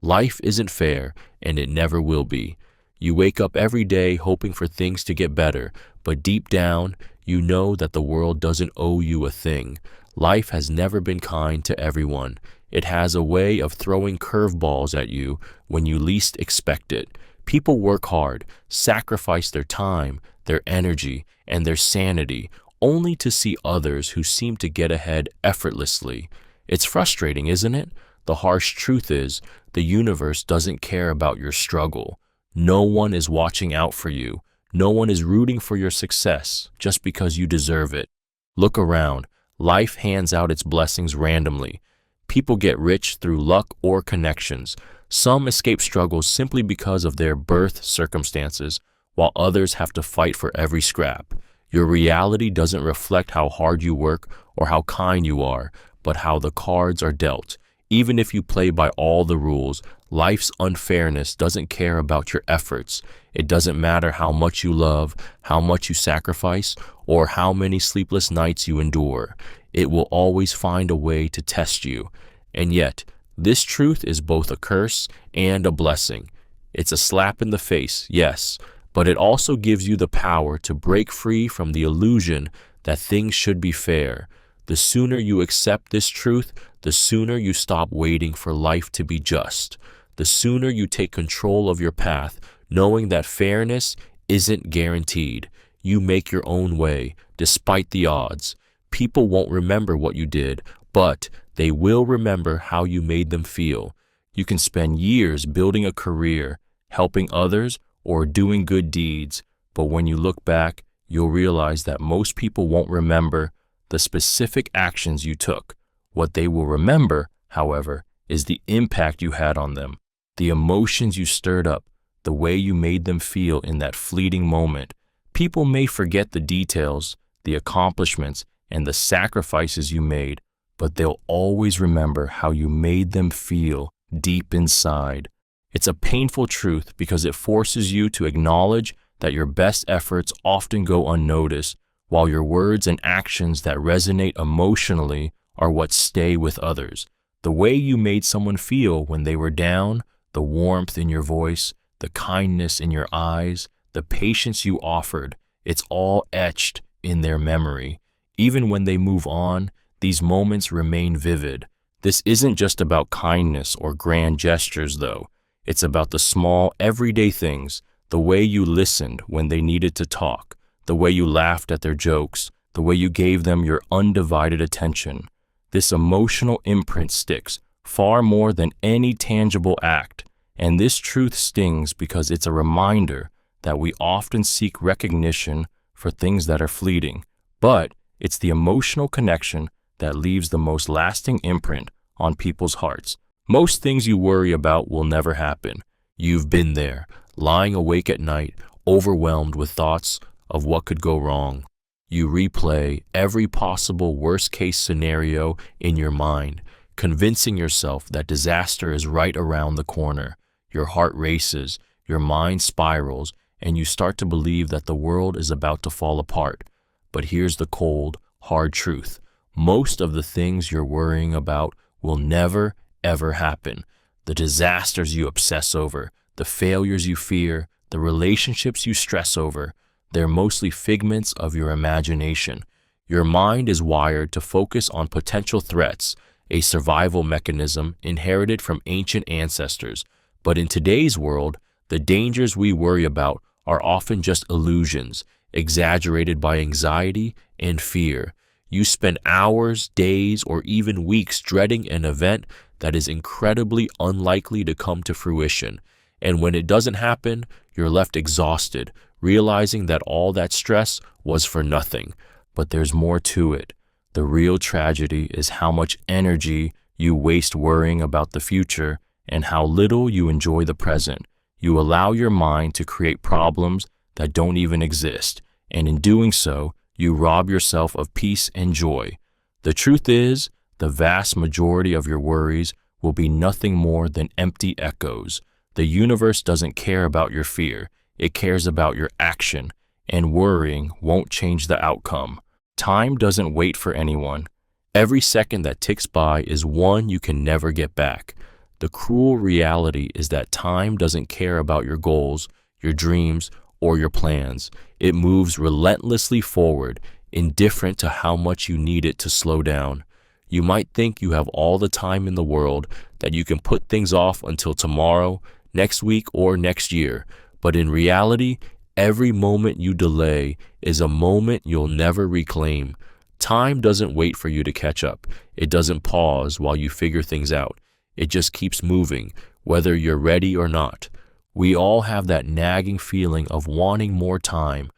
Life isn't fair, and it never will be. You wake up every day hoping for things to get better, but deep down, you know that the world doesn't owe you a thing. Life has never been kind to everyone. It has a way of throwing curveballs at you when you least expect it. People work hard, sacrifice their time, their energy, and their sanity, only to see others who seem to get ahead effortlessly. It's frustrating, isn't it? The harsh truth is, the universe doesn't care about your struggle. No one is watching out for you. No one is rooting for your success just because you deserve it. Look around. Life hands out its blessings randomly. People get rich through luck or connections. Some escape struggles simply because of their birth circumstances, while others have to fight for every scrap. Your reality doesn't reflect how hard you work or how kind you are, but how the cards are dealt. Even if you play by all the rules, life's unfairness doesn't care about your efforts. It doesn't matter how much you love, how much you sacrifice, or how many sleepless nights you endure. It will always find a way to test you. And yet, this truth is both a curse and a blessing. It's a slap in the face, yes, but it also gives you the power to break free from the illusion that things should be fair. The sooner you accept this truth, the sooner you stop waiting for life to be just. The sooner you take control of your path, knowing that fairness isn't guaranteed. You make your own way, despite the odds. People won't remember what you did, but they will remember how you made them feel. You can spend years building a career, helping others, or doing good deeds, but when you look back, you'll realize that most people won't remember the specific actions you took. What they will remember, however, is the impact you had on them, the emotions you stirred up, the way you made them feel in that fleeting moment. People may forget the details, the accomplishments, and the sacrifices you made, but they'll always remember how you made them feel deep inside. It's a painful truth because it forces you to acknowledge that your best efforts often go unnoticed, while your words and actions that resonate emotionally are what stay with others. The way you made someone feel when they were down, the warmth in your voice, the kindness in your eyes, the patience you offered, it's all etched in their memory. Even when they move on, these moments remain vivid. This isn't just about kindness or grand gestures, though. It's about the small, everyday things, the way you listened when they needed to talk, the way you laughed at their jokes, the way you gave them your undivided attention. This emotional imprint sticks far more than any tangible act, and this truth stings because it's a reminder that we often seek recognition for things that are fleeting, but it's the emotional connection that leaves the most lasting imprint on people's hearts. Most things you worry about will never happen. You've been there, lying awake at night, overwhelmed with thoughts of what could go wrong. You replay every possible worst-case scenario in your mind, convincing yourself that disaster is right around the corner. Your heart races, your mind spirals, and you start to believe that the world is about to fall apart. But here's the cold, hard truth. Most of the things you're worrying about will never, ever happen. The disasters you obsess over, the failures you fear, the relationships you stress over, they're mostly figments of your imagination. Your mind is wired to focus on potential threats, a survival mechanism inherited from ancient ancestors. But in today's world, the dangers we worry about are often just illusions, exaggerated by anxiety and fear. You spend hours, days, or even weeks dreading an event that is incredibly unlikely to come to fruition. And when it doesn't happen, you're left exhausted, realizing that all that stress was for nothing. But there's more to it. The real tragedy is how much energy you waste worrying about the future and how little you enjoy the present. You allow your mind to create problems that don't even exist, and in doing so, you rob yourself of peace and joy. The truth is, the vast majority of your worries will be nothing more than empty echoes. The universe doesn't care about your fear. It cares about your action, and worrying won't change the outcome. Time doesn't wait for anyone. Every second that ticks by is one you can never get back. The cruel reality is that time doesn't care about your goals, your dreams, or your plans. It moves relentlessly forward, indifferent to how much you need it to slow down. You might think you have all the time in the world, that you can put things off until tomorrow, next week, or next year. But in reality, every moment you delay is a moment you'll never reclaim. Time doesn't wait for you to catch up. It doesn't pause while you figure things out. It just keeps moving, whether you're ready or not. We all have that nagging feeling of wanting more time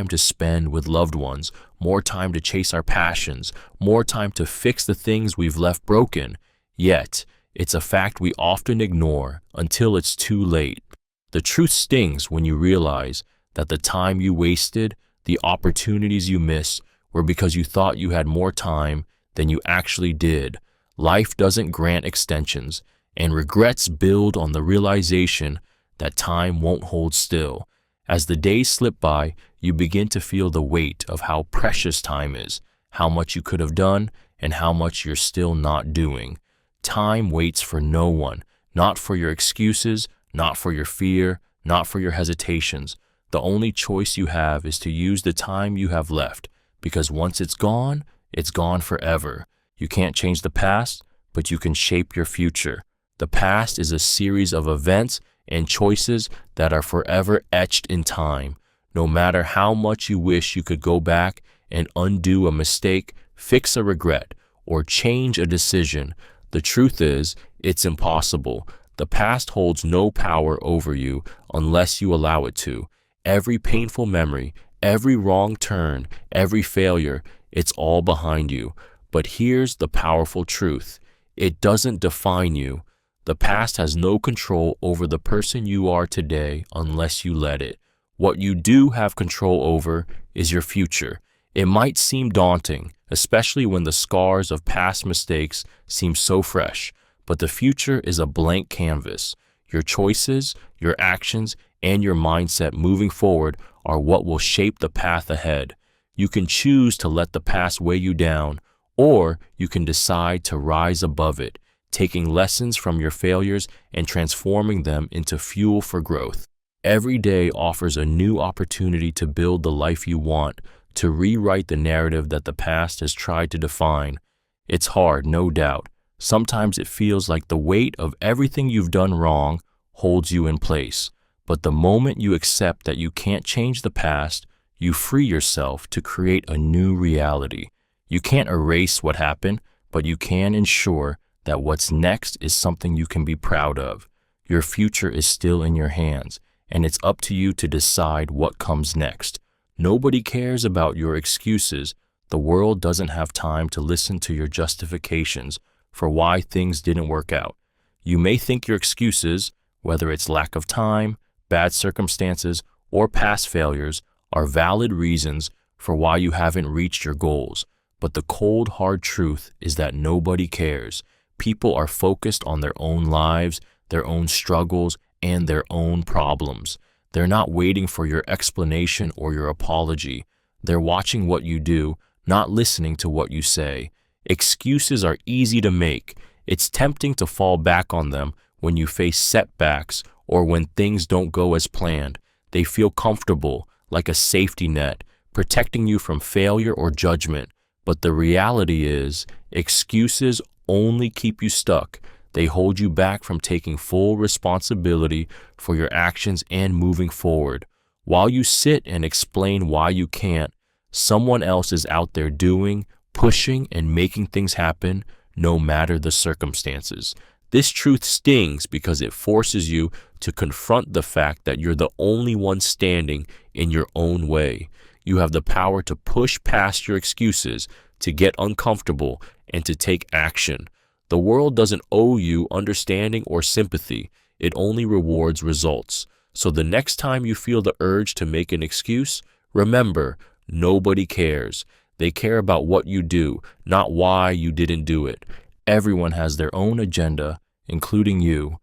to spend with loved ones, more time to chase our passions, more time to fix the things we've left broken. Yet, it's a fact we often ignore until it's too late. The truth stings when you realize that the time you wasted, the opportunities you missed, were because you thought you had more time than you actually did. Life doesn't grant extensions, and regrets build on the realization that time won't hold still. As the days slip by, you begin to feel the weight of how precious time is, how much you could have done, and how much you're still not doing. Time waits for no one, not for your excuses, not for your fear, not for your hesitations. The only choice you have is to use the time you have left, because once it's gone forever. You can't change the past, but you can shape your future. The past is a series of events and choices that are forever etched in time. No matter how much you wish you could go back and undo a mistake, fix a regret, or change a decision, the truth is, it's impossible. The past holds no power over you unless you allow it to. Every painful memory, every wrong turn, every failure, it's all behind you. But here's the powerful truth. It doesn't define you. The past has no control over the person you are today unless you let it. What you do have control over is your future. It might seem daunting, especially when the scars of past mistakes seem so fresh, but the future is a blank canvas. Your choices, your actions, and your mindset moving forward are what will shape the path ahead. You can choose to let the past weigh you down, or you can decide to rise above it, taking lessons from your failures and transforming them into fuel for growth. Every day offers a new opportunity to build the life you want, to rewrite the narrative that the past has tried to define. It's hard, no doubt. Sometimes it feels like the weight of everything you've done wrong holds you in place. But the moment you accept that you can't change the past, you free yourself to create a new reality. You can't erase what happened, but you can ensure that what's next is something you can be proud of. Your future is still in your hands, and it's up to you to decide what comes next. Nobody cares about your excuses. The world doesn't have time to listen to your justifications for why things didn't work out. You may think your excuses, whether it's lack of time, bad circumstances, or past failures, are valid reasons for why you haven't reached your goals. But the cold, hard truth is that nobody cares. People are focused on their own lives, their own struggles, and their own problems. They're not waiting for your explanation or your apology. They're watching what you do, not listening to what you say. Excuses are easy to make. It's tempting to fall back on them when you face setbacks or when things don't go as planned. They feel comfortable, like a safety net, protecting you from failure or judgment. But the reality is, excuses only keep you stuck. They hold you back from taking full responsibility for your actions and moving forward. While you sit and explain why you can't, someone else is out there doing, pushing, and making things happen, no matter the circumstances. This truth stings because it forces you to confront the fact that you're the only one standing in your own way. You have the power to push past your excuses, to get uncomfortable, and to take action. The world doesn't owe you understanding or sympathy. It only rewards results. So the next time you feel the urge to make an excuse, remember, nobody cares. They care about what you do, not why you didn't do it. Everyone has their own agenda, including you.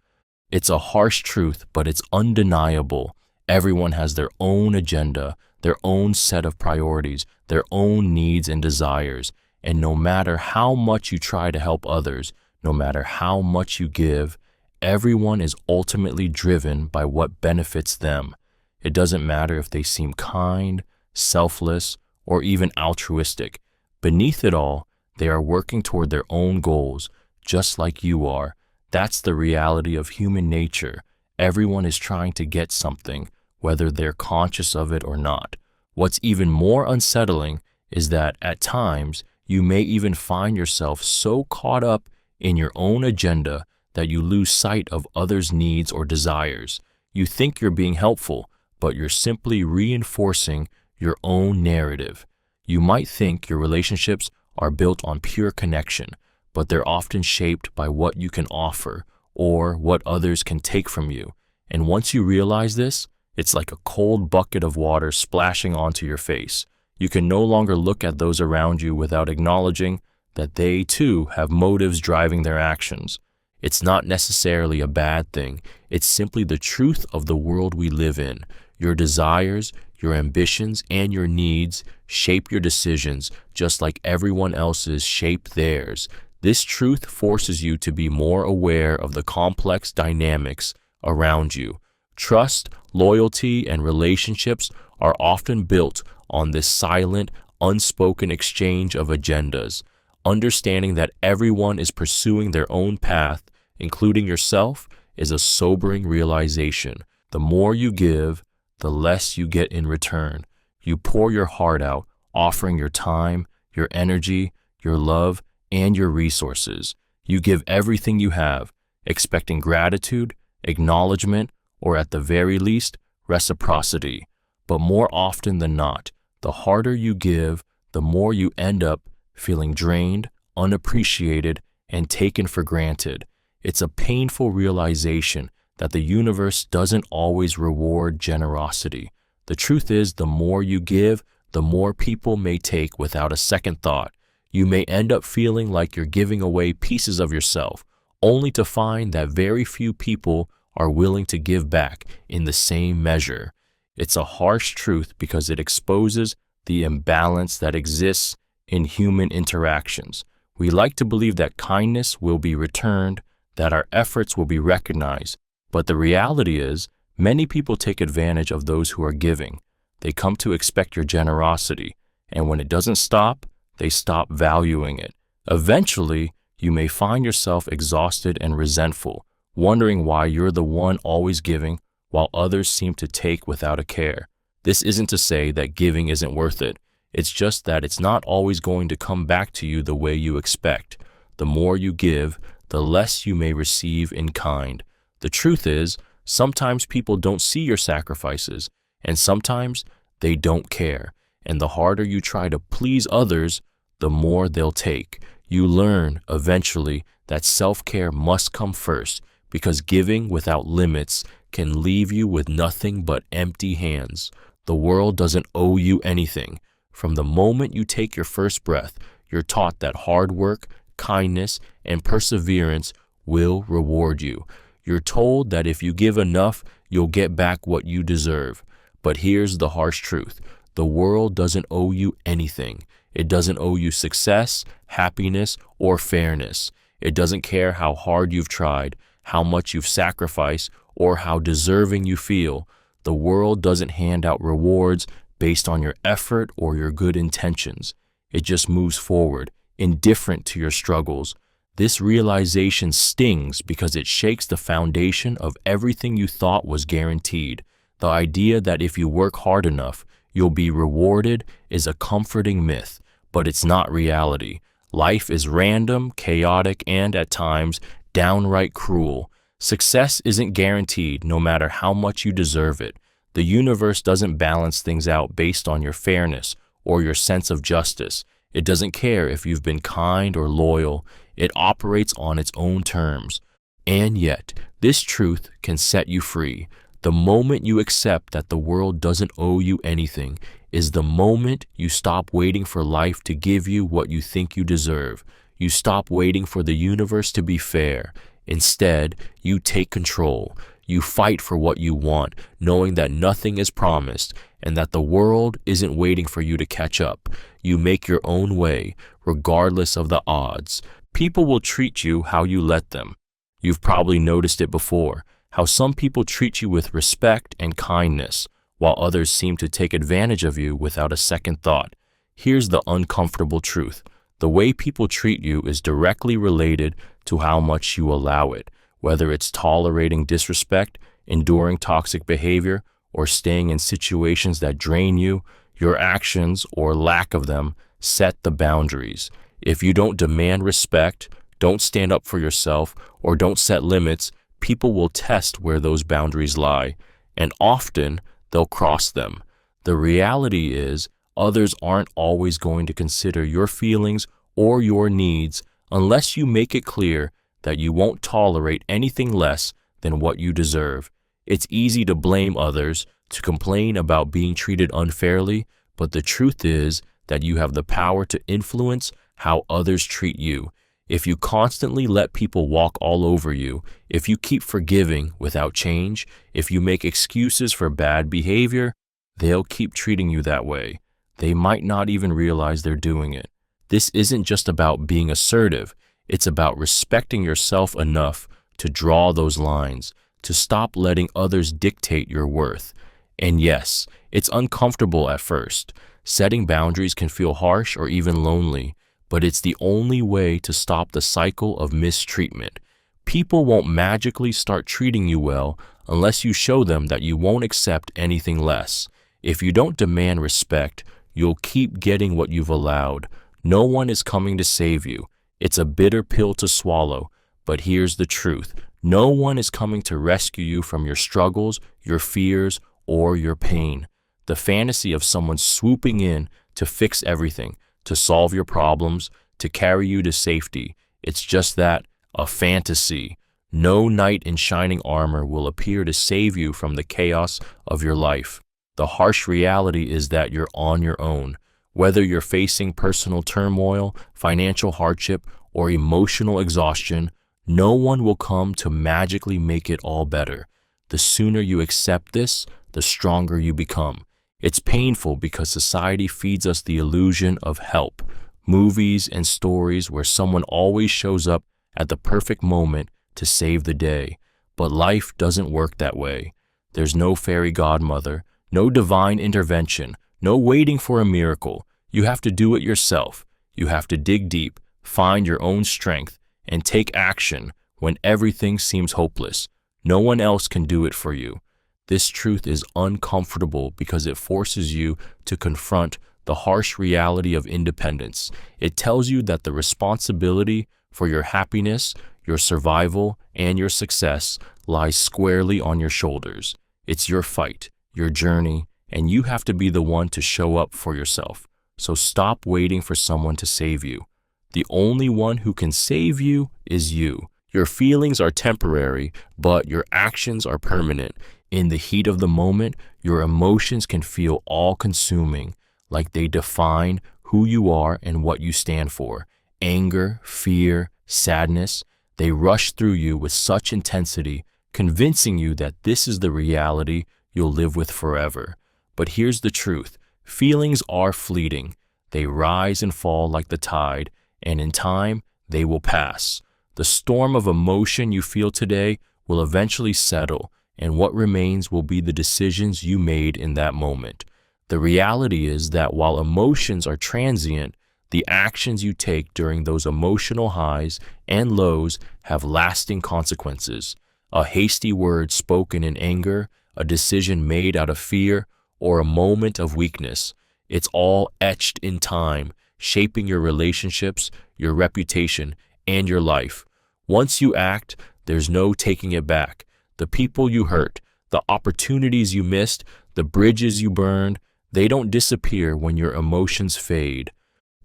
It's a harsh truth, but it's undeniable. Everyone has their own agenda, their own set of priorities, their own needs and desires. And no matter how much you try to help others, No matter how much you give, everyone is ultimately driven by what benefits them. It doesn't matter if they seem kind, selfless, or even altruistic. Beneath it all, they are working toward their own goals, just like you are. That's the reality of human nature. Everyone is trying to get something, whether they're conscious of it or not. What's even more unsettling is that at times, you may even find yourself so caught up in your own agenda that you lose sight of others' needs or desires. You think you're being helpful, but you're simply reinforcing your own narrative. You might think your relationships are built on pure connection, but they're often shaped by what you can offer or what others can take from you. And once you realize this, it's like a cold bucket of water splashing onto your face. You can no longer look at those around you without acknowledging that they too have motives driving their actions. It's not necessarily a bad thing. It's simply the truth of the world we live in. Your desires, your ambitions, and your needs shape your decisions just like everyone else's shape theirs. This truth forces you to be more aware of the complex dynamics around you. Trust, loyalty, and relationships are often built on this silent, unspoken exchange of agendas. Understanding that everyone is pursuing their own path, including yourself, is a sobering realization. The more you give, the less you get in return. You pour your heart out, offering your time, your energy, your love, and your resources. You give everything you have, expecting gratitude, acknowledgement, or at the very least, reciprocity. But more often than not, the harder you give, the more you end up feeling drained, unappreciated, and taken for granted. It's a painful realization that the universe doesn't always reward generosity. The truth is, the more you give, the more people may take without a second thought. You may end up feeling like you're giving away pieces of yourself, only to find that very few people are willing to give back in the same measure. It's a harsh truth because it exposes the imbalance that exists in human interactions. We like to believe that kindness will be returned, that our efforts will be recognized, but the reality is, many people take advantage of those who are giving. They come to expect your generosity, and when it doesn't stop, they stop valuing it. Eventually, you may find yourself exhausted and resentful, wondering why you're the one always giving while others seem to take without a care. This isn't to say that giving isn't worth it. It's just that it's not always going to come back to you the way you expect. The more you give, the less you may receive in kind. The truth is, sometimes people don't see your sacrifices, and sometimes they don't care. And the harder you try to please others, the more they'll take. You learn, eventually, that self-care must come first, because giving without limits can leave you with nothing but empty hands. The world doesn't owe you anything. From the moment you take your first breath, you're taught that hard work, kindness, and perseverance will reward you. You're told that if you give enough, you'll get back what you deserve. But here's the harsh truth. The world doesn't owe you anything. It doesn't owe you success, happiness, or fairness. It doesn't care how hard you've tried, how much you've sacrificed, or how deserving you feel. The world doesn't hand out rewards based on your effort or your good intentions. It just moves forward, indifferent to your struggles. This realization stings because it shakes the foundation of everything you thought was guaranteed. The idea that if you work hard enough, you'll be rewarded is a comforting myth, but it's not reality. Life is random, chaotic, and at times downright cruel. Success isn't guaranteed no matter how much you deserve it. The universe doesn't balance things out based on your fairness or your sense of justice. It doesn't care if you've been kind or loyal. It operates on its own terms. And yet, this truth can set you free. The moment you accept that the world doesn't owe you anything is the moment you stop waiting for life to give you what you think you deserve. You stop waiting for the universe to be fair. Instead, you take control. You fight for what you want, knowing that nothing is promised and that the world isn't waiting for you to catch up. You make your own way, regardless of the odds. People will treat you how you let them. You've probably noticed it before, how some people treat you with respect and kindness, while others seem to take advantage of you without a second thought. Here's the uncomfortable truth. The way people treat you is directly related to how much you allow it, whether it's tolerating disrespect, enduring toxic behavior, or staying in situations that drain you. Your actions, or lack of them, set the boundaries. If you don't demand respect, don't stand up for yourself, or don't set limits, people will test where those boundaries lie, and often they'll cross them. The reality is, others aren't always going to consider your feelings or your needs unless you make it clear that you won't tolerate anything less than what you deserve. It's easy to blame others, to complain about being treated unfairly, but the truth is that you have the power to influence how others treat you. If you constantly let people walk all over you, if you keep forgiving without change, if you make excuses for bad behavior, they'll keep treating you that way. They might not even realize they're doing it. This isn't just about being assertive. It's about respecting yourself enough to draw those lines, to stop letting others dictate your worth. And yes, it's uncomfortable at first. Setting boundaries can feel harsh or even lonely, but it's the only way to stop the cycle of mistreatment. People won't magically start treating you well unless you show them that you won't accept anything less. If you don't demand respect, you'll keep getting what you've allowed. No one is coming to save you. It's a bitter pill to swallow, but here's the truth. No one is coming to rescue you from your struggles, your fears, or your pain. The fantasy of someone swooping in to fix everything, to solve your problems, to carry you to safety, it's just that, a fantasy. No knight in shining armor will appear to save you from the chaos of your life. The harsh reality is that you're on your own. Whether you're facing personal turmoil, financial hardship, or emotional exhaustion, no one will come to magically make it all better. The sooner you accept this, the stronger you become. It's painful because society feeds us the illusion of help. Movies and stories where someone always shows up at the perfect moment to save the day. But life doesn't work that way. There's no fairy godmother, no divine intervention, no waiting for a miracle. You have to do it yourself. You have to dig deep, find your own strength, and take action when everything seems hopeless. No one else can do it for you. This truth is uncomfortable because it forces you to confront the harsh reality of independence. It tells you that the responsibility for your happiness, your survival, and your success lies squarely on your shoulders. It's your fight, your journey, and you have to be the one to show up for yourself. So stop waiting for someone to save you. The only one who can save you is you. Your feelings are temporary, but your actions are permanent. In the heat of the moment, your emotions can feel all-consuming, like they define who you are and what you stand for. Anger, fear, sadness, they rush through you with such intensity, convincing you that this is the reality you'll live with forever. But here's the truth. Feelings are fleeting. They rise and fall like the tide, and in time, they will pass. The storm of emotion you feel today will eventually settle, and what remains will be the decisions you made in that moment. The reality is that while emotions are transient, the actions you take during those emotional highs and lows have lasting consequences. A hasty word spoken in anger, a decision made out of fear, or a moment of weakness, it's all etched in time, shaping your relationships, your reputation, and your life. Once you act, there's no taking it back. The people you hurt, the opportunities you missed, the bridges you burned, they don't disappear when your emotions fade.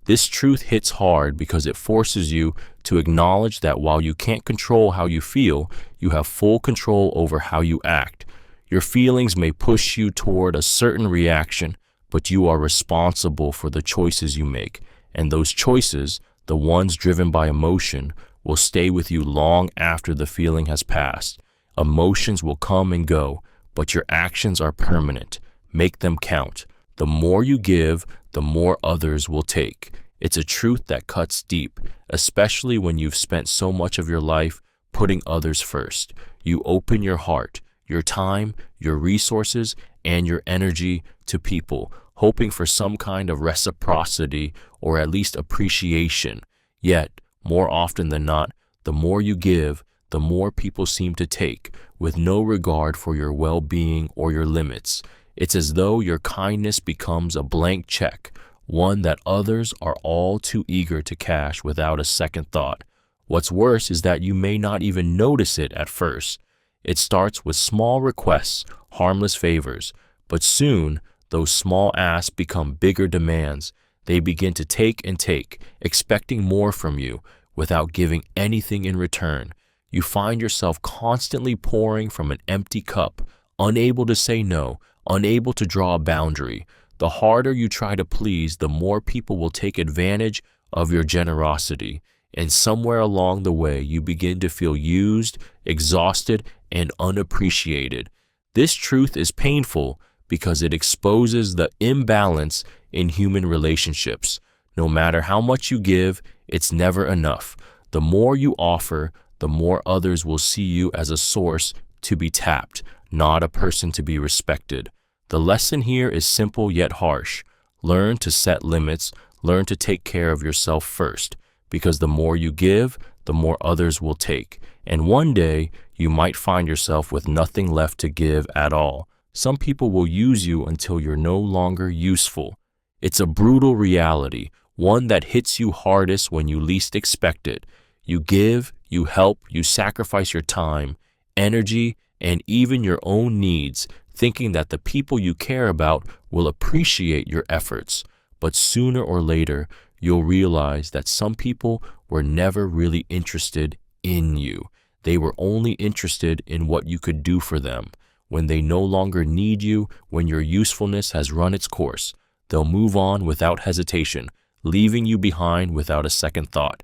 This truth hits hard because it forces you to acknowledge that while you can't control how you feel, you have full control over how you act. Your feelings may push you toward a certain reaction, but you are responsible for the choices you make. And those choices, the ones driven by emotion, will stay with you long after the feeling has passed. Emotions will come and go, but your actions are permanent. Make them count. The more you give, the more others will take. It's a truth that cuts deep, especially when you've spent so much of your life putting others first. You open your heart, your time, your resources, and your energy to people, hoping for some kind of reciprocity or at least appreciation. Yet, more often than not, the more you give, the more people seem to take, with no regard for your well-being or your limits. It's as though your kindness becomes a blank check, one that others are all too eager to cash without a second thought. What's worse is that you may not even notice it at first. It starts with small requests, harmless favors, but soon those small asks become bigger demands. They begin to take and take, expecting more from you without giving anything in return. You find yourself constantly pouring from an empty cup, unable to say no, unable to draw a boundary. The harder you try to please, the more people will take advantage of your generosity. And somewhere along the way, you begin to feel used, exhausted, and unappreciated. This truth is painful because it exposes the imbalance in human relationships. No matter how much you give, it's never enough. The more you offer, the more others will see you as a source to be tapped, not a person to be respected. The lesson here is simple yet harsh. Learn to set limits, learn to take care of yourself first, because the more you give, the more others will take. And one day, you might find yourself with nothing left to give at all. Some people will use you until you're no longer useful. It's a brutal reality, one that hits you hardest when you least expect it. You give, you help, you sacrifice your time, energy, and even your own needs, thinking that the people you care about will appreciate your efforts. But sooner or later, you'll realize that some people were never really interested in you. They were only interested in what you could do for them. When they no longer need you, when your usefulness has run its course, they'll move on without hesitation, leaving you behind without a second thought.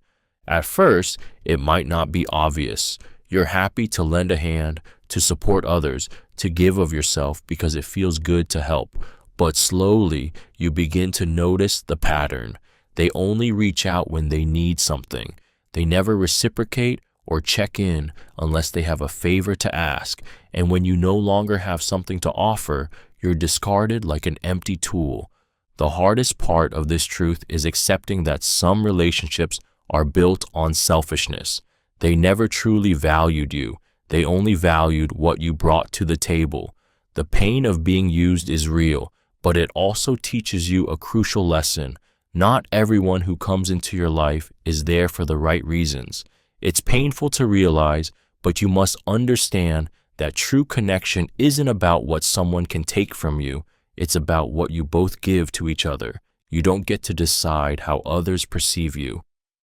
At first, it might not be obvious. You're happy to lend a hand, to support others, to give of yourself because it feels good to help. But slowly, you begin to notice the pattern. They only reach out when they need something. They never reciprocate or check in unless they have a favor to ask. And when you no longer have something to offer, you're discarded like an empty tool. The hardest part of this truth is accepting that some relationships are built on selfishness. They never truly valued you. They only valued what you brought to the table. The pain of being used is real, but it also teaches you a crucial lesson. Not everyone who comes into your life is there for the right reasons. It's painful to realize, but you must understand that true connection isn't about what someone can take from you. It's about what you both give to each other. You don't get to decide how others perceive you.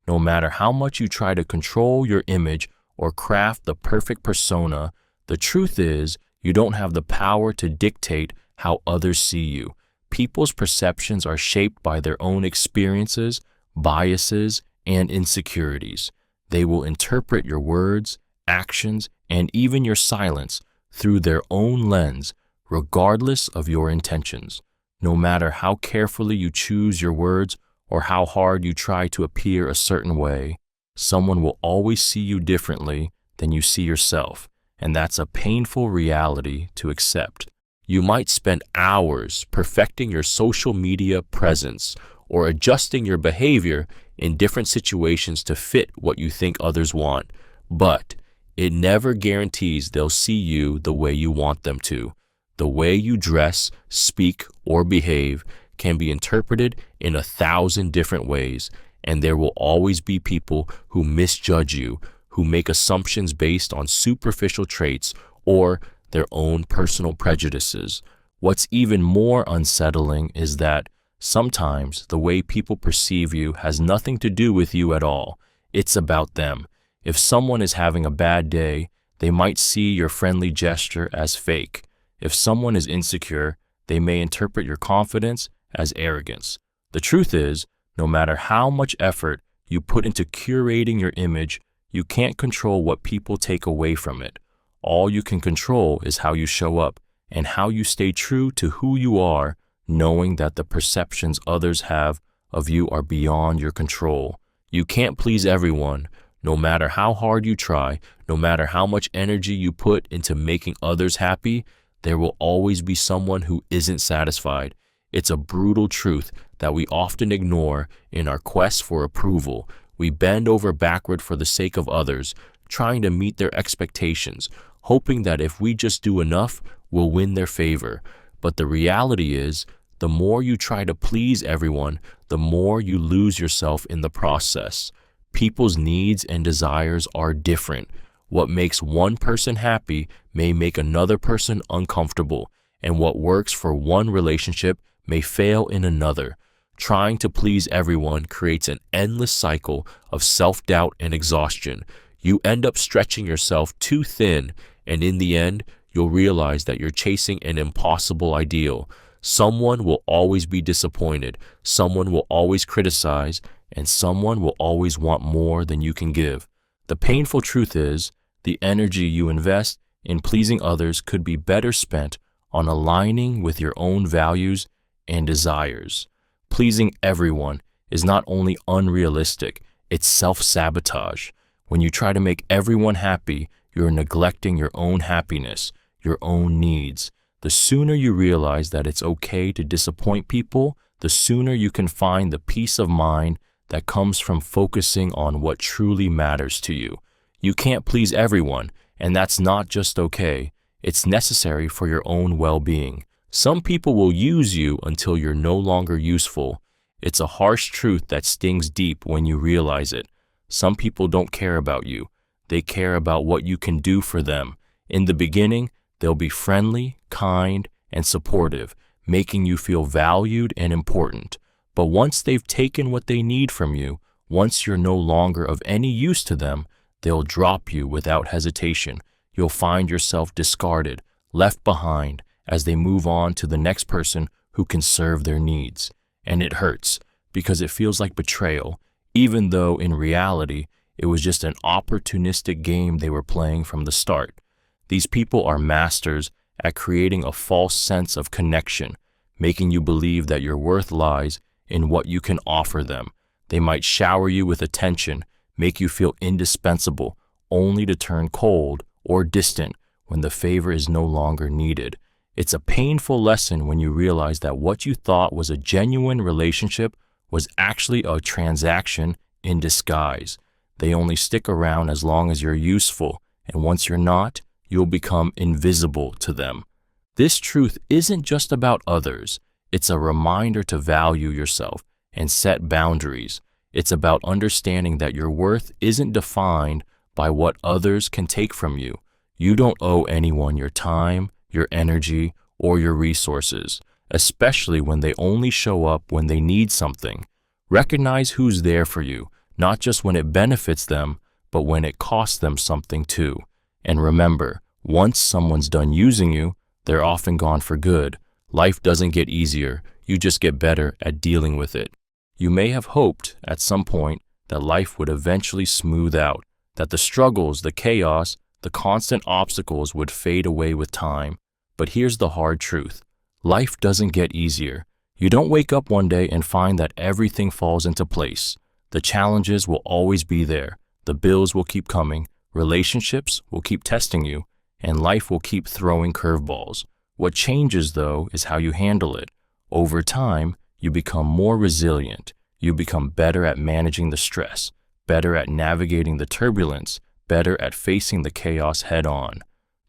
No matter how much you try to control your image or craft the perfect persona, the truth is you don't have the power to dictate how others see you. People's perceptions are shaped by their own experiences, biases, and insecurities. They will interpret your words, actions, and even your silence through their own lens, regardless of your intentions. No matter how carefully you choose your words or how hard you try to appear a certain way, someone will always see you differently than you see yourself, and that's a painful reality to accept. You might spend hours perfecting your social media presence or adjusting your behavior in different situations to fit what you think others want, but it never guarantees they'll see you the way you want them to. The way you dress, speak, or behave can be interpreted in 1,000 different ways, and there will always be people who misjudge you, who make assumptions based on superficial traits or their own personal prejudices. What's even more unsettling is that sometimes the way people perceive you has nothing to do with you at all. It's about them. If someone is having a bad day, they might see your friendly gesture as fake. If someone is insecure, they may interpret your confidence as arrogance. The truth is, no matter how much effort you put into curating your image, you can't control what people take away from it. All you can control is how you show up and how you stay true to who you are, knowing that the perceptions others have of you are beyond your control. You can't please everyone. No matter how hard you try, no matter how much energy you put into making others happy, there will always be someone who isn't satisfied. It's a brutal truth that we often ignore in our quest for approval. We bend over backward for the sake of others, trying to meet their expectations, hoping that if we just do enough, we'll win their favor. But the reality is, the more you try to please everyone, the more you lose yourself in the process. People's needs and desires are different. What makes one person happy may make another person uncomfortable, and what works for one relationship may fail in another. Trying to please everyone creates an endless cycle of self-doubt and exhaustion. You end up stretching yourself too thin, and in the end, you'll realize that you're chasing an impossible ideal. Someone will always be disappointed, someone will always criticize, and someone will always want more than you can give. The painful truth is, the energy you invest in pleasing others could be better spent on aligning with your own values and desires. Pleasing everyone is not only unrealistic, it's self-sabotage. When you try to make everyone happy, you're neglecting your own happiness, your own needs. The sooner you realize that it's okay to disappoint people, the sooner you can find the peace of mind that comes from focusing on what truly matters to you. You can't please everyone, and that's not just okay. It's necessary for your own well-being. Some people will use you until you're no longer useful. It's a harsh truth that stings deep when you realize it. Some people don't care about you. They care about what you can do for them. In the beginning, they'll be friendly, kind, and supportive, making you feel valued and important. But once they've taken what they need from you, once you're no longer of any use to them, they'll drop you without hesitation. You'll find yourself discarded, left behind, as they move on to the next person who can serve their needs. And it hurts, because it feels like betrayal, even though in reality, it was just an opportunistic game they were playing from the start. These people are masters at creating a false sense of connection, making you believe that your worth lies in what you can offer them. They might shower you with attention, make you feel indispensable, only to turn cold or distant when the favor is no longer needed. It's a painful lesson when you realize that what you thought was a genuine relationship was actually a transaction in disguise. They only stick around as long as you're useful, and once you're not, you'll become invisible to them. This truth isn't just about others. It's a reminder to value yourself and set boundaries. It's about understanding that your worth isn't defined by what others can take from you. You don't owe anyone your time, your energy, or your resources, especially when they only show up when they need something. Recognize who's there for you, not just when it benefits them, but when it costs them something too. And remember, once someone's done using you, they're often gone for good. Life doesn't get easier, you just get better at dealing with it. You may have hoped at some point that life would eventually smooth out, that the struggles, the chaos, the constant obstacles would fade away with time. But here's the hard truth. Life doesn't get easier. You don't wake up one day and find that everything falls into place. The challenges will always be there. The bills will keep coming. Relationships will keep testing you. And life will keep throwing curveballs. What changes, though, is how you handle it. Over time, you become more resilient. You become better at managing the stress, better at navigating the turbulence, better at facing the chaos head-on.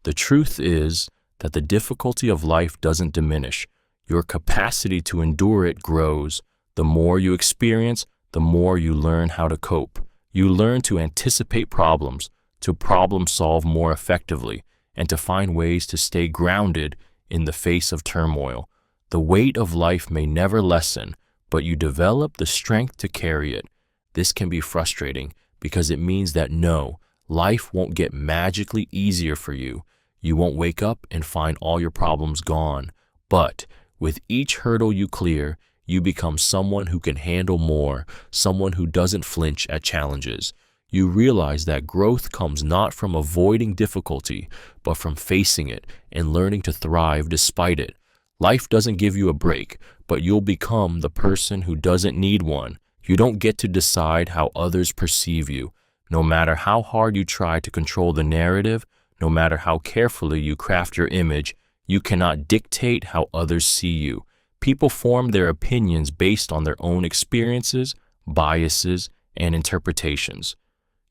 The truth is that the difficulty of life doesn't diminish. Your capacity to endure it grows. The more you experience, the more you learn how to cope. You learn to anticipate problems, to problem solve more effectively, and to find ways to stay grounded in the face of turmoil. The weight of life may never lessen, but you develop the strength to carry it. This can be frustrating because it means that no, life won't get magically easier for you. You won't wake up and find all your problems gone. But with each hurdle you clear, you become someone who can handle more, someone who doesn't flinch at challenges. You realize that growth comes not from avoiding difficulty, but from facing it and learning to thrive despite it. Life doesn't give you a break, but you'll become the person who doesn't need one. You don't get to decide how others perceive you. No matter how hard you try to control the narrative, no matter how carefully you craft your image, you cannot dictate how others see you. People form their opinions based on their own experiences, biases, and interpretations.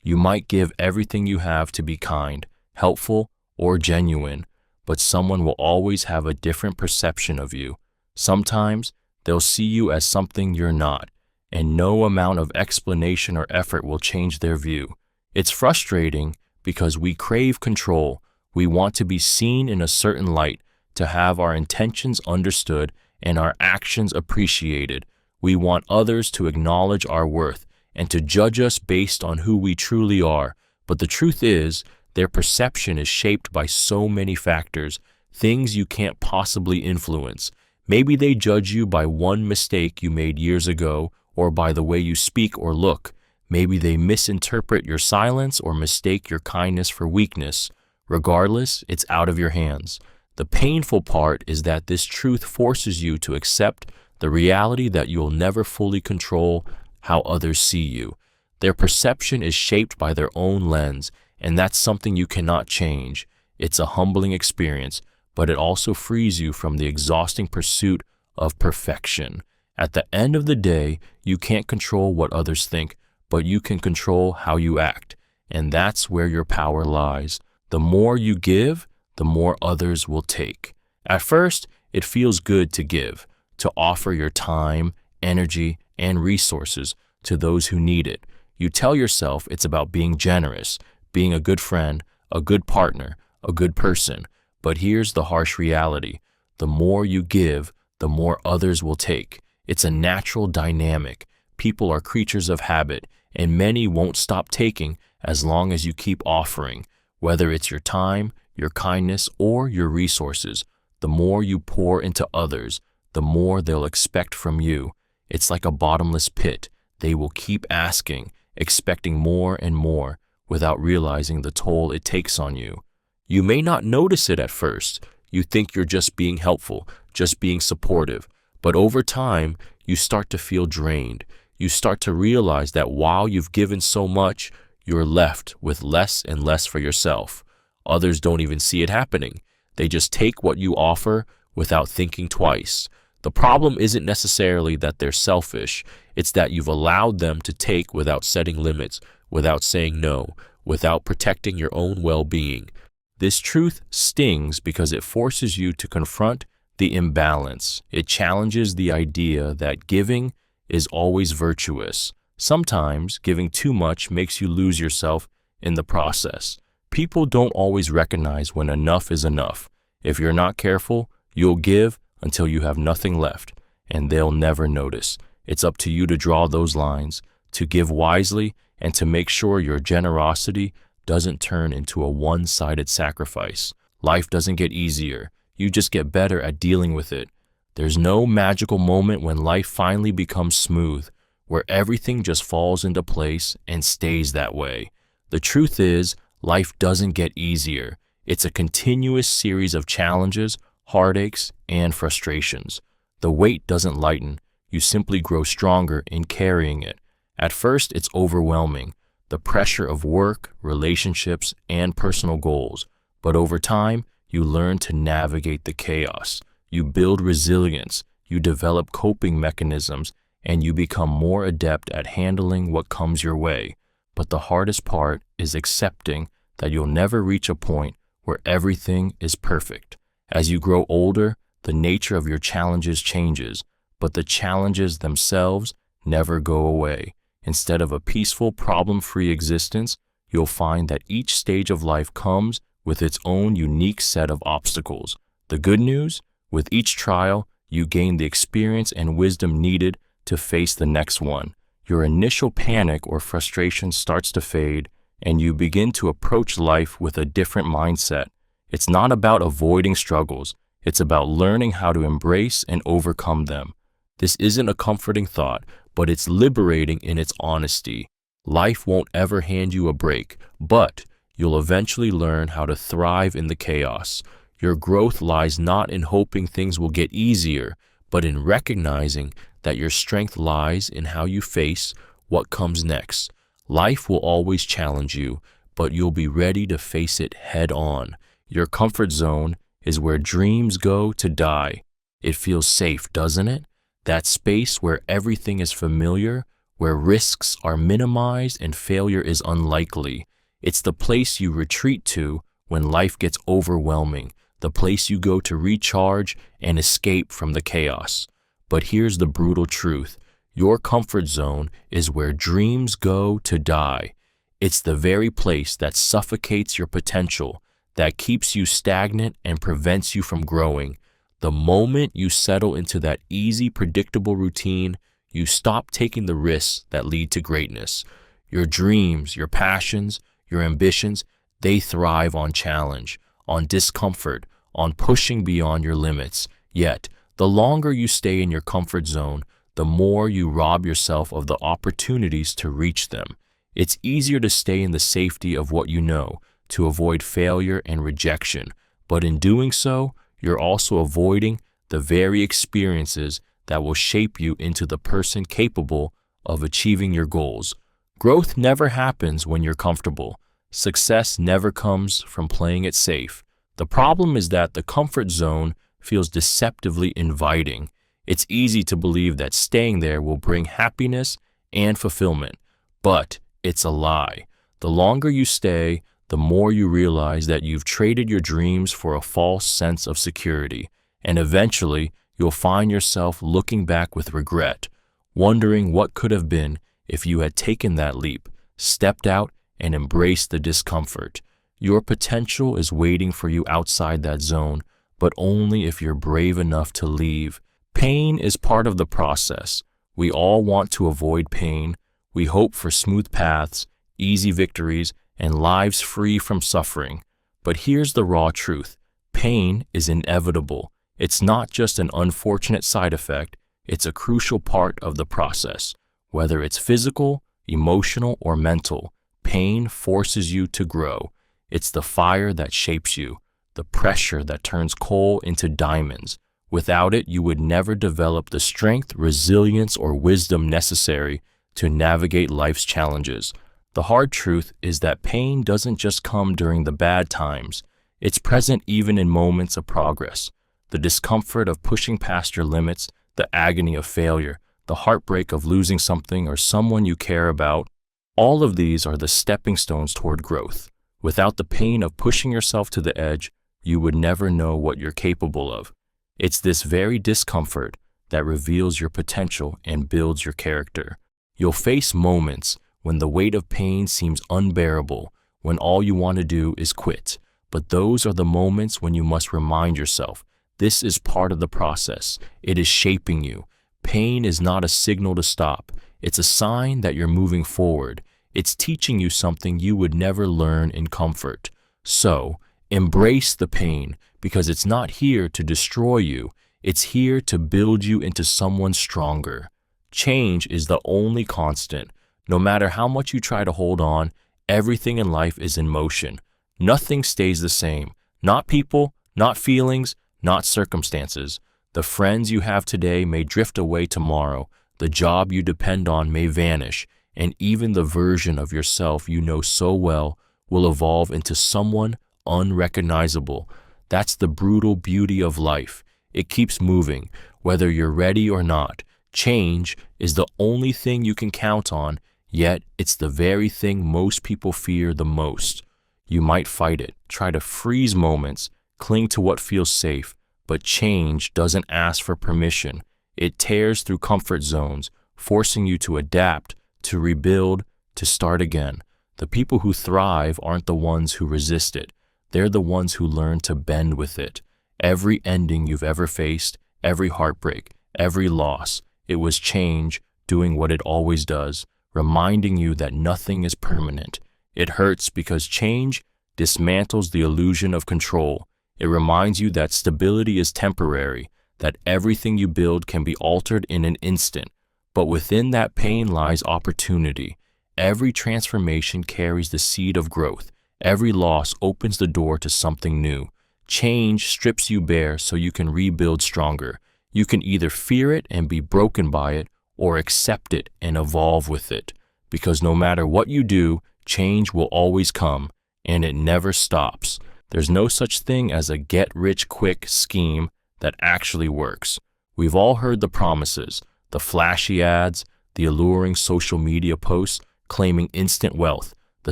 You might give everything you have to be kind, helpful, or genuine, but someone will always have a different perception of you. Sometimes they'll see you as something you're not, and no amount of explanation or effort will change their view. It's frustrating because we crave control. We want to be seen in a certain light, to have our intentions understood and our actions appreciated. We want others to acknowledge our worth and to judge us based on who we truly are. But the truth is, their perception is shaped by so many factors, things you can't possibly influence. Maybe they judge you by one mistake you made years ago, or by the way you speak or look. Maybe they misinterpret your silence or mistake your kindness for weakness. Regardless, it's out of your hands. The painful part is that this truth forces you to accept the reality that you'll never fully control how others see you. Their perception is shaped by their own lens, and that's something you cannot change. It's a humbling experience, but it also frees you from the exhausting pursuit of perfection. At the end of the day, you can't control what others think, but you can control how you act, and that's where your power lies. The more you give, the more others will take. At first, it feels good to give, to offer your time, energy, and resources to those who need it. You tell yourself it's about being generous, being a good friend, a good partner, a good person. But here's the harsh reality. The more you give, the more others will take. It's a natural dynamic. People are creatures of habit, and many won't stop taking as long as you keep offering. Whether it's your time, your kindness, or your resources, the more you pour into others, the more they'll expect from you. It's like a bottomless pit. They will keep asking, expecting more and more, without realizing the toll it takes on you. You may not notice it at first. You think you're just being helpful, just being supportive. But over time, you start to feel drained. You start to realize that while you've given so much, you're left with less and less for yourself. Others don't even see it happening. They just take what you offer without thinking twice. The problem isn't necessarily that they're selfish. It's that you've allowed them to take without setting limits, without saying no, without protecting your own well-being. This truth stings because it forces you to confront the imbalance. It challenges the idea that giving is always virtuous. Sometimes giving too much makes you lose yourself in the process. People don't always recognize when enough is enough. If you're not careful, you'll give until you have nothing left, and they'll never notice. It's up to you to draw those lines, to give wisely, and to make sure your generosity doesn't turn into a one-sided sacrifice. Life doesn't get easier. You just get better at dealing with it. There's no magical moment when life finally becomes smooth, where everything just falls into place and stays that way. The truth is, life doesn't get easier. It's a continuous series of challenges, heartaches, and frustrations. The weight doesn't lighten. You simply grow stronger in carrying it. At first, it's overwhelming, the pressure of work, relationships, and personal goals. But over time, you learn to navigate the chaos. You build resilience, you develop coping mechanisms, and you become more adept at handling what comes your way. But the hardest part is accepting that you'll never reach a point where everything is perfect. As you grow older, the nature of your challenges changes, but the challenges themselves never go away. Instead of a peaceful, problem-free existence, you'll find that each stage of life comes with its own unique set of obstacles. The good news? With each trial, you gain the experience and wisdom needed to face the next one. Your initial panic or frustration starts to fade, and you begin to approach life with a different mindset. It's not about avoiding struggles. It's about learning how to embrace and overcome them. This isn't a comforting thought, but it's liberating in its honesty. Life won't ever hand you a break, but you'll eventually learn how to thrive in the chaos. Your growth lies not in hoping things will get easier, but in recognizing that your strength lies in how you face what comes next. Life will always challenge you, but you'll be ready to face it head on. Your comfort zone is where dreams go to die. It feels safe, doesn't it? That space where everything is familiar, where risks are minimized and failure is unlikely. It's the place you retreat to when life gets overwhelming, the place you go to recharge and escape from the chaos. But here's the brutal truth. Your comfort zone is where dreams go to die. It's the very place that suffocates your potential, that keeps you stagnant and prevents you from growing. The moment you settle into that easy, predictable routine, you stop taking the risks that lead to greatness. Your dreams, your passions, your ambitions, they thrive on challenge, on discomfort, on pushing beyond your limits. Yet, the longer you stay in your comfort zone, the more you rob yourself of the opportunities to reach them. It's easier to stay in the safety of what you know, to avoid failure and rejection. But in doing so, you're also avoiding the very experiences that will shape you into the person capable of achieving your goals. Growth never happens when you're comfortable. Success never comes from playing it safe. The problem is that the comfort zone feels deceptively inviting. It's easy to believe that staying there will bring happiness and fulfillment, but it's a lie. The longer you stay, the more you realize that you've traded your dreams for a false sense of security, and eventually you'll find yourself looking back with regret, wondering what could have been if you had taken that leap, stepped out, and embraced the discomfort. Your potential is waiting for you outside that zone, but only if you're brave enough to leave. Pain is part of the process. We all want to avoid pain. We hope for smooth paths, easy victories, and lives free from suffering. But here's the raw truth. Pain is inevitable. It's not just an unfortunate side effect, it's a crucial part of the process. Whether it's physical, emotional, or mental, pain forces you to grow. It's the fire that shapes you, the pressure that turns coal into diamonds. Without it, you would never develop the strength, resilience, or wisdom necessary to navigate life's challenges. The hard truth is that pain doesn't just come during the bad times. It's present even in moments of progress. The discomfort of pushing past your limits, the agony of failure, the heartbreak of losing something or someone you care about, all of these are the stepping stones toward growth. Without the pain of pushing yourself to the edge, you would never know what you're capable of. It's this very discomfort that reveals your potential and builds your character. You'll face moments when the weight of pain seems unbearable, when all you want to do is quit. But those are the moments when you must remind yourself, this is part of the process. It is shaping you. Pain is not a signal to stop. It's a sign that you're moving forward. It's teaching you something you would never learn in comfort. So, embrace the pain, because it's not here to destroy you. It's here to build you into someone stronger. Change is the only constant. No matter how much you try to hold on, everything in life is in motion. Nothing stays the same. Not people, not feelings, not circumstances. The friends you have today may drift away tomorrow. The job you depend on may vanish. And even the version of yourself you know so well will evolve into someone unrecognizable. That's the brutal beauty of life. It keeps moving, whether you're ready or not. Change is the only thing you can count on, yet it's the very thing most people fear the most. You might fight it, try to freeze moments, cling to what feels safe, but change doesn't ask for permission. It tears through comfort zones, forcing you to adapt, to rebuild, to start again. The people who thrive aren't the ones who resist it. They're the ones who learn to bend with it. Every ending you've ever faced, every heartbreak, every loss, it was change doing what it always does, reminding you that nothing is permanent. It hurts because change dismantles the illusion of control. It reminds you that stability is temporary, that everything you build can be altered in an instant. But within that pain lies opportunity. Every transformation carries the seed of growth. Every loss opens the door to something new. Change strips you bare so you can rebuild stronger. You can either fear it and be broken by it, or accept it and evolve with it. Because no matter what you do, change will always come, and it never stops. There's no such thing as a get-rich-quick scheme that actually works. We've all heard the promises, the flashy ads, the alluring social media posts claiming instant wealth, the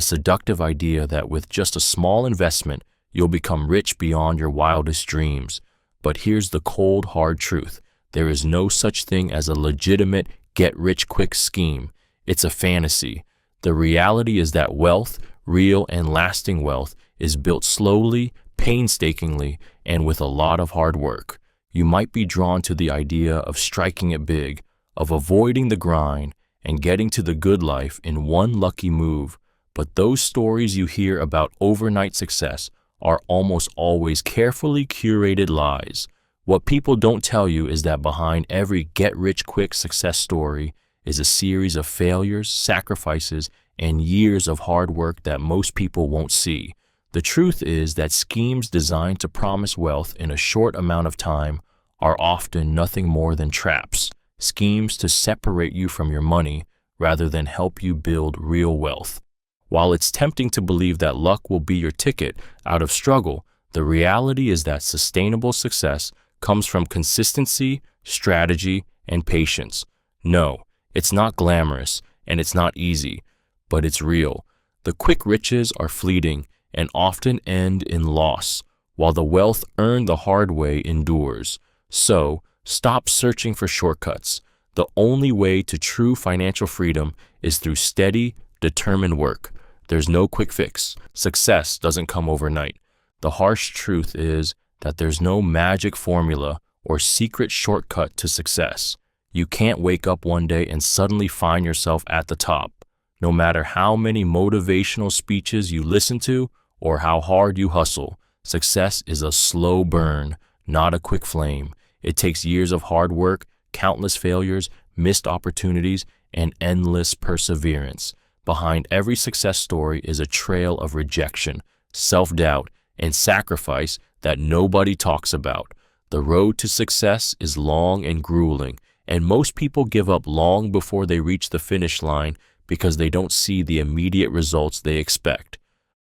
seductive idea that with just a small investment, you'll become rich beyond your wildest dreams. But here's the cold, hard truth. There is no such thing as a legitimate get-rich-quick scheme. It's a fantasy. The reality is that wealth, real and lasting wealth, is built slowly, painstakingly, and with a lot of hard work. You might be drawn to the idea of striking it big, of avoiding the grind, and getting to the good life in one lucky move. But those stories you hear about overnight success are almost always carefully curated lies. What people don't tell you is that behind every get-rich-quick success story is a series of failures, sacrifices, and years of hard work that most people won't see. The truth is that schemes designed to promise wealth in a short amount of time are often nothing more than traps, schemes to separate you from your money rather than help you build real wealth. While it's tempting to believe that luck will be your ticket out of struggle, the reality is that sustainable success comes from consistency, strategy, and patience. No, it's not glamorous and it's not easy, but it's real. The quick riches are fleeting and often end in loss, while the wealth earned the hard way endures. So, stop searching for shortcuts. The only way to true financial freedom is through steady, determined work. There's no quick fix. Success doesn't come overnight. The harsh truth is that there's no magic formula or secret shortcut to success. You can't wake up one day and suddenly find yourself at the top. No matter how many motivational speeches you listen to or how hard you hustle, success is a slow burn, not a quick flame. It takes years of hard work, countless failures, missed opportunities, and endless perseverance. Behind every success story is a trail of rejection, self-doubt, and sacrifice that nobody talks about. The road to success is long and grueling, and most people give up long before they reach the finish line because they don't see the immediate results they expect.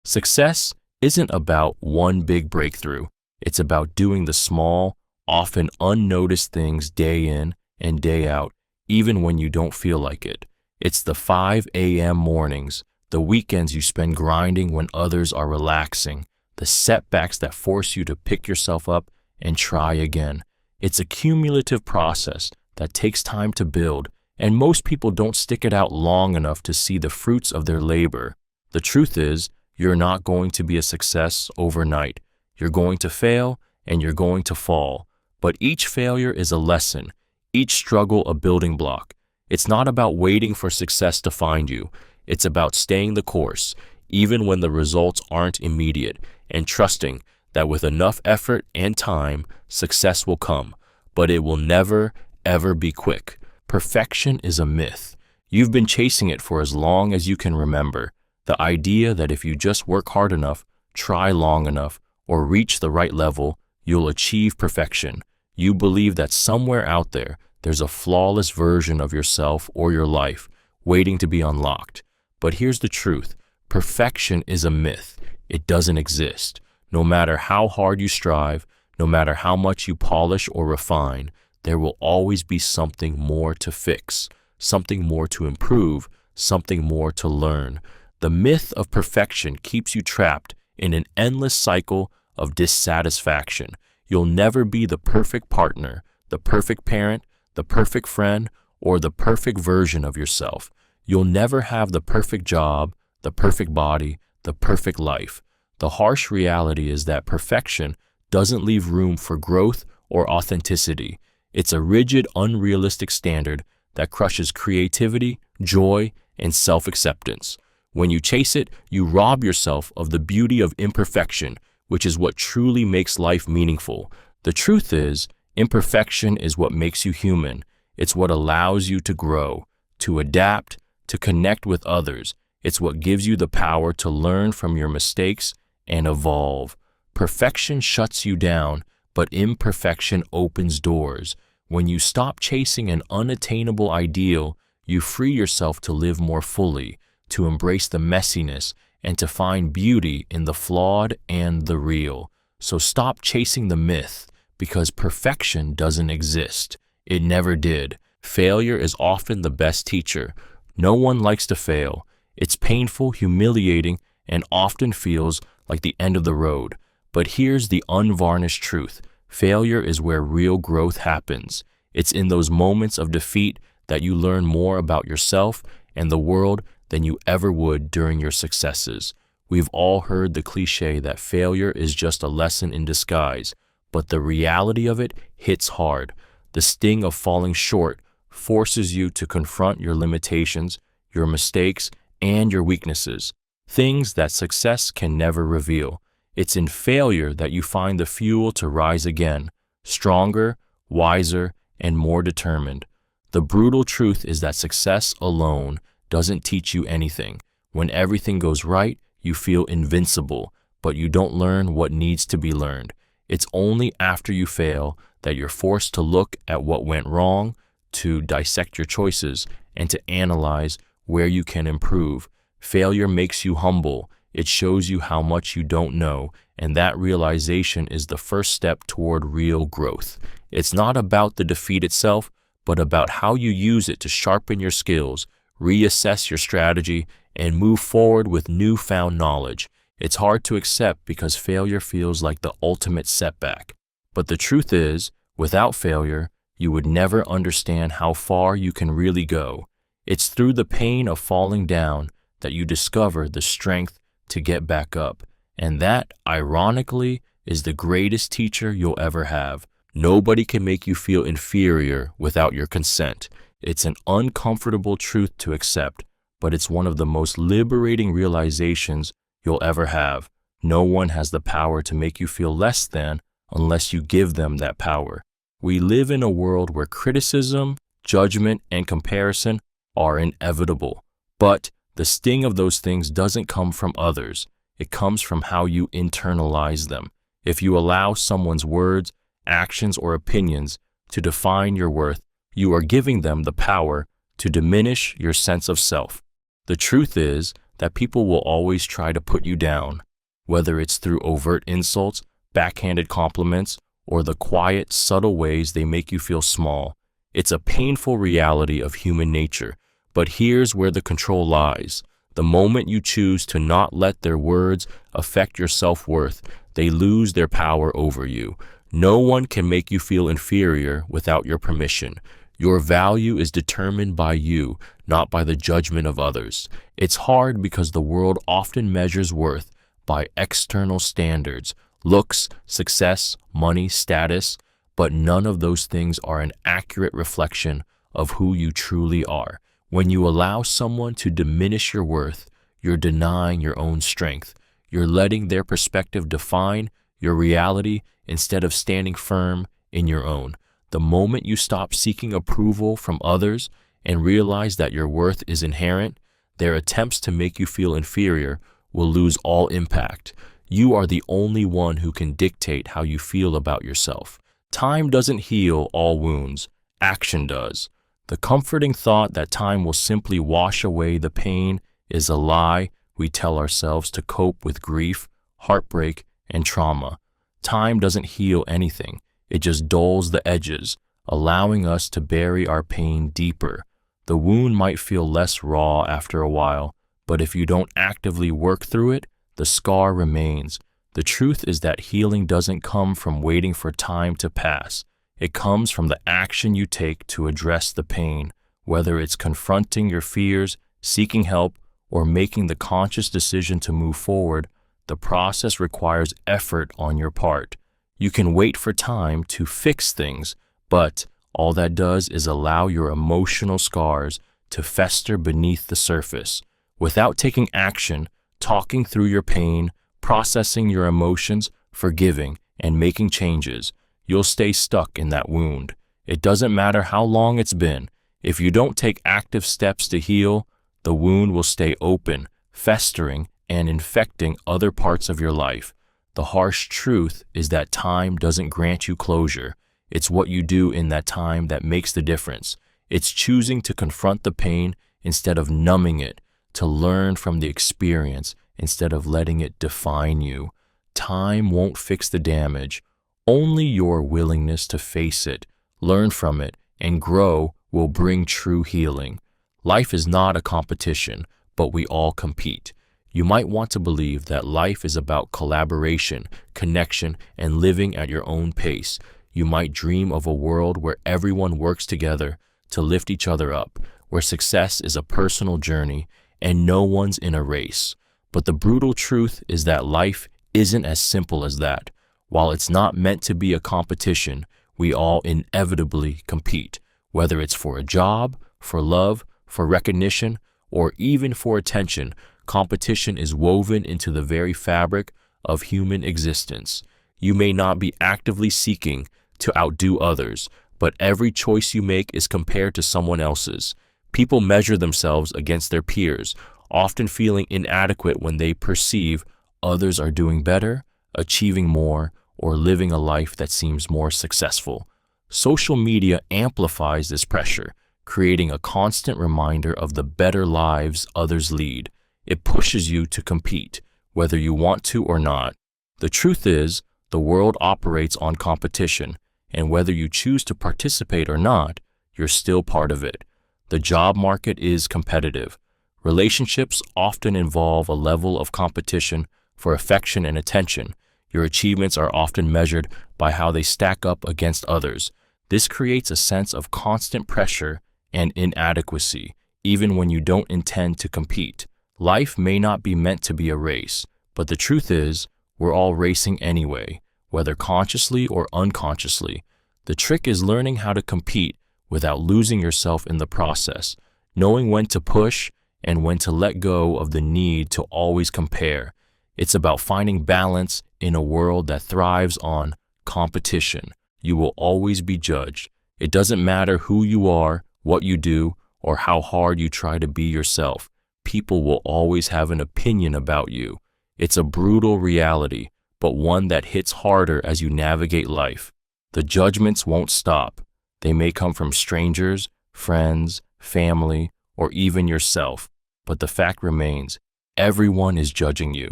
Success isn't about one big breakthrough. It's about doing the small, often unnoticed things day in and day out, even when you don't feel like it. It's the 5 a.m. mornings, the weekends you spend grinding when others are relaxing, the setbacks that force you to pick yourself up and try again. It's a cumulative process that takes time to build, and most people don't stick it out long enough to see the fruits of their labor. The truth is, you're not going to be a success overnight. You're going to fail and you're going to fall. But each failure is a lesson, each struggle a building block. It's not about waiting for success to find you. It's about staying the course, even when the results aren't immediate, and trusting that with enough effort and time, success will come. But it will never, ever be quick. Perfection is a myth. You've been chasing it for as long as you can remember. The idea that if you just work hard enough, try long enough, or reach the right level, you'll achieve perfection. You believe that somewhere out there, there's a flawless version of yourself or your life waiting to be unlocked. But here's the truth. Perfection is a myth. It doesn't exist. No matter how hard you strive, no matter how much you polish or refine, there will always be something more to fix, something more to improve, something more to learn. The myth of perfection keeps you trapped in an endless cycle of dissatisfaction. You'll never be the perfect partner, the perfect parent, the perfect friend, or the perfect version of yourself. You'll never have the perfect job, the perfect body, the perfect life. The harsh reality is that perfection doesn't leave room for growth or authenticity. It's a rigid, unrealistic standard that crushes creativity, joy, and self-acceptance. When you chase it, you rob yourself of the beauty of imperfection, which is what truly makes life meaningful. The truth is, imperfection is what makes you human. It's what allows you to grow, to adapt, to connect with others. It's what gives you the power to learn from your mistakes and evolve. Perfection shuts you down, but imperfection opens doors. When you stop chasing an unattainable ideal, you free yourself to live more fully, to embrace the messiness, and to find beauty in the flawed and the real. So stop chasing the myth, because perfection doesn't exist. It never did. Failure is often the best teacher. No one likes to fail. It's painful, humiliating, and often feels like the end of the road. But here's the unvarnished truth. Failure is where real growth happens. It's in those moments of defeat that you learn more about yourself and the world than you ever would during your successes. We've all heard the cliche that failure is just a lesson in disguise, but the reality of it hits hard. The sting of falling short forces you to confront your limitations, your mistakes, and your weaknesses, things that success can never reveal. It's in failure that you find the fuel to rise again, stronger, wiser, and more determined. The brutal truth is that success alone doesn't teach you anything. When everything goes right, you feel invincible, but you don't learn what needs to be learned. It's only after you fail that you're forced to look at what went wrong, to dissect your choices, and to analyze where you can improve. Failure makes you humble. It shows you how much you don't know, and that realization is the first step toward real growth. It's not about the defeat itself, but about how you use it to sharpen your skills, reassess your strategy, and move forward with newfound knowledge. It's hard to accept because failure feels like the ultimate setback. But the truth is, without failure, you would never understand how far you can really go. It's through the pain of falling down that you discover the strength to get back up. And that, ironically, is the greatest teacher you'll ever have. Nobody can make you feel inferior without your consent. It's an uncomfortable truth to accept, but it's one of the most liberating realizations you'll ever have. No one has the power to make you feel less than unless you give them that power. We live in a world where criticism, judgment, and comparison are inevitable. But the sting of those things doesn't come from others. It comes from how you internalize them. If you allow someone's words, actions, or opinions to define your worth, you are giving them the power to diminish your sense of self. The truth is that people will always try to put you down, whether it's through overt insults, backhanded compliments, or the quiet, subtle ways they make you feel small. It's a painful reality of human nature, but here's where the control lies. The moment you choose to not let their words affect your self-worth, they lose their power over you. No one can make you feel inferior without your permission. Your value is determined by you, not by the judgment of others. It's hard because the world often measures worth by external standards, looks, success, money, status, but none of those things are an accurate reflection of who you truly are. When you allow someone to diminish your worth, you're denying your own strength. You're letting their perspective define your reality instead of standing firm in your own. The moment you stop seeking approval from others and realize that your worth is inherent, their attempts to make you feel inferior will lose all impact. You are the only one who can dictate how you feel about yourself. Time doesn't heal all wounds. Action does. The comforting thought that time will simply wash away the pain is a lie we tell ourselves to cope with grief, heartbreak, and trauma. Time doesn't heal anything. It just dulls the edges, allowing us to bury our pain deeper. The wound might feel less raw after a while, but if you don't actively work through it, the scar remains. The truth is that healing doesn't come from waiting for time to pass. It comes from the action you take to address the pain, whether it's confronting your fears, seeking help, or making the conscious decision to move forward. The process requires effort on your part. You can wait for time to fix things, but all that does is allow your emotional scars to fester beneath the surface. Without taking action, talking through your pain, processing your emotions, forgiving, and making changes, you'll stay stuck in that wound. It doesn't matter how long it's been. If you don't take active steps to heal, the wound will stay open, festering, and infecting other parts of your life. The The harsh truth is that time doesn't grant you closure. It's what you do in that time that makes the difference. It's choosing to confront the pain instead of numbing it, to learn from the experience instead of letting it define you. Time won't fix the damage. Only your willingness to face it, learn from it, and grow will bring true healing. Life is not a competition, but we all compete. You might want to believe that life is about collaboration, connection, and living at your own pace. You might dream of a world where everyone works together to lift each other up, where success is a personal journey and no one's in a race. But the brutal truth is that life isn't as simple as that. While it's not meant to be a competition, we all inevitably compete, whether it's for a job, for love, for recognition, or even for attention. Competition is woven into the very fabric of human existence. You may not be actively seeking to outdo others, but every choice you make is compared to someone else's. People measure themselves against their peers, often feeling inadequate when they perceive others are doing better, achieving more, or living a life that seems more successful. Social media amplifies this pressure, creating a constant reminder of the better lives others lead. It pushes you to compete, whether you want to or not. The truth is, the world operates on competition, and whether you choose to participate or not, you're still part of it. The job market is competitive. Relationships often involve a level of competition for affection and attention. Your achievements are often measured by how they stack up against others. This creates a sense of constant pressure and inadequacy, even when you don't intend to compete. Life may not be meant to be a race, but the truth is, we're all racing anyway, whether consciously or unconsciously. The trick is learning how to compete without losing yourself in the process, knowing when to push and when to let go of the need to always compare. It's about finding balance in a world that thrives on competition. You will always be judged. It doesn't matter who you are, what you do, or how hard you try to be yourself. People will always have an opinion about you. It's a brutal reality, but one that hits harder as you navigate life. The judgments won't stop. They may come from strangers, friends, family, or even yourself. But the fact remains, everyone is judging you.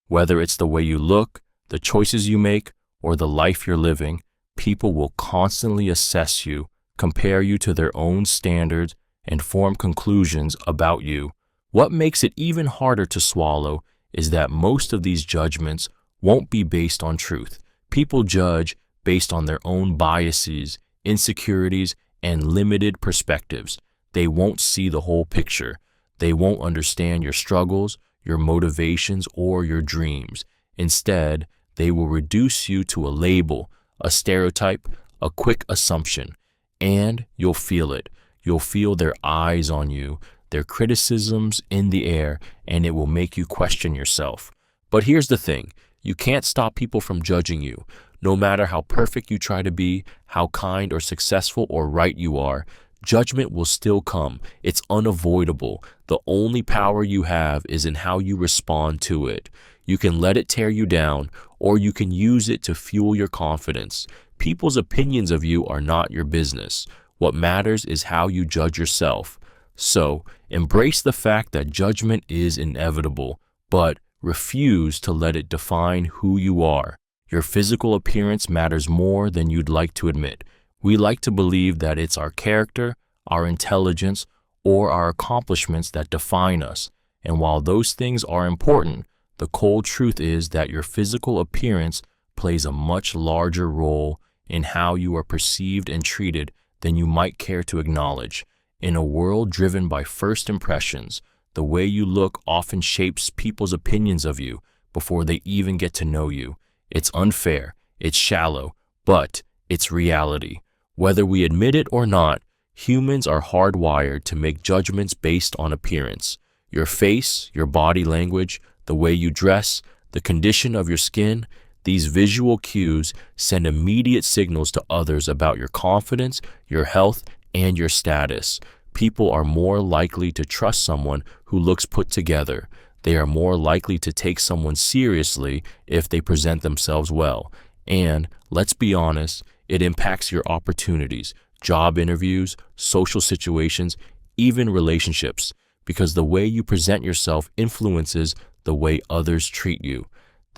Whether it's the way you look, the choices you make, or the life you're living, people will constantly assess you, compare you to their own standards, and form conclusions about you. What makes it even harder to swallow is that most of these judgments won't be based on truth. People judge based on their own biases, insecurities, and limited perspectives. They won't see the whole picture. They won't understand your struggles, your motivations, or your dreams. Instead, they will reduce you to a label, a stereotype, a quick assumption, and you'll feel it. You'll feel their eyes on you, their criticisms in the air, and it will make you question yourself. But here's the thing, you can't stop people from judging you. No matter how perfect you try to be, how kind or successful or right you are, judgment will still come. It's unavoidable. The only power you have is in how you respond to it. You can let it tear you down, or you can use it to fuel your confidence. People's opinions of you are not your business. What matters is how you judge yourself. So, embrace the fact that judgment is inevitable, but refuse to let it define who you are. Your physical appearance matters more than you'd like to admit. We like to believe that it's our character, our intelligence, or our accomplishments that define us. And while those things are important, the cold truth is that your physical appearance plays a much larger role in how you are perceived and treated than you might care to acknowledge. In a world driven by first impressions, the way you look often shapes people's opinions of you before they even get to know you. It's unfair, it's shallow, but it's reality. Whether we admit it or not, humans are hardwired to make judgments based on appearance. Your face, your body language, the way you dress, the condition of your skin, these visual cues send immediate signals to others about your confidence, your health, and your status. People are more likely to trust someone who looks put together. They are more likely to take someone seriously if they present themselves well. And, let's be honest, it impacts your opportunities, job interviews, social situations, even relationships, because the way you present yourself influences the way others treat you.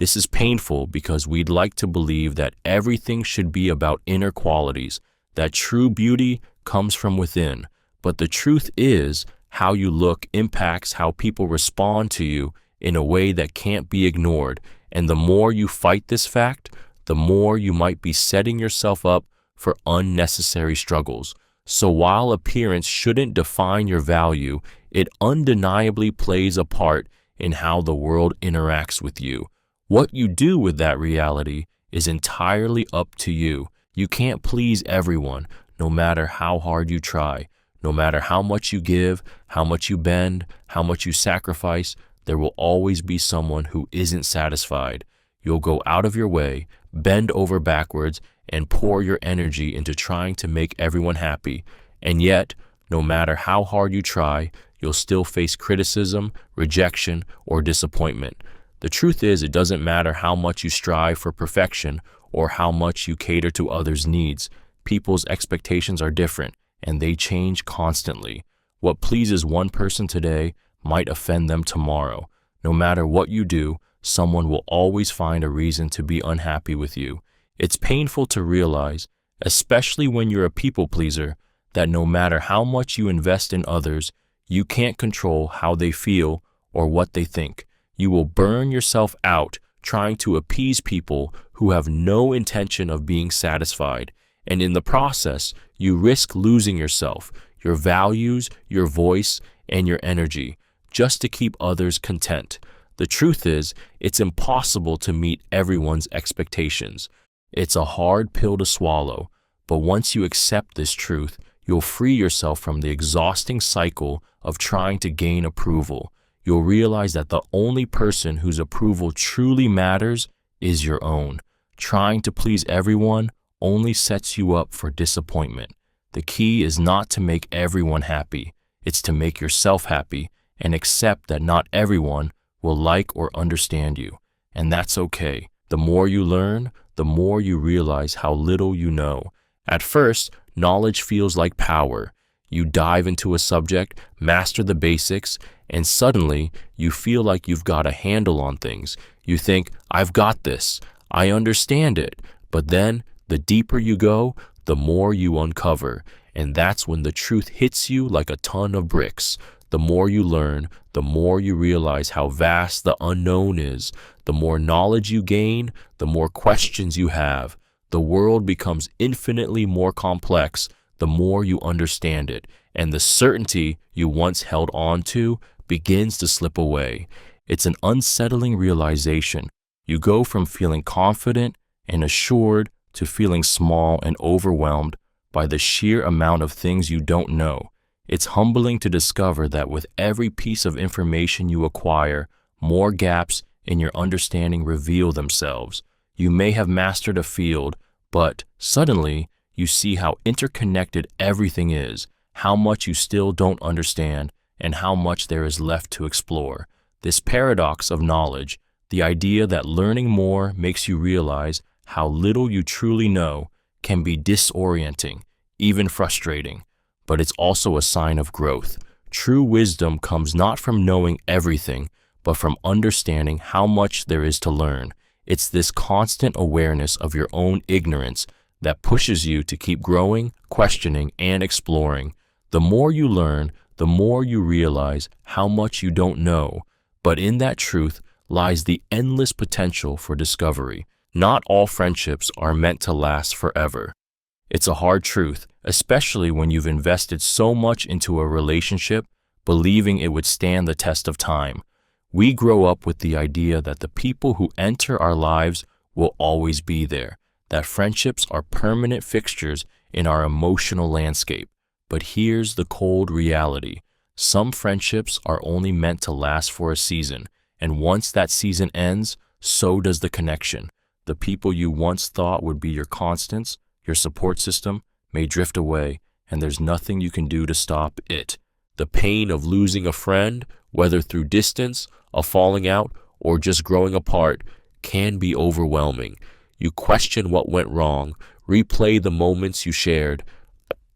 This is painful because we'd like to believe that everything should be about inner qualities, that true beauty comes from within. But the truth is, how you look impacts how people respond to you in a way that can't be ignored. And the more you fight this fact, the more you might be setting yourself up for unnecessary struggles. So while appearance shouldn't define your value, it undeniably plays a part in how the world interacts with you. What you do with that reality is entirely up to you. You can't please everyone, no matter how hard you try. No matter how much you give, how much you bend, how much you sacrifice, there will always be someone who isn't satisfied. You'll go out of your way, bend over backwards, and pour your energy into trying to make everyone happy. And yet, no matter how hard you try, you'll still face criticism, rejection, or disappointment. The truth is, it doesn't matter how much you strive for perfection or how much you cater to others' needs. People's expectations are different, and they change constantly. What pleases one person today might offend them tomorrow. No matter what you do, someone will always find a reason to be unhappy with you. It's painful to realize, especially when you're a people pleaser, that no matter how much you invest in others, you can't control how they feel or what they think. You will burn yourself out trying to appease people who have no intention of being satisfied. And in the process, you risk losing yourself, your values, your voice, and your energy, just to keep others content. The truth is, it's impossible to meet everyone's expectations. It's a hard pill to swallow, but once you accept this truth, you'll free yourself from the exhausting cycle of trying to gain approval. You'll realize that the only person whose approval truly matters is your own. Trying to please everyone only sets you up for disappointment. The key is not to make everyone happy. It's to make yourself happy and accept that not everyone will like or understand you. And that's okay. The more you learn, the more you realize how little you know. At first, knowledge feels like power. You dive into a subject, master the basics, and suddenly you feel like you've got a handle on things. You think, I've got this. I understand it. But then, the deeper you go, the more you uncover. And that's when the truth hits you like a ton of bricks. The more you learn, the more you realize how vast the unknown is. The more knowledge you gain, the more questions you have. The world becomes infinitely more complex the more you understand it, and the certainty you once held on to begins to slip away. It's an unsettling realization. You go from feeling confident and assured to feeling small and overwhelmed by the sheer amount of things you don't know. It's humbling to discover that with every piece of information you acquire, more gaps in your understanding reveal themselves. You may have mastered a field, but suddenly you see how interconnected everything is, how much you still don't understand, and how much there is left to explore. This paradox of knowledge, the idea that learning more makes you realize how little you truly know, can be disorienting, even frustrating. But it's also a sign of growth. True wisdom comes not from knowing everything, but from understanding how much there is to learn. It's this constant awareness of your own ignorance that pushes you to keep growing, questioning, and exploring. The more you learn, the more you realize how much you don't know. But in that truth lies the endless potential for discovery. Not all friendships are meant to last forever. It's a hard truth, especially when you've invested so much into a relationship, believing it would stand the test of time. We grow up with the idea that the people who enter our lives will always be there, that friendships are permanent fixtures in our emotional landscape. But here's the cold reality. Some friendships are only meant to last for a season, and once that season ends, so does the connection. The people you once thought would be your constants, your support system, may drift away, and there's nothing you can do to stop it. The pain of losing a friend, whether through distance, a falling out, or just growing apart, can be overwhelming. You question what went wrong, replay the moments you shared,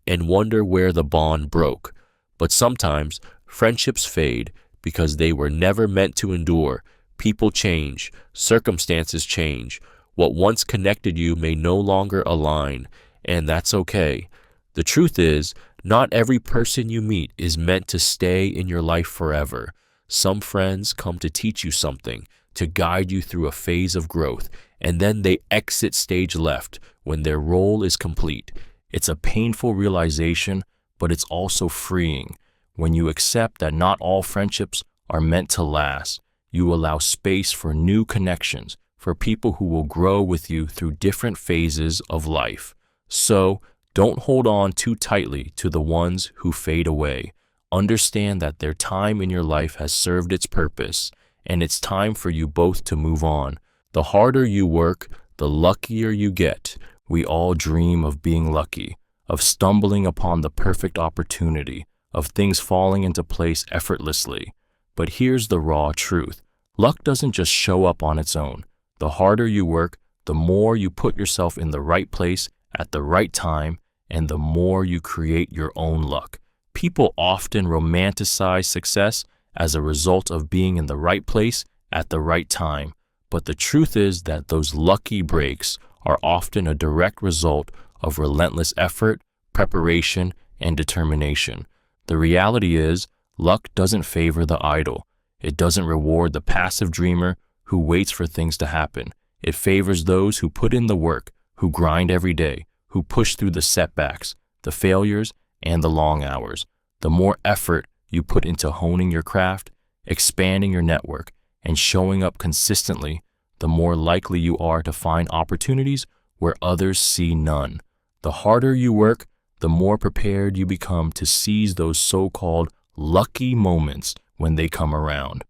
and wonder where the bond broke. But sometimes, friendships fade because they were never meant to endure. People change, circumstances change. What once connected you may no longer align, and that's okay. The truth is, not every person you meet is meant to stay in your life forever. Some friends come to teach you something, to guide you through a phase of growth, and then they exit stage left when their role is complete. It's a painful realization, but it's also freeing. When you accept that not all friendships are meant to last, you allow space for new connections, for people who will grow with you through different phases of life. So, don't hold on too tightly to the ones who fade away. Understand that their time in your life has served its purpose, and it's time for you both to move on. The harder you work, the luckier you get. We all dream of being lucky, of stumbling upon the perfect opportunity, of things falling into place effortlessly. But here's the raw truth. Luck doesn't just show up on its own. The harder you work, the more you put yourself in the right place at the right time, and the more you create your own luck. People often romanticize success as a result of being in the right place at the right time, but the truth is that those lucky breaks are often a direct result of relentless effort, preparation, and determination. The reality is, luck doesn't favor the idle. It doesn't reward the passive dreamer who waits for things to happen. It favors those who put in the work, who grind every day, who push through the setbacks, the failures, and the long hours. The more effort you put into honing your craft, expanding your network, and showing up consistently, the more likely you are to find opportunities where others see none. The harder you work, the more prepared you become to seize those so-called lucky moments when they come around.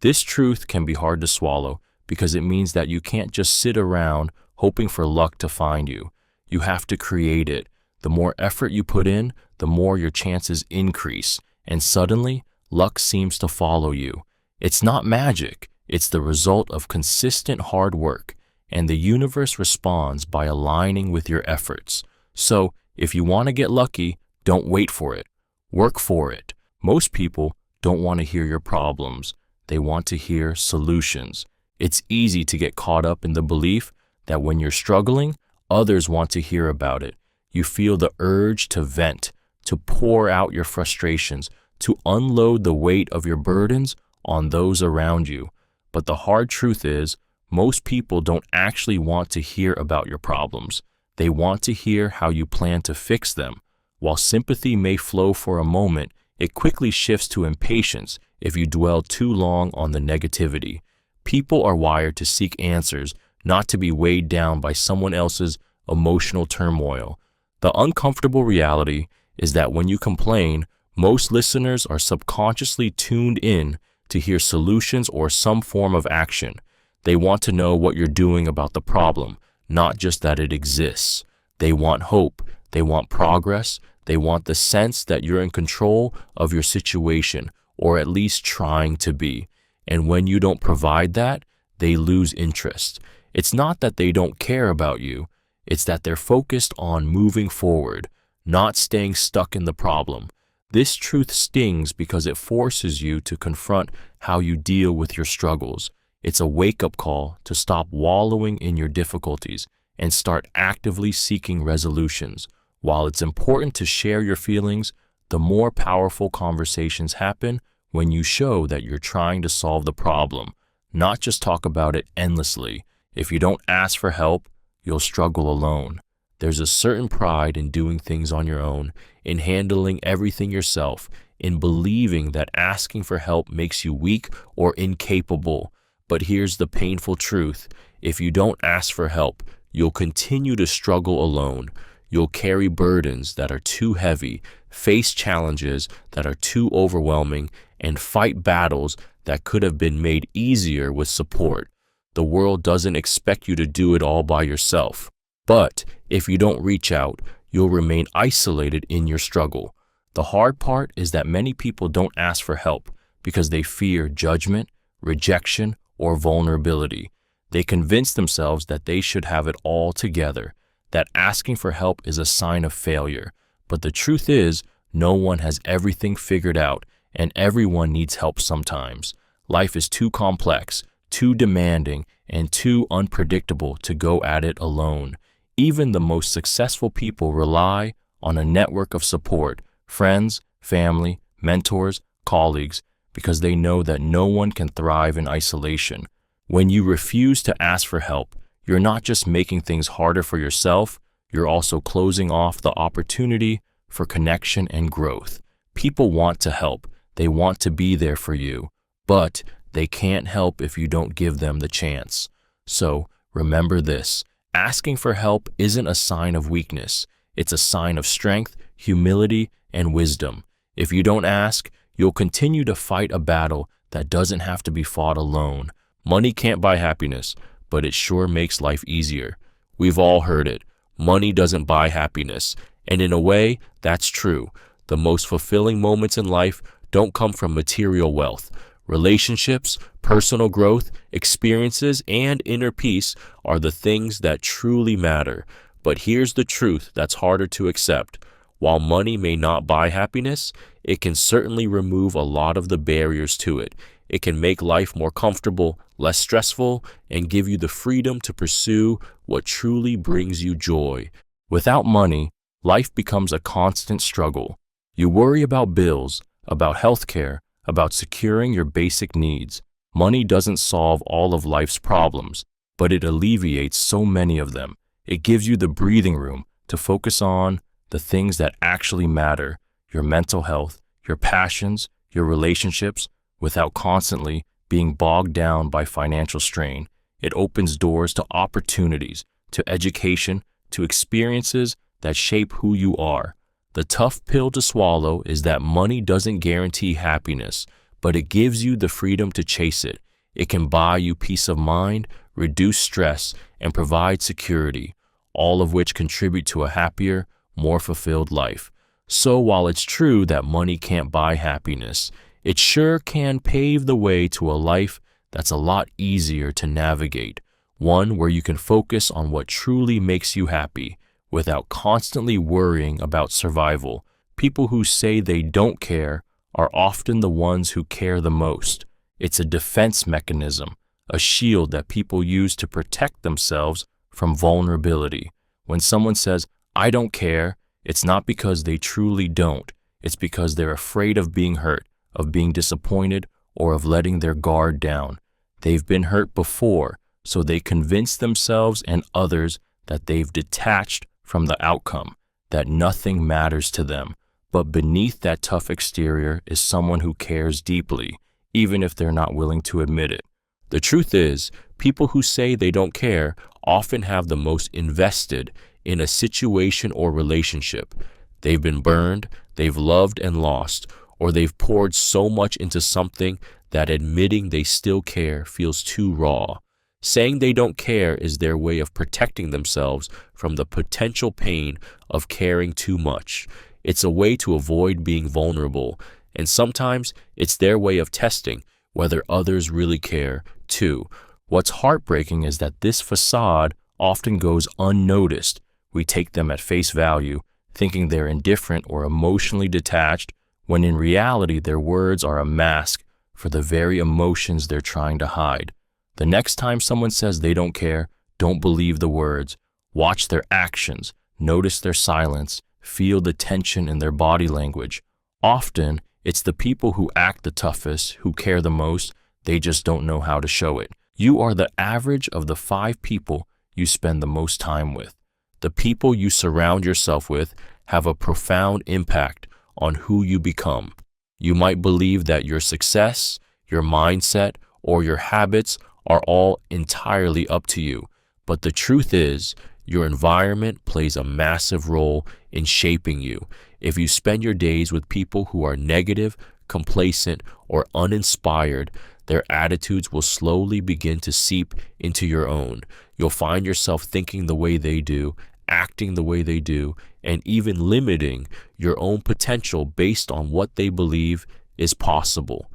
This truth can be hard to swallow because it means that you can't just sit around hoping for luck to find you. You have to create it. The more effort you put in, the more your chances increase, and suddenly, luck seems to follow you. It's not magic. It's the result of consistent hard work, and the universe responds by aligning with your efforts. So, if you want to get lucky, don't wait for it. Work for it. Most people don't want to hear your problems. They want to hear solutions. It's easy to get caught up in the belief that when you're struggling, others want to hear about it. You feel the urge to vent, to pour out your frustrations, to unload the weight of your burdens on those around you. But the hard truth is, most people don't actually want to hear about your problems. They want to hear how you plan to fix them. While sympathy may flow for a moment, it quickly shifts to impatience if you dwell too long on the negativity. People are wired to seek answers, not to be weighed down by someone else's emotional turmoil. The uncomfortable reality is that when you complain, most listeners are subconsciously tuned in to hear solutions or some form of action. They want to know what you're doing about the problem, not just that it exists. They want hope. They want progress. They want the sense that you're in control of your situation, or at least trying to be. And when you don't provide that, they lose interest. It's not that they don't care about you. It's that they're focused on moving forward, not staying stuck in the problem. This truth stings because it forces you to confront how you deal with your struggles. It's a wake-up call to stop wallowing in your difficulties and start actively seeking resolutions. While it's important to share your feelings, the more powerful conversations happen when you show that you're trying to solve the problem, not just talk about it endlessly. If you don't ask for help, you'll struggle alone. There's a certain pride in doing things on your own, in handling everything yourself, in believing that asking for help makes you weak or incapable. But here's the painful truth. If you don't ask for help, you'll continue to struggle alone. You'll carry burdens that are too heavy, face challenges that are too overwhelming, and fight battles that could have been made easier with support. The world doesn't expect you to do it all by yourself. But if you don't reach out, you'll remain isolated in your struggle. The hard part is that many people don't ask for help because they fear judgment, rejection, or vulnerability. They convince themselves that they should have it all together, that asking for help is a sign of failure. But the truth is, no one has everything figured out, and everyone needs help sometimes. Life is too complex, too demanding, and too unpredictable to go at it alone. Even the most successful people rely on a network of support, friends, family, mentors, colleagues, because they know that no one can thrive in isolation. When you refuse to ask for help, you're not just making things harder for yourself, you're also closing off the opportunity for connection and growth. People want to help, they want to be there for you, but they can't help if you don't give them the chance. So remember this, asking for help isn't a sign of weakness, it's a sign of strength, humility, and wisdom. If you don't ask, you'll continue to fight a battle that doesn't have to be fought alone. Money can't buy happiness, but it sure makes life easier. We've all heard it. Money doesn't buy happiness. And in a way, that's true. The most fulfilling moments in life don't come from material wealth. Relationships, personal growth, experiences, and inner peace are the things that truly matter. But here's the truth that's harder to accept. While money may not buy happiness, it can certainly remove a lot of the barriers to it. It can make life more comfortable, less stressful, and give you the freedom to pursue what truly brings you joy. Without money, life becomes a constant struggle. You worry about bills, about healthcare, about securing your basic needs. Money doesn't solve all of life's problems, but it alleviates so many of them. It gives you the breathing room to focus on the things that actually matter, your mental health, your passions, your relationships, without constantly being bogged down by financial strain. It opens doors to opportunities, to education, to experiences that shape who you are. The tough pill to swallow is that money doesn't guarantee happiness, but it gives you the freedom to chase it. It can buy you peace of mind, reduce stress, and provide security, all of which contribute to a happier, more fulfilled life. So while it's true that money can't buy happiness, it sure can pave the way to a life that's a lot easier to navigate, one where you can focus on what truly makes you happy without constantly worrying about survival. People who say they don't care are often the ones who care the most. It's a defense mechanism, a shield that people use to protect themselves from vulnerability. When someone says, "I don't care," it's not because they truly don't. It's because they're afraid of being hurt, of being disappointed, or of letting their guard down. They've been hurt before, so they convince themselves and others that they've detached from the outcome, that nothing matters to them. But beneath that tough exterior is someone who cares deeply, even if they're not willing to admit it. The truth is, people who say they don't care often have the most invested in a situation or relationship. They've been burned, they've loved and lost, or they've poured so much into something that admitting they still care feels too raw. Saying they don't care is their way of protecting themselves from the potential pain of caring too much. It's a way to avoid being vulnerable, and sometimes it's their way of testing whether others really care, too. What's heartbreaking is that this facade often goes unnoticed. We take them at face value, thinking they're indifferent or emotionally detached, when in reality their words are a mask for the very emotions they're trying to hide. The next time someone says they don't care, don't believe the words. Watch their actions, notice their silence, feel the tension in their body language. Often, it's the people who act the toughest, who care the most, they just don't know how to show it. You are the average of the 5 people you spend the most time with. The people you surround yourself with have a profound impact on who you become. You might believe that your success, your mindset, or your habits are all entirely up to you, but the truth is, your environment plays a massive role in shaping you. If you spend your days with people who are negative, complacent, or uninspired, their attitudes will slowly begin to seep into your own. You'll find yourself thinking the way they do, acting the way they do, and even limiting your own potential based on what they believe is possible.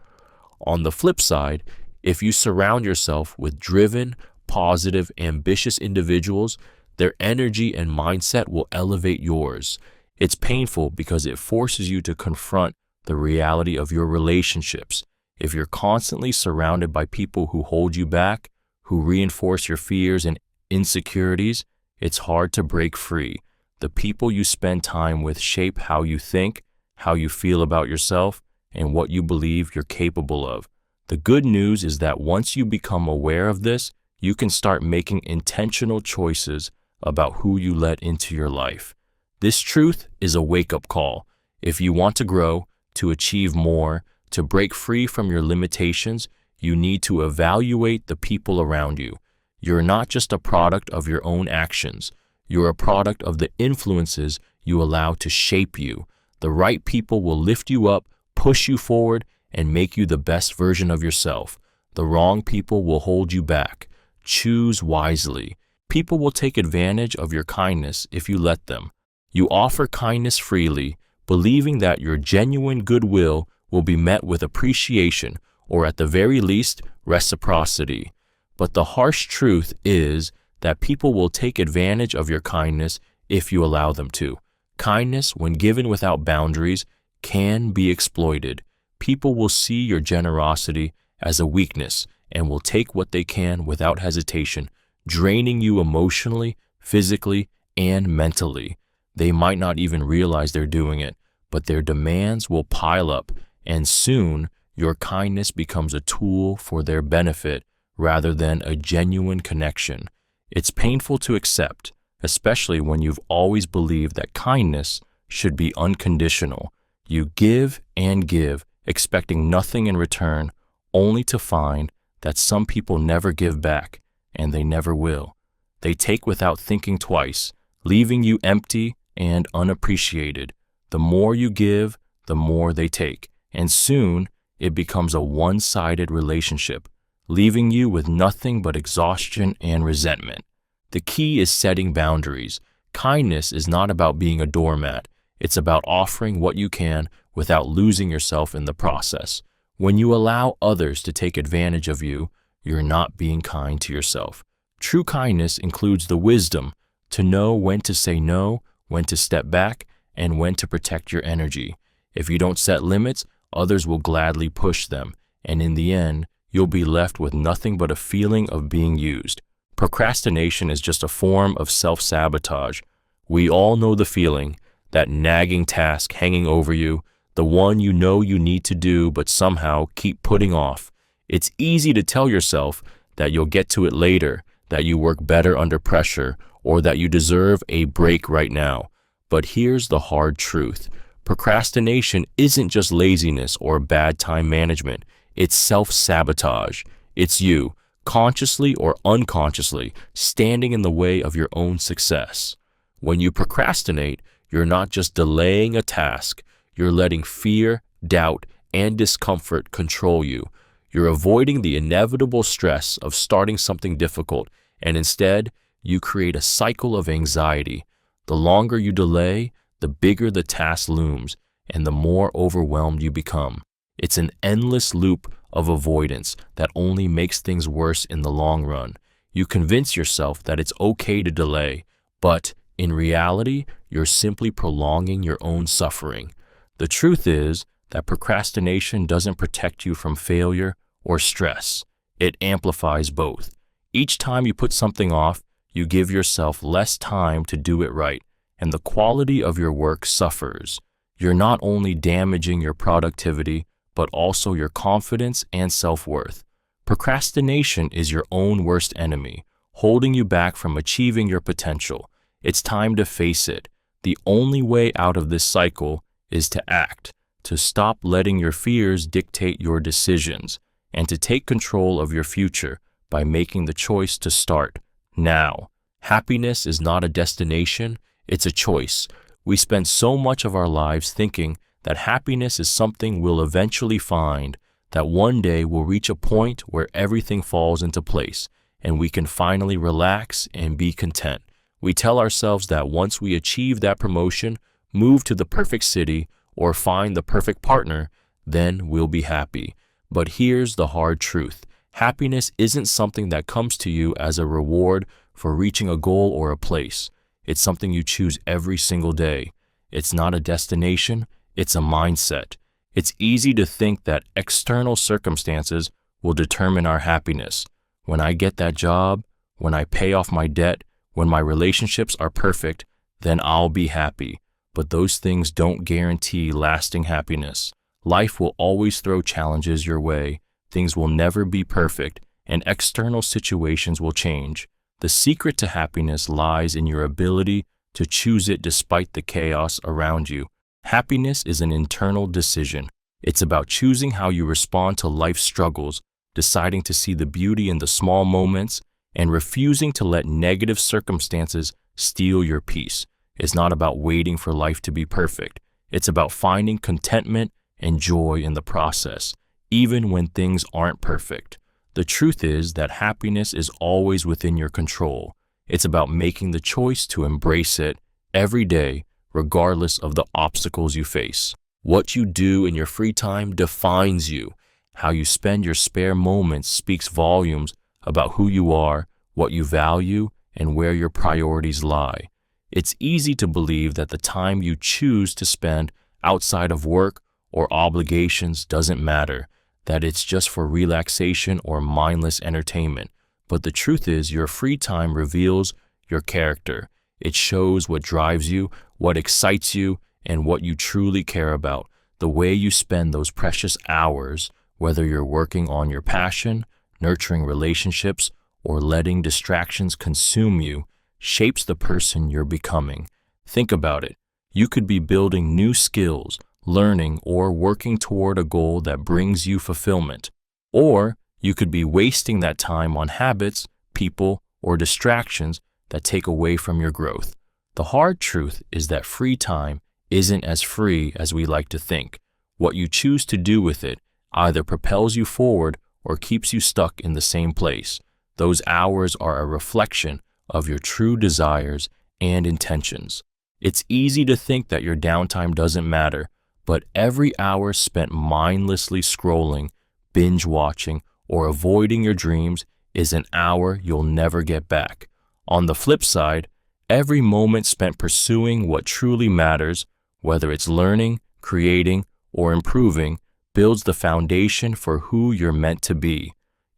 On the flip side, if you surround yourself with driven, positive, ambitious individuals, their energy and mindset will elevate yours. It's painful because it forces you to confront the reality of your relationships. If you're constantly surrounded by people who hold you back, who reinforce your fears and insecurities, it's hard to break free. The people you spend time with shape how you think, how you feel about yourself, and what you believe you're capable of. The good news is that once you become aware of this, you can start making intentional choices about who you let into your life. This truth is a wake-up call. If you want to grow, to achieve more, to break free from your limitations, you need to evaluate the people around you. You're not just a product of your own actions. You're a product of the influences you allow to shape you. The right people will lift you up, push you forward, and make you the best version of yourself. The wrong people will hold you back. Choose wisely. People will take advantage of your kindness if you let them. You offer kindness freely, believing that your genuine goodwill will be met with appreciation, or at the very least, reciprocity. But the harsh truth is that people will take advantage of your kindness if you allow them to. Kindness, when given without boundaries, can be exploited. People will see your generosity as a weakness and will take what they can without hesitation, draining you emotionally, physically, and mentally. They might not even realize they're doing it, but their demands will pile up, and soon your kindness becomes a tool for their benefit rather than a genuine connection. It's painful to accept, especially when you've always believed that kindness should be unconditional. You give and give, expecting nothing in return, only to find that some people never give back, and they never will. They take without thinking twice, leaving you empty and unappreciated. The more you give, the more they take, and soon it becomes a one-sided relationship, leaving you with nothing but exhaustion and resentment. The key is setting boundaries. Kindness is not about being a doormat. It's about offering what you can without losing yourself in the process. When you allow others to take advantage of you, you're not being kind to yourself. True kindness includes the wisdom to know when to say no, when to step back, and when to protect your energy. If you don't set limits, others will gladly push them, and in the end, you'll be left with nothing but a feeling of being used. Procrastination is just a form of self-sabotage. We all know the feeling, that nagging task hanging over you, the one you know you need to do but somehow keep putting off. It's easy to tell yourself that you'll get to it later, that you work better under pressure, or that you deserve a break right now. But here's the hard truth. Procrastination isn't just laziness or bad time management. It's self-sabotage. It's you, consciously or unconsciously, standing in the way of your own success. When you procrastinate, you're not just delaying a task. You're letting fear, doubt, and discomfort control you. You're avoiding the inevitable stress of starting something difficult, and instead, you create a cycle of anxiety. The longer you delay, the bigger the task looms, and the more overwhelmed you become. It's an endless loop of avoidance that only makes things worse in the long run. You convince yourself that it's okay to delay, but in reality, you're simply prolonging your own suffering. The truth is that procrastination doesn't protect you from failure or stress. It amplifies both. Each time you put something off, you give yourself less time to do it right, and the quality of your work suffers. You're not only damaging your productivity, but also your confidence and self-worth. Procrastination is your own worst enemy, holding you back from achieving your potential. It's time to face it. The only way out of this cycle is to act, to stop letting your fears dictate your decisions, and to take control of your future by making the choice to start now. Happiness is not a destination, it's a choice. We spend so much of our lives thinking that happiness is something we'll eventually find, that one day we'll reach a point where everything falls into place and we can finally relax and be content. We tell ourselves that once we achieve that promotion, move to the perfect city, or find the perfect partner, then we'll be happy. But here's the hard truth. Happiness isn't something that comes to you as a reward for reaching a goal or a place. It's something you choose every single day. It's not a destination, it's a mindset. It's easy to think that external circumstances will determine our happiness. When I get that job, when I pay off my debt, when my relationships are perfect, then I'll be happy. But those things don't guarantee lasting happiness. Life will always throw challenges your way. Things will never be perfect, and external situations will change. The secret to happiness lies in your ability to choose it despite the chaos around you. Happiness is an internal decision. It's about choosing how you respond to life's struggles, deciding to see the beauty in the small moments, and refusing to let negative circumstances steal your peace. It's not about waiting for life to be perfect. It's about finding contentment and joy in the process, even when things aren't perfect. The truth is that happiness is always within your control. It's about making the choice to embrace it every day, regardless of the obstacles you face. What you do in your free time defines you. How you spend your spare moments speaks volumes about who you are, what you value, and where your priorities lie. It's easy to believe that the time you choose to spend outside of work or obligations doesn't matter, that it's just for relaxation or mindless entertainment. But the truth is, your free time reveals your character. It shows what drives you, what excites you, and what you truly care about. The way you spend those precious hours, whether you're working on your passion, nurturing relationships, or letting distractions consume you, shapes the person you're becoming. Think about it. You could be building new skills, learning, or working toward a goal that brings you fulfillment. Or you could be wasting that time on habits, people, or distractions that take away from your growth. The hard truth is that free time isn't as free as we like to think. What you choose to do with it either propels you forward or keeps you stuck in the same place. Those hours are a reflection of your true desires and intentions. It's easy to think that your downtime doesn't matter, but every hour spent mindlessly scrolling, binge watching, or avoiding your dreams is an hour you'll never get back. On the flip side, every moment spent pursuing what truly matters, whether it's learning, creating, or improving, builds the foundation for who you're meant to be.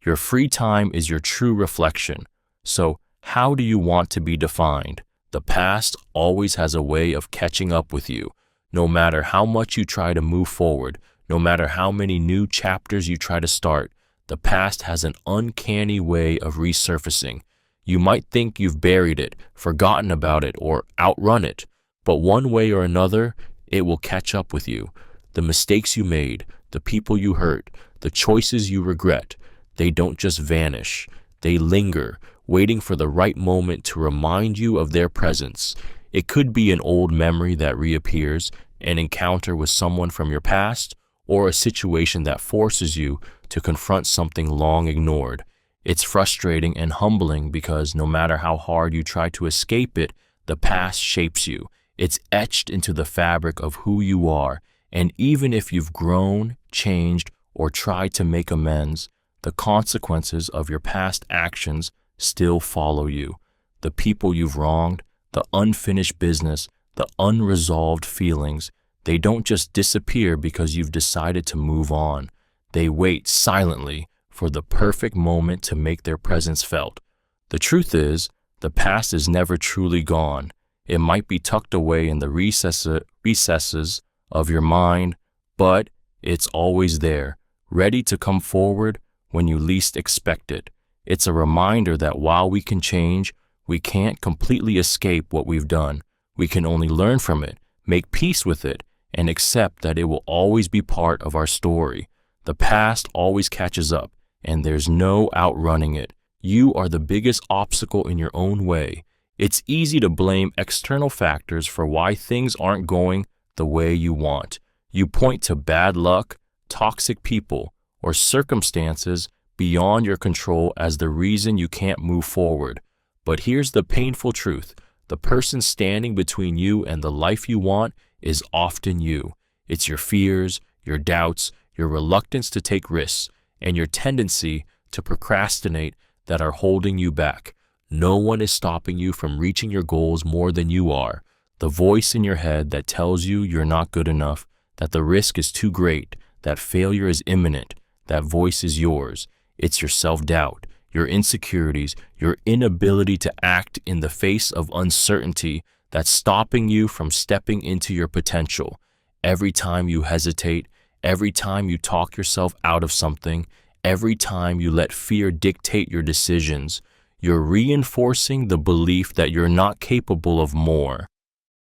Your free time is your true reflection. So, how do you want to be defined? The past always has a way of catching up with you. No matter how much you try to move forward, no matter how many new chapters you try to start, the past has an uncanny way of resurfacing. You might think you've buried it, forgotten about it, or outrun it, but one way or another, it will catch up with you. The mistakes you made, the people you hurt, the choices you regret, they don't just vanish. They linger, waiting for the right moment to remind you of their presence. It could be an old memory that reappears, an encounter with someone from your past, or a situation that forces you to confront something long ignored. It's frustrating and humbling because no matter how hard you try to escape it, the past shapes you. It's etched into the fabric of who you are, and even if you've grown, changed, or tried to make amends, the consequences of your past actions still follow you. The people you've wronged, the unfinished business, the unresolved feelings, they don't just disappear because you've decided to move on. They wait silently for the perfect moment to make their presence felt. The truth is, the past is never truly gone. It might be tucked away in the recesses of your mind, but it's always there, ready to come forward when you least expect it. It's a reminder that while we can change, we can't completely escape what we've done. We can only learn from it, make peace with it, and accept that it will always be part of our story. The past always catches up, and there's no outrunning it. You are the biggest obstacle in your own way. It's easy to blame external factors for why things aren't going the way you want. You point to bad luck, toxic people, or circumstances beyond your control as the reason you can't move forward. But here's the painful truth. The person standing between you and the life you want is often you. It's your fears, your doubts, your reluctance to take risks, and your tendency to procrastinate that are holding you back. No one is stopping you from reaching your goals more than you are. The voice in your head that tells you you're not good enough, that the risk is too great, that failure is imminent, that voice is yours. It's your self-doubt, your insecurities, your inability to act in the face of uncertainty that's stopping you from stepping into your potential. Every time you hesitate, every time you talk yourself out of something, every time you let fear dictate your decisions, you're reinforcing the belief that you're not capable of more.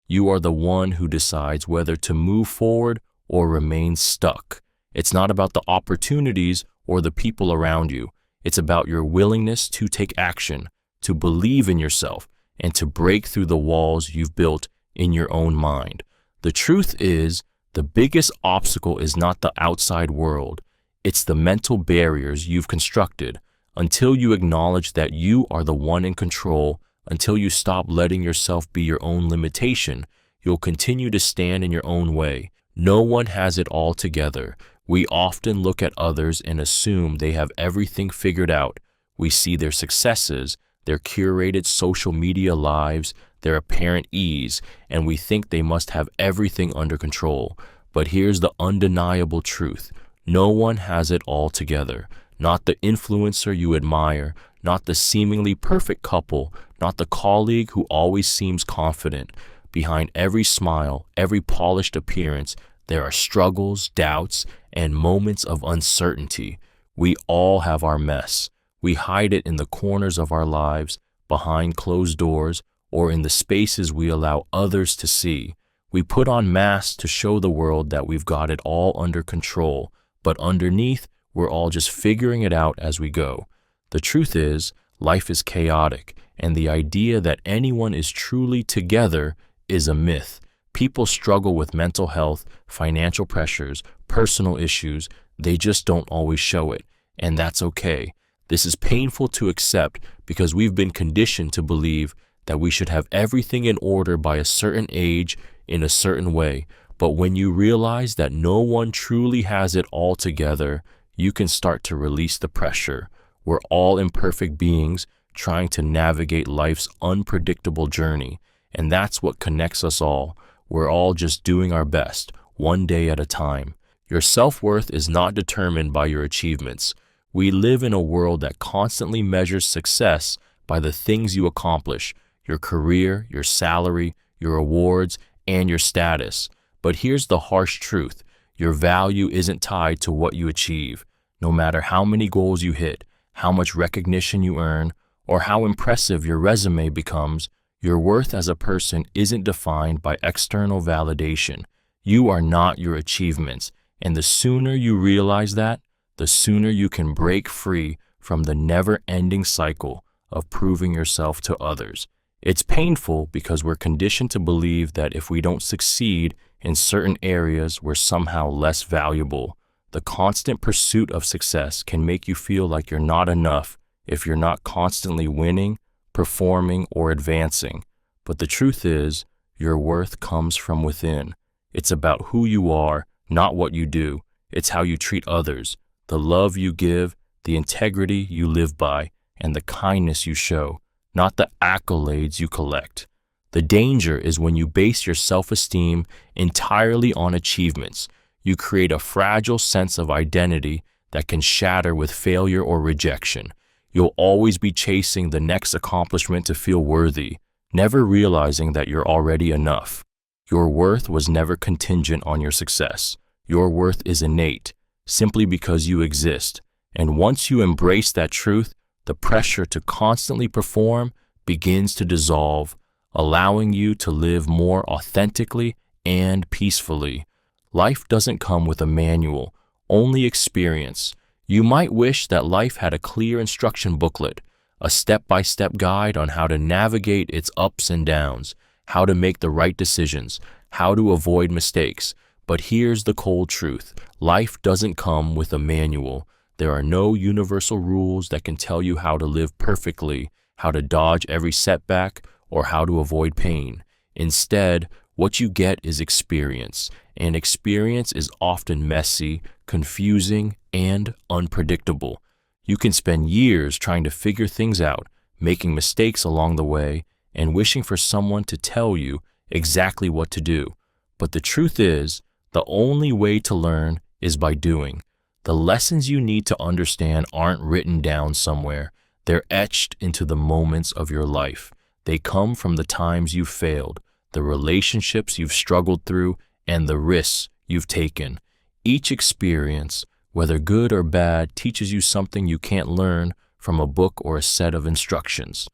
You are the one who decides whether to move forward or remain stuck. It's not about the opportunities or the people around you. It's about your willingness to take action, to believe in yourself, and to break through the walls you've built in your own mind. The truth is, the biggest obstacle is not the outside world. It's the mental barriers you've constructed. Until you acknowledge that you are the one in control, until you stop letting yourself be your own limitation, you'll continue to stand in your own way. No one has it all together. We often look at others and assume they have everything figured out. We see their successes, their curated social media lives, their apparent ease, and we think they must have everything under control. But here's the undeniable truth. No one has it all together. Not the influencer you admire, not the seemingly perfect couple, not the colleague who always seems confident. Behind every smile, every polished appearance, there are struggles, doubts, and moments of uncertainty. We all have our mess. We hide it in the corners of our lives, behind closed doors, or in the spaces we allow others to see. We put on masks to show the world that we've got it all under control, but underneath, we're all just figuring it out as we go. The truth is, life is chaotic, and the idea that anyone is truly together is a myth. People struggle with mental health, financial pressures, personal issues. They just don't always show it, and that's okay. This is painful to accept because we've been conditioned to believe that we should have everything in order by a certain age in a certain way. But when you realize that no one truly has it all together, you can start to release the pressure. We're all imperfect beings trying to navigate life's unpredictable journey, and that's what connects us all. We're all just doing our best, one day at a time. Your self-worth is not determined by your achievements. We live in a world that constantly measures success by the things you accomplish, your career, your salary, your awards, and your status. But here's the harsh truth. Your value isn't tied to what you achieve. No matter how many goals you hit, how much recognition you earn, or how impressive your resume becomes, your worth as a person isn't defined by external validation. You are not your achievements, and the sooner you realize that, the sooner you can break free from the never-ending cycle of proving yourself to others. It's painful because we're conditioned to believe that if we don't succeed in certain areas, we're somehow less valuable. The constant pursuit of success can make you feel like you're not enough if you're not constantly winning, performing, or advancing. But the truth is, your worth comes from within. It's about who you are, not what you do. It's how you treat others, the love you give, the integrity you live by, and the kindness you show, not the accolades you collect. The danger is when you base your self-esteem entirely on achievements. You create a fragile sense of identity that can shatter with failure or rejection. You'll always be chasing the next accomplishment to feel worthy, never realizing that you're already enough. Your worth was never contingent on your success. Your worth is innate, simply because you exist. And once you embrace that truth, the pressure to constantly perform begins to dissolve, allowing you to live more authentically and peacefully. Life doesn't come with a manual, only experience. You might wish that life had a clear instruction booklet, a step-by-step guide on how to navigate its ups and downs, how to make the right decisions, how to avoid mistakes. But here's the cold truth. Life doesn't come with a manual. There are no universal rules that can tell you how to live perfectly, how to dodge every setback, or how to avoid pain. Instead, what you get is experience, and experience is often messy, confusing, and unpredictable. You can spend years trying to figure things out, making mistakes along the way, and wishing for someone to tell you exactly what to do. But the truth is, the only way to learn is by doing. The lessons you need to understand aren't written down somewhere. They're etched into the moments of your life. They come from the times you've failed, the relationships you've struggled through, and the risks you've taken. Each experience, whether good or bad, teaches you something you can't learn from a book or a set of instructions.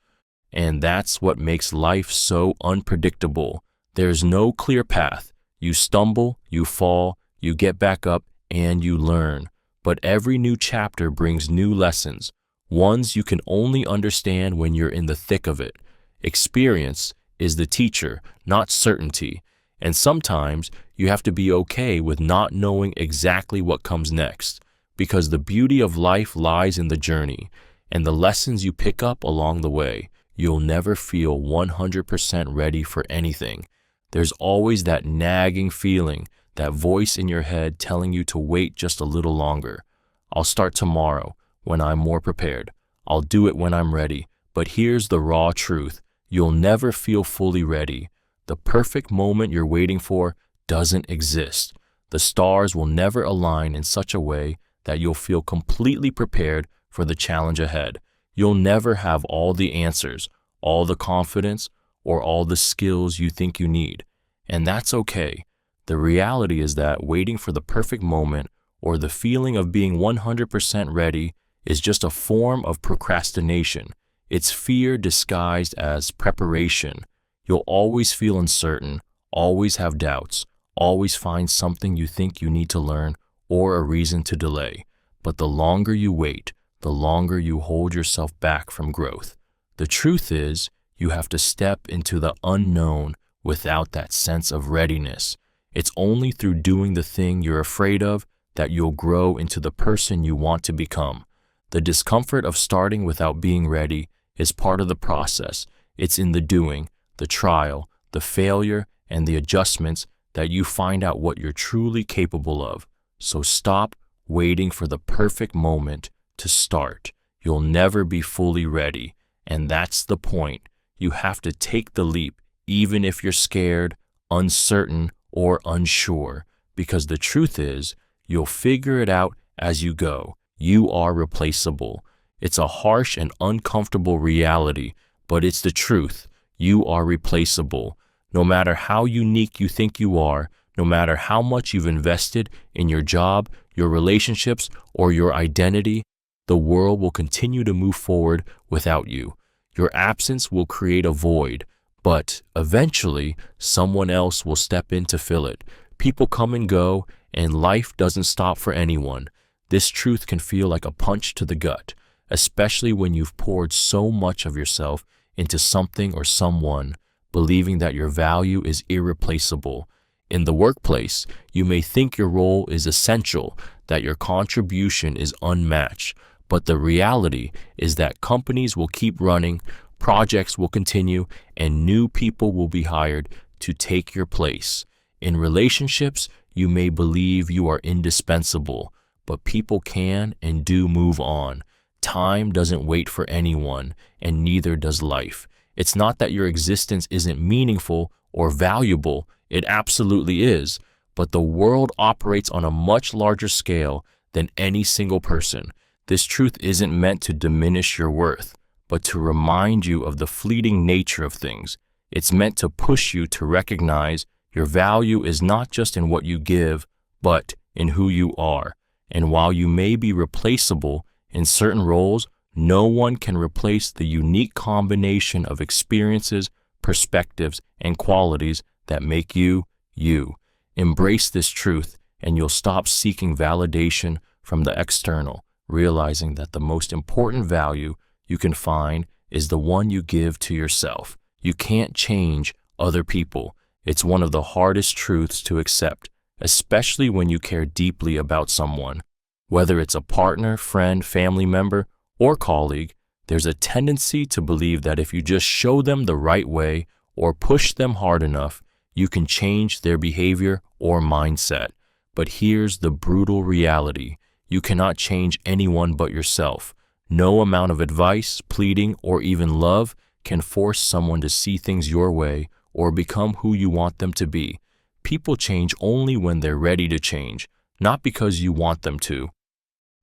And that's what makes life so unpredictable. There's no clear path. You stumble, you fall, you get back up, and you learn. But every new chapter brings new lessons, ones you can only understand when you're in the thick of it. Experience is the teacher, not certainty. And sometimes you have to be okay with not knowing exactly what comes next, because the beauty of life lies in the journey and the lessons you pick up along the way. You'll never feel 100% ready for anything. There's always that nagging feeling, that voice in your head telling you to wait just a little longer. I'll start tomorrow when I'm more prepared. I'll do it when I'm ready. But here's the raw truth. You'll never feel fully ready. The perfect moment you're waiting for doesn't exist. The stars will never align in such a way that you'll feel completely prepared for the challenge ahead. You'll never have all the answers, all the confidence, or all the skills you think you need. And that's okay. The reality is that waiting for the perfect moment or the feeling of being 100% ready is just a form of procrastination. It's fear disguised as preparation. You'll always feel uncertain, always have doubts, always find something you think you need to learn or a reason to delay. But the longer you wait, the longer you hold yourself back from growth. The truth is, you have to step into the unknown without that sense of readiness. It's only through doing the thing you're afraid of that you'll grow into the person you want to become. The discomfort of starting without being ready is part of the process. It's in the doing, the trial, the failure, and the adjustments that you find out what you're truly capable of. So stop waiting for the perfect moment to start. You'll never be fully ready. And that's the point. You have to take the leap, even if you're scared, uncertain, or unsure. Because the truth is, you'll figure it out as you go. You are replaceable. It's a harsh and uncomfortable reality, but it's the truth. You are replaceable. No matter how unique you think you are, no matter how much you've invested in your job, your relationships, or your identity, the world will continue to move forward without you. Your absence will create a void, but eventually someone else will step in to fill it. People come and go, and life doesn't stop for anyone. This truth can feel like a punch to the gut, especially when you've poured so much of yourself into something or someone, believing that your value is irreplaceable. In the workplace, you may think your role is essential, that your contribution is unmatched, but the reality is that companies will keep running, projects will continue, and new people will be hired to take your place. In relationships, you may believe you are indispensable, but people can and do move on. Time doesn't wait for anyone, and neither does life. It's not that your existence isn't meaningful or valuable. It absolutely is, but the world operates on a much larger scale than any single person. This truth isn't meant to diminish your worth, but to remind you of the fleeting nature of things. It's meant to push you to recognize your value is not just in what you give, but in who you are. And while you may be replaceable in certain roles, no one can replace the unique combination of experiences, perspectives, and qualities that make you, you. Embrace this truth, and you'll stop seeking validation from the external, realizing that the most important value you can find is the one you give to yourself. You can't change other people. It's one of the hardest truths to accept, especially when you care deeply about someone. Whether it's a partner, friend, family member, or colleague, there's a tendency to believe that if you just show them the right way or push them hard enough, You can change their behavior or mindset. But here's the brutal reality. You cannot change anyone but yourself. No amount of advice, pleading, or even love can force someone to see things your way or become who you want them to be. People change only when they're ready to change, not because you want them to.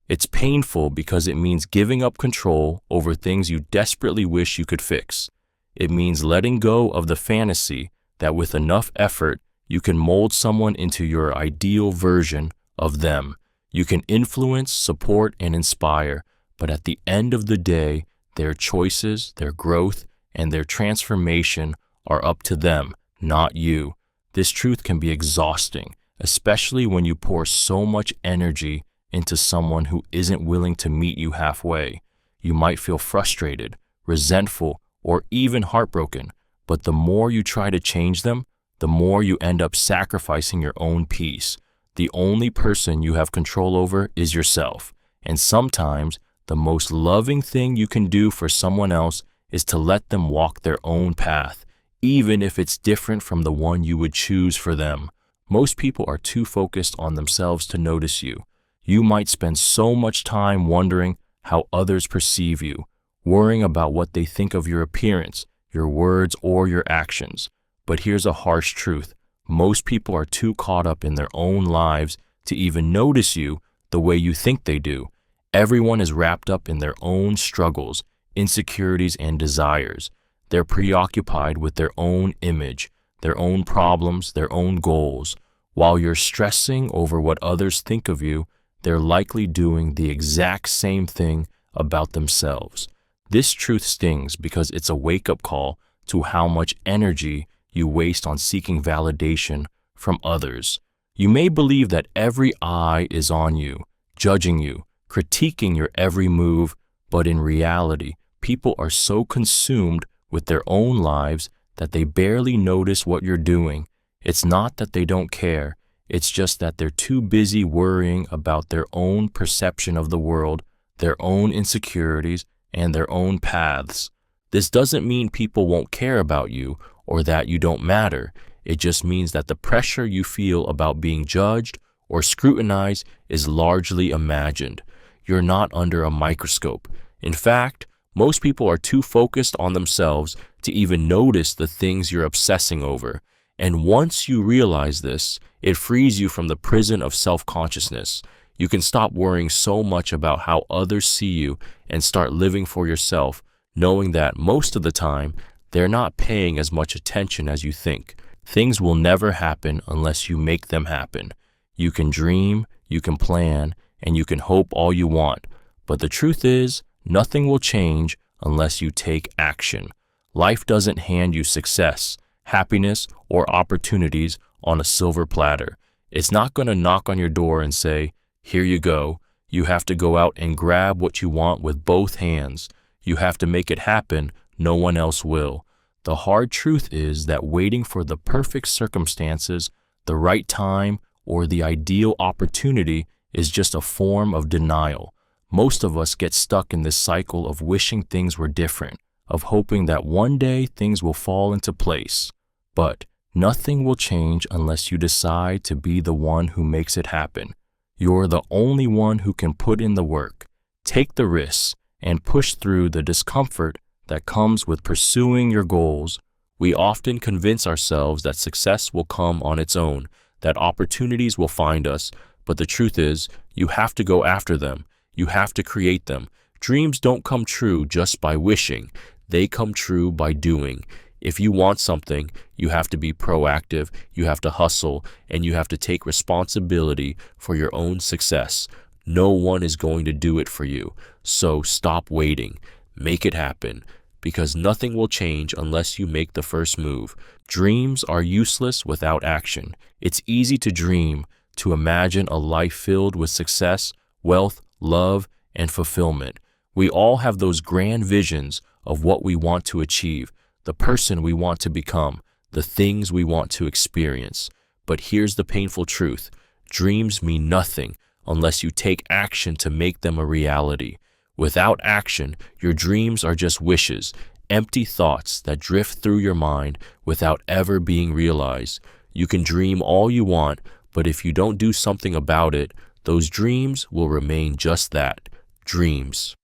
It's painful because it means giving up control over things you desperately wish you could fix. It means letting go of the fantasy that with enough effort, you can mold someone into your ideal version of them. You can influence, support, and inspire, but at the end of the day, their choices, their growth, and their transformation are up to them, not you. This truth can be exhausting, especially when you pour so much energy into someone who isn't willing to meet you halfway. You might feel frustrated, resentful, or even heartbroken, but the more you try to change them, the more you end up sacrificing your own peace. The only person you have control over is yourself, and sometimes the most loving thing you can do for someone else is to let them walk their own path, even if it's different from the one you would choose for them. Most people are too focused on themselves to notice you. You might spend so much time wondering how others perceive you, worrying about what they think of your appearance, your words, or your actions. But here's a harsh truth. Most people are too caught up in their own lives to even notice you the way you think they do. Everyone is wrapped up in their own struggles, insecurities, and desires. They're preoccupied with their own image, their own problems, their own goals. While you're stressing over what others think of you, they're likely doing the exact same thing about themselves. This truth stings because it's a wake-up call to how much energy you waste on seeking validation from others. You may believe that every eye is on you, judging you, critiquing your every move, but in reality, people are so consumed with their own lives that they barely notice what you're doing. It's not that they don't care, it's just that they're too busy worrying about their own perception of the world, their own insecurities, and their own paths. This doesn't mean people won't care about you or that you don't matter. It just means that the pressure you feel about being judged or scrutinized is largely imagined. You're not under a microscope. In fact, most people are too focused on themselves to even notice the things you're obsessing over. And once you realize this, it frees you from the prison of self-consciousness. You can stop worrying so much about how others see you and start living for yourself, knowing that most of the time, they're not paying as much attention as you think. Things will never happen unless you make them happen. You can dream, you can plan, and you can hope all you want. But the truth is, nothing will change unless you take action. Life doesn't hand you success, happiness, or opportunities on a silver platter. It's not going to knock on your door and say, "Here you go." You have to go out and grab what you want with both hands. You have to make it happen. No one else will. The hard truth is that waiting for the perfect circumstances, the right time, or the ideal opportunity is just a form of denial. Most of us get stuck in this cycle of wishing things were different, of hoping that one day things will fall into place. But nothing will change unless you decide to be the one who makes it happen. You're the only one who can put in the work, take the risks, and push through the discomfort that comes with pursuing your goals. We often convince ourselves that success will come on its own, that opportunities will find us, but the truth is, you have to go after them. You have to create them. Dreams don't come true just by wishing. They come true by doing. If you want something, you have to be proactive, you have to hustle, and you have to take responsibility for your own success. No one is going to do it for you. So stop waiting. Make it happen. Because nothing will change unless you make the first move. Dreams are useless without action. It's easy to dream, to imagine a life filled with success, wealth, love, and fulfillment. We all have those grand visions of what we want to achieve, the person we want to become, the things we want to experience. But here's the painful truth. Dreams mean nothing unless you take action to make them a reality. Without action, your dreams are just wishes, empty thoughts that drift through your mind without ever being realized. You can dream all you want, but if you don't do something about it, those dreams will remain just that, dreams.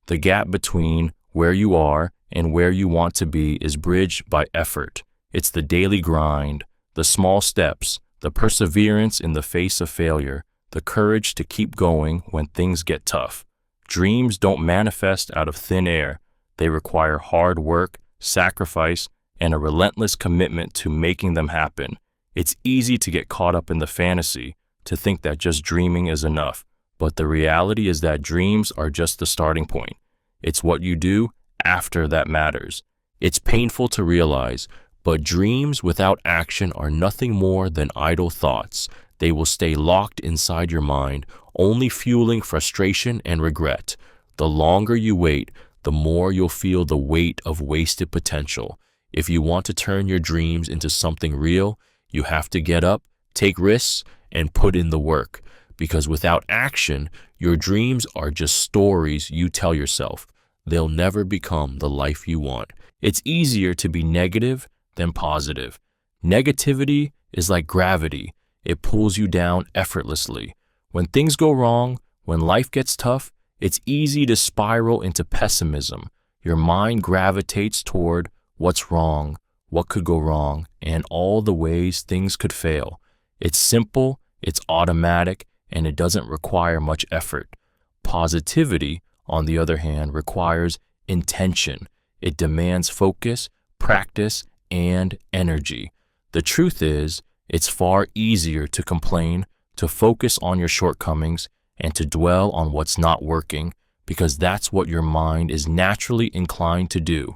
The gap between where you are and where you want to be is bridged by effort. It's the daily grind, the small steps, the perseverance in the face of failure, the courage to keep going when things get tough. Dreams don't manifest out of thin air. They require hard work, sacrifice, and a relentless commitment to making them happen. It's easy to get caught up in the fantasy, to think that just dreaming is enough. But the reality is that dreams are just the starting point. It's what you do after that matters. It's painful to realize, but dreams without action are nothing more than idle thoughts. They will stay locked inside your mind, only fueling frustration and regret. The longer you wait, the more you'll feel the weight of wasted potential. If you want to turn your dreams into something real, you have to get up, take risks, and put in the work. Because without action, your dreams are just stories you tell yourself. They'll never become the life you want. It's easier to be negative than positive. Negativity is like gravity. It pulls you down effortlessly. When things go wrong, when life gets tough, it's easy to spiral into pessimism. Your mind gravitates toward what's wrong, what could go wrong, and all the ways things could fail. It's simple, it's automatic, and it doesn't require much effort. Positivity, on the other hand, requires intention. It demands focus, practice, and energy. The truth is, it's far easier to complain, to focus on your shortcomings, and to dwell on what's not working, because that's what your mind is naturally inclined to do.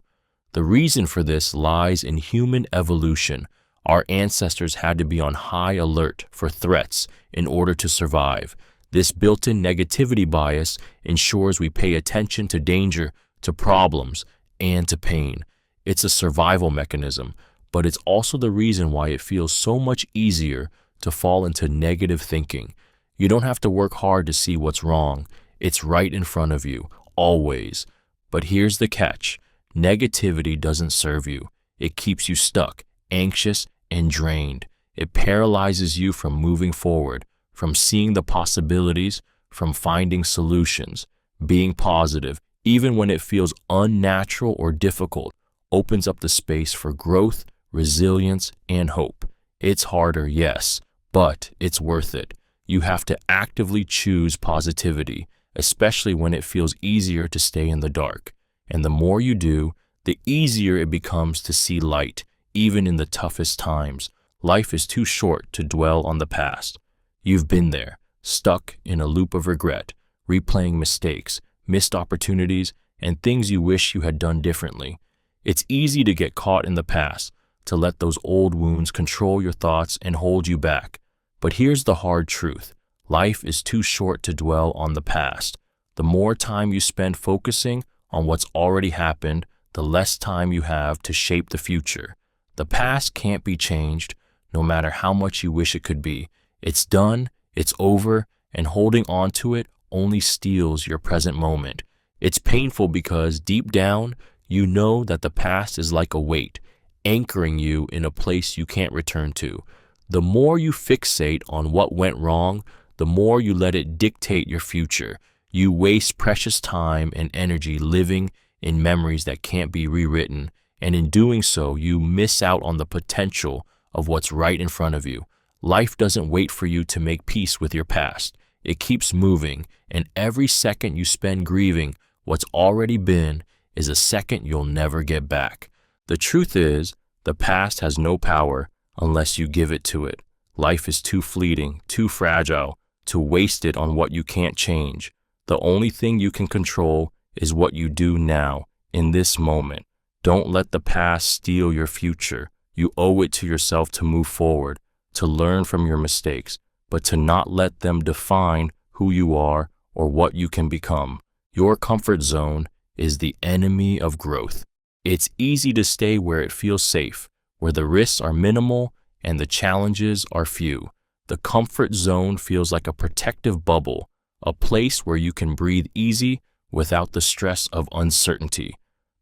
The reason for this lies in human evolution. Our ancestors had to be on high alert for threats in order to survive. This built-in negativity bias ensures we pay attention to danger, to problems, and to pain. It's a survival mechanism, but it's also the reason why it feels so much easier to fall into negative thinking. You don't have to work hard to see what's wrong. It's right in front of you, always. But here's the catch. Negativity doesn't serve you. It keeps you stuck, anxious, and drained. It paralyzes you from moving forward, from seeing the possibilities, from finding solutions. Being positive, even when it feels unnatural or difficult, opens up the space for growth, resilience, and hope. It's harder, yes, but it's worth it. You have to actively choose positivity, especially when it feels easier to stay in the dark. And the more you do, the easier it becomes to see light, even in the toughest times. Life is too short to dwell on the past. You've been there, stuck in a loop of regret, replaying mistakes, missed opportunities, and things you wish you had done differently. It's easy to get caught in the past, to let those old wounds control your thoughts and hold you back. But here's the hard truth. Life is too short to dwell on the past. The more time you spend focusing on what's already happened, the less time you have to shape the future. The past can't be changed, no matter how much you wish it could be. It's done, it's over, and holding on to it only steals your present moment. It's painful because deep down, you know that the past is like a weight, anchoring you in a place you can't return to. The more you fixate on what went wrong, the more you let it dictate your future. You waste precious time and energy living in memories that can't be rewritten, and in doing so, you miss out on the potential of what's right in front of you. Life doesn't wait for you to make peace with your past. It keeps moving, and every second you spend grieving what's already been is a second you'll never get back. The truth is, the past has no power unless you give it to it. Life is too fleeting, too fragile, to waste it on what you can't change. The only thing you can control is what you do now, in this moment. Don't let the past steal your future. You owe it to yourself to move forward, to learn from your mistakes, but to not let them define who you are or what you can become. Your comfort zone is the enemy of growth. It's easy to stay where it feels safe, where the risks are minimal and the challenges are few. The comfort zone feels like a protective bubble, a place where you can breathe easy without the stress of uncertainty.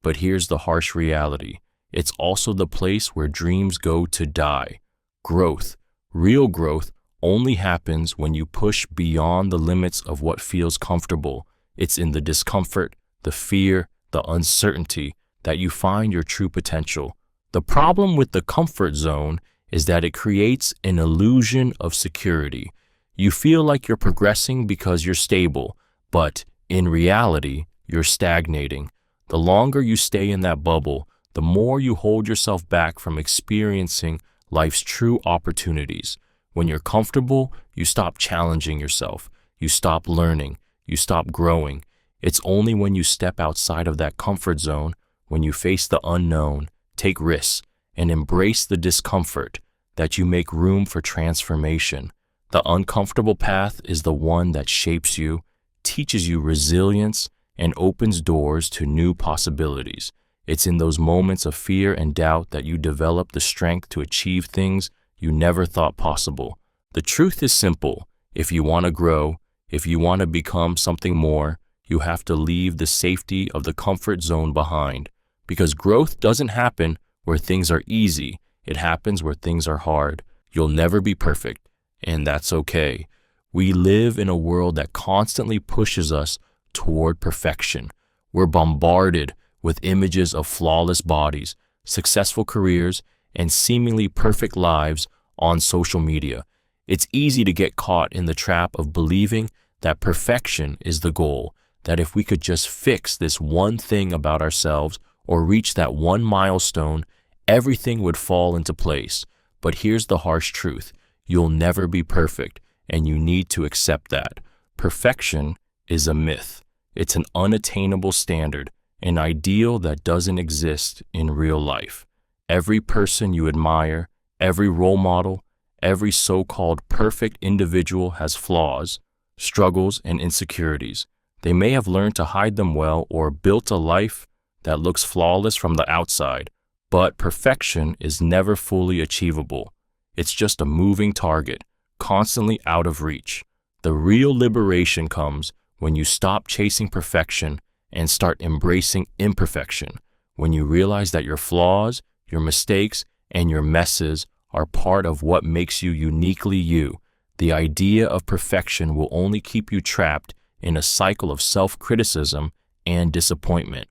But here's the harsh reality. It's also the place where dreams go to die. Growth, real growth, only happens when you push beyond the limits of what feels comfortable. It's in the discomfort, the fear, the uncertainty that you find your true potential. The problem with the comfort zone is that it creates an illusion of security. You feel like you're progressing because you're stable, but in reality, you're stagnating. The longer you stay in that bubble, the more you hold yourself back from experiencing life's true opportunities. When you're comfortable, you stop challenging yourself. You stop learning. You stop growing. It's only when you step outside of that comfort zone, when you face the unknown, take risks, and embrace the discomfort, that you make room for transformation. The uncomfortable path is the one that shapes you, teaches you resilience, and opens doors to new possibilities. It's in those moments of fear and doubt that you develop the strength to achieve things you never thought possible. The truth is simple. If you want to grow, if you want to become something more, you have to leave the safety of the comfort zone behind. Because growth doesn't happen where things are easy. It happens where things are hard. You'll never be perfect, and that's okay. We live in a world that constantly pushes us toward perfection. We're bombarded with images of flawless bodies, successful careers, and seemingly perfect lives on social media. It's easy to get caught in the trap of believing that perfection is the goal, that if we could just fix this one thing about ourselves or reach that one milestone, everything would fall into place. But here's the harsh truth. You'll never be perfect, and you need to accept that. Perfection is a myth. It's an unattainable standard, an ideal that doesn't exist in real life. Every person you admire, every role model, every so-called perfect individual has flaws, struggles, and insecurities. They may have learned to hide them well or built a life that looks flawless from the outside, but perfection is never fully achievable. It's just a moving target, constantly out of reach. The real liberation comes when you stop chasing perfection and start embracing imperfection, when you realize that your flaws, your mistakes, and your messes are part of what makes you uniquely you. The idea of perfection will only keep you trapped in a cycle of self-criticism and disappointment.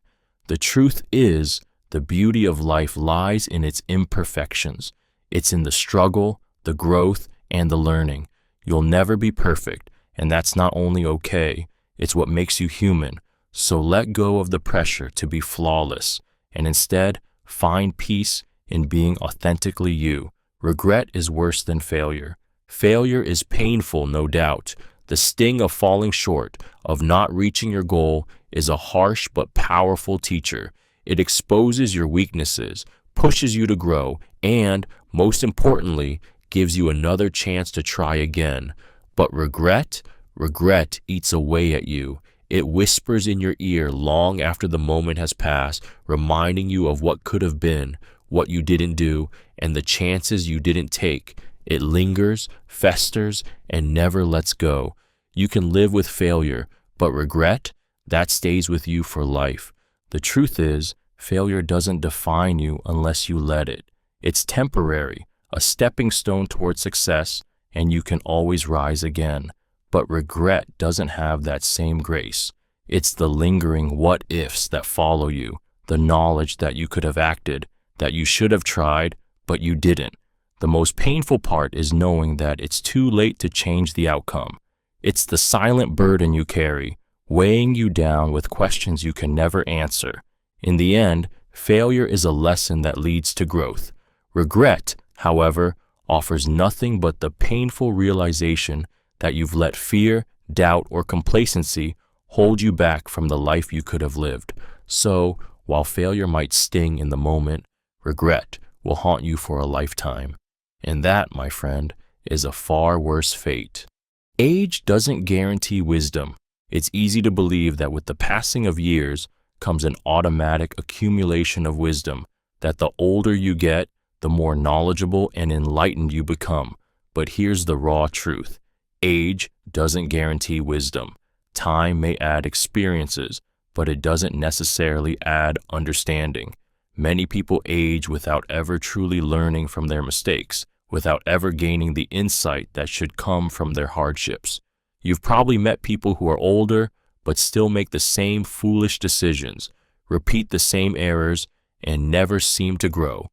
The truth is, the beauty of life lies in its imperfections. It's in the struggle, the growth, and the learning. You'll never be perfect, and that's not only okay, it's what makes you human. So let go of the pressure to be flawless, and instead find peace in being authentically you. Regret is worse than failure. Failure is painful, no doubt. The sting of falling short, of not reaching your goal, is a harsh but powerful teacher. It exposes your weaknesses, pushes you to grow, and, most importantly, gives you another chance to try again. But regret eats away at you. It whispers in your ear long after the moment has passed, reminding you of what could have been, what you didn't do, and the chances you didn't take. It lingers, festers, and never lets go. You can live with failure, but regret, that stays with you for life. The truth is, failure doesn't define you unless you let it. It's temporary, a stepping stone toward success, and you can always rise again. But regret doesn't have that same grace. It's the lingering what-ifs that follow you, the knowledge that you could have acted, that you should have tried, but you didn't. The most painful part is knowing that it's too late to change the outcome. It's the silent burden you carry, weighing you down with questions you can never answer. In the end, failure is a lesson that leads to growth. Regret, however, offers nothing but the painful realization that you've let fear, doubt, or complacency hold you back from the life you could have lived. So, while failure might sting in the moment, regret will haunt you for a lifetime. And that, my friend, is a far worse fate. Age doesn't guarantee wisdom. It's easy to believe that with the passing of years comes an automatic accumulation of wisdom, that the older you get, the more knowledgeable and enlightened you become. But here's the raw truth. Age doesn't guarantee wisdom. Time may add experiences, but it doesn't necessarily add understanding. Many people age without ever truly learning from their mistakes, without ever gaining the insight that should come from their hardships. You've probably met people who are older, but still make the same foolish decisions, repeat the same errors, and never seem to grow.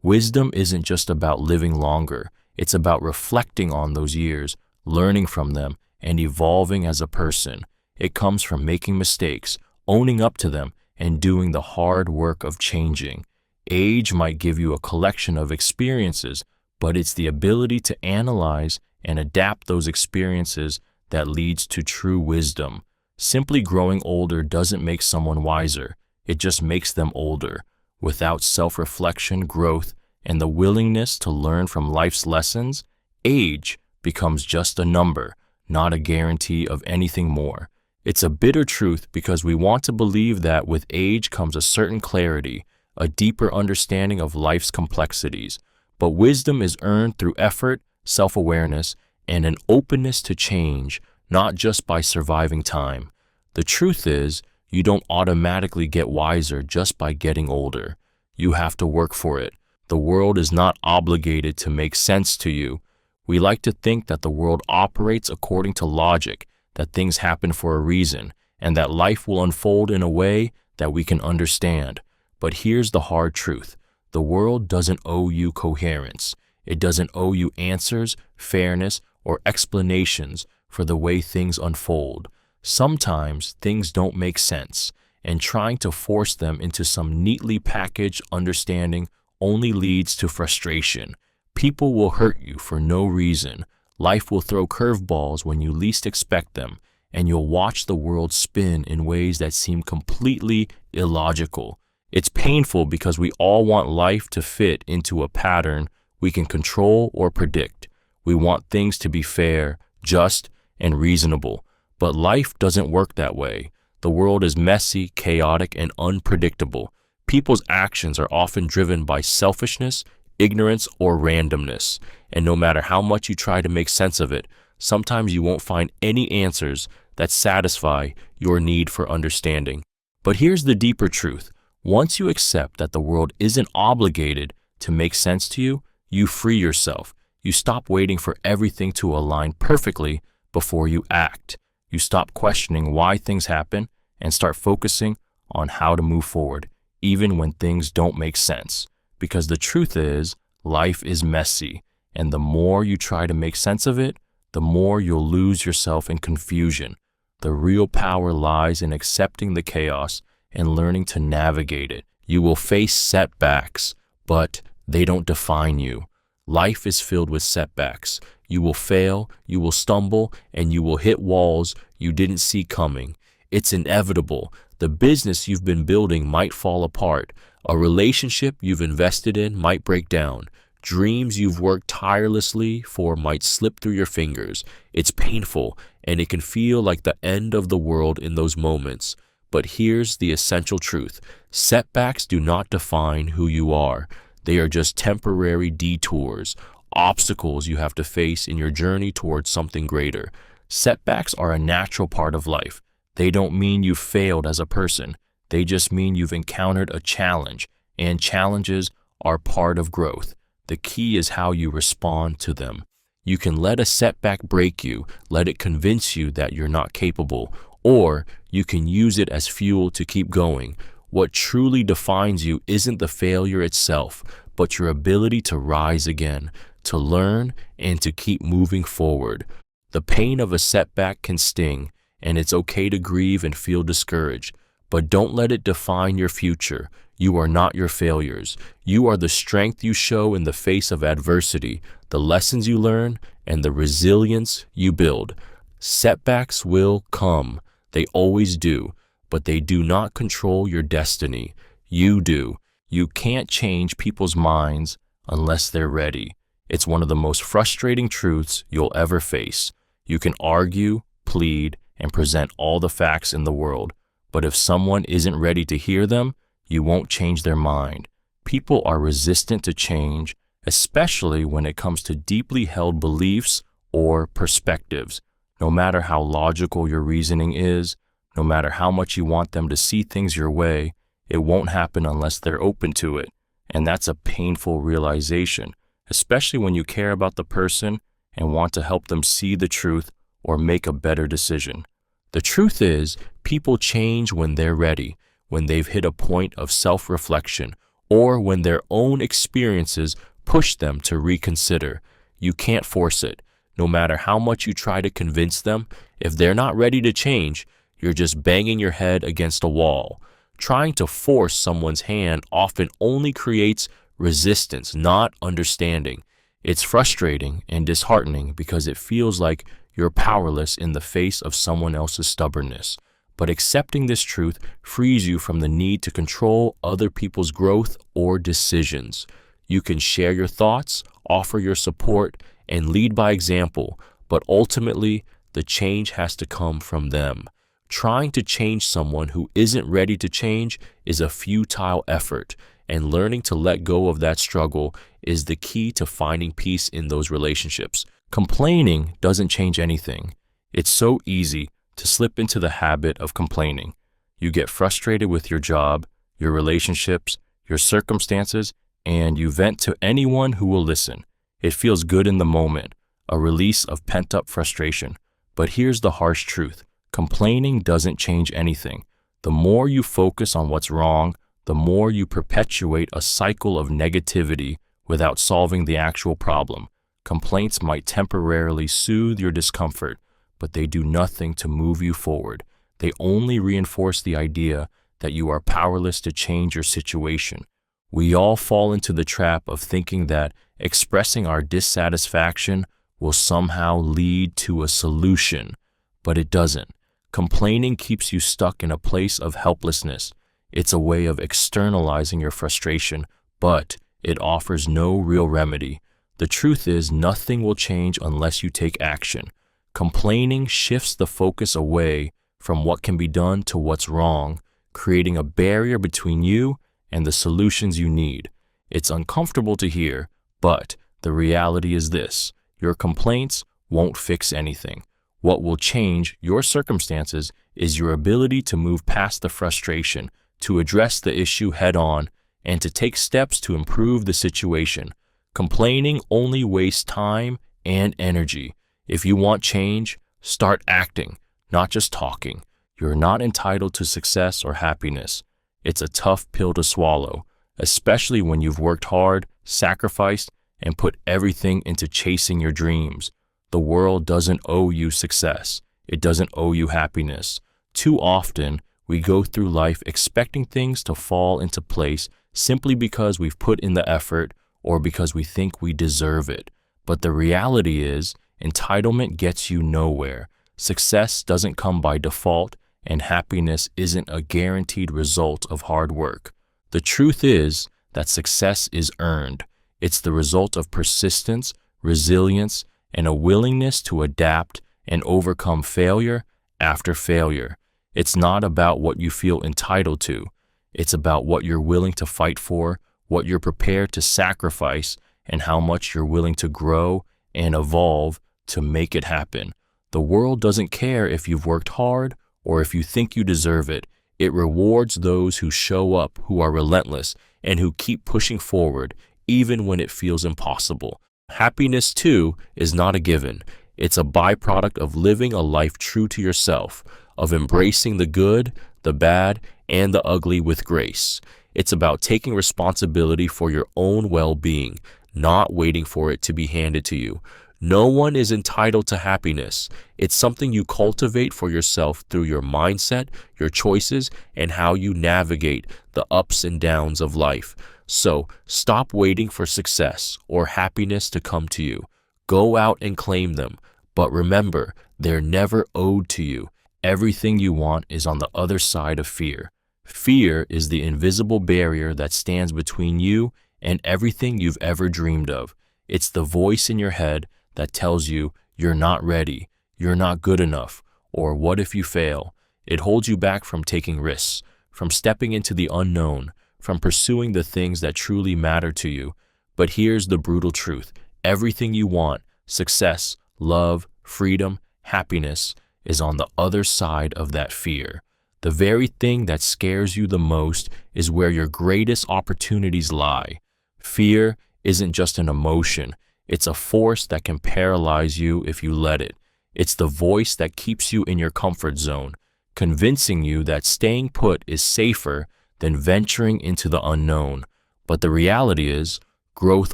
Wisdom isn't just about living longer, it's about reflecting on those years, learning from them, and evolving as a person. It comes from making mistakes, owning up to them, and doing the hard work of changing. Age might give you a collection of experiences, but it's the ability to analyze and adapt those experiences that leads to true wisdom. Simply growing older doesn't make someone wiser, it just makes them older. Without self-reflection, growth, and the willingness to learn from life's lessons, age becomes just a number, not a guarantee of anything more. It's a bitter truth because we want to believe that with age comes a certain clarity, a deeper understanding of life's complexities. But wisdom is earned through effort, self-awareness, and an openness to change, not just by surviving time. The truth is, you don't automatically get wiser just by getting older. You have to work for it. The world is not obligated to make sense to you. We like to think that the world operates according to logic, that things happen for a reason, and that life will unfold in a way that we can understand. But here's the hard truth. The world doesn't owe you coherence. It doesn't owe you answers, fairness, or explanations for the way things unfold. Sometimes things don't make sense, and trying to force them into some neatly packaged understanding only leads to frustration. People will hurt you for no reason. Life will throw curveballs when you least expect them, and you'll watch the world spin in ways that seem completely illogical. It's painful because we all want life to fit into a pattern we can control or predict. We want things to be fair, just, and reasonable. But life doesn't work that way. The world is messy, chaotic, and unpredictable. People's actions are often driven by selfishness, ignorance, or randomness. And no matter how much you try to make sense of it, sometimes you won't find any answers that satisfy your need for understanding. But here's the deeper truth. Once you accept that the world isn't obligated to make sense to you, you free yourself. You stop waiting for everything to align perfectly before you act. You stop questioning why things happen and start focusing on how to move forward, even when things don't make sense. Because the truth is, life is messy, and the more you try to make sense of it, the more you'll lose yourself in confusion. The real power lies in accepting the chaos and learning to navigate it. You will face setbacks, but they don't define you. Life is filled with setbacks. You will fail, you will stumble, and you will hit walls you didn't see coming. It's inevitable. The business you've been building might fall apart. A relationship you've invested in might break down. Dreams you've worked tirelessly for might slip through your fingers. It's painful, and it can feel like the end of the world in those moments. But here's the essential truth. Setbacks do not define who you are. They are just temporary detours, obstacles you have to face in your journey towards something greater. Setbacks are a natural part of life. They don't mean you've failed as a person. They just mean you've encountered a challenge, and challenges are part of growth. The key is how you respond to them. You can let a setback break you, let it convince you that you're not capable, or you can use it as fuel to keep going. What truly defines you isn't the failure itself, but your ability to rise again, to learn, and to keep moving forward. The pain of a setback can sting, and it's okay to grieve and feel discouraged, but don't let it define your future. You are not your failures. You are the strength you show in the face of adversity, the lessons you learn, and the resilience you build. Setbacks will come. They always do, but they do not control your destiny. You do. You can't change people's minds unless they're ready. It's one of the most frustrating truths you'll ever face. You can argue, plead, and present all the facts in the world, but if someone isn't ready to hear them, you won't change their mind. People are resistant to change, especially when it comes to deeply held beliefs or perspectives. No matter how logical your reasoning is, No matter how much you want them to see things your way, it won't happen unless they're open to it. And that's a painful realization, especially when you care about the person and want to help them see the truth or make a better decision. The truth is, people change when they're ready, when they've hit a point of self-reflection, or when their own experiences push them to reconsider. You can't force it. No matter how much you try to convince them, if they're not ready to change, you're just banging your head against a wall. Trying to force someone's hand often only creates resistance, not understanding. It's frustrating and disheartening because it feels like you're powerless in the face of someone else's stubbornness. But accepting this truth frees you from the need to control other people's growth or decisions. You can share your thoughts, offer your support, and lead by example, but ultimately, the change has to come from them. Trying to change someone who isn't ready to change is a futile effort, and learning to let go of that struggle is the key to finding peace in those relationships. Complaining doesn't change anything. It's so easy to slip into the habit of complaining. You get frustrated with your job, your relationships, your circumstances, and you vent to anyone who will listen. It feels good in the moment, a release of pent-up frustration. But here's the harsh truth. Complaining doesn't change anything. The more you focus on what's wrong, the more you perpetuate a cycle of negativity without solving the actual problem. Complaints might temporarily soothe your discomfort, but they do nothing to move you forward. They only reinforce the idea that you are powerless to change your situation. We all fall into the trap of thinking that expressing our dissatisfaction will somehow lead to a solution, but it doesn't. Complaining keeps you stuck in a place of helplessness. It's a way of externalizing your frustration, but it offers no real remedy. The truth is, nothing will change unless you take action. Complaining shifts the focus away from what can be done to what's wrong, creating a barrier between you and the solutions you need. It's uncomfortable to hear, but the reality is this: your complaints won't fix anything. What will change your circumstances is your ability to move past the frustration, to address the issue head-on, and to take steps to improve the situation. Complaining only wastes time and energy. If you want change, start acting, not just talking. You're not entitled to success or happiness. It's a tough pill to swallow, especially when you've worked hard, sacrificed, and put everything into chasing your dreams. The world doesn't owe you success. It doesn't owe you happiness. Too often, we go through life expecting things to fall into place simply because we've put in the effort or because we think we deserve it. But the reality is, entitlement gets you nowhere. Success doesn't come by default, and happiness isn't a guaranteed result of hard work. The truth is that success is earned. It's the result of persistence, resilience, and a willingness to adapt and overcome failure after failure. It's not about what you feel entitled to. It's about what you're willing to fight for, what you're prepared to sacrifice, and how much you're willing to grow and evolve to make it happen. The world doesn't care if you've worked hard or if you think you deserve it. It rewards those who show up, who are relentless, and who keep pushing forward, even when it feels impossible. Happiness, too, is not a given. It's a byproduct of living a life true to yourself, of embracing the good, the bad, and the ugly with grace. It's about taking responsibility for your own well-being, not waiting for it to be handed to you. No one is entitled to happiness. It's something you cultivate for yourself through your mindset, your choices, and how you navigate the ups and downs of life. So stop waiting for success or happiness to come to you. Go out and claim them. But remember, they're never owed to you. Everything you want is on the other side of fear. Fear is the invisible barrier that stands between you and everything you've ever dreamed of. It's the voice in your head that tells you you're not ready, you're not good enough, or what if you fail? It holds you back from taking risks, from stepping into the unknown, from pursuing the things that truly matter to you. But here's the brutal truth. Everything you want, success, love, freedom, happiness, is on the other side of that fear. The very thing that scares you the most is where your greatest opportunities lie. Fear isn't just an emotion, it's a force that can paralyze you if you let it. It's the voice that keeps you in your comfort zone, convincing you that staying put is safer than venturing into the unknown. But the reality is, growth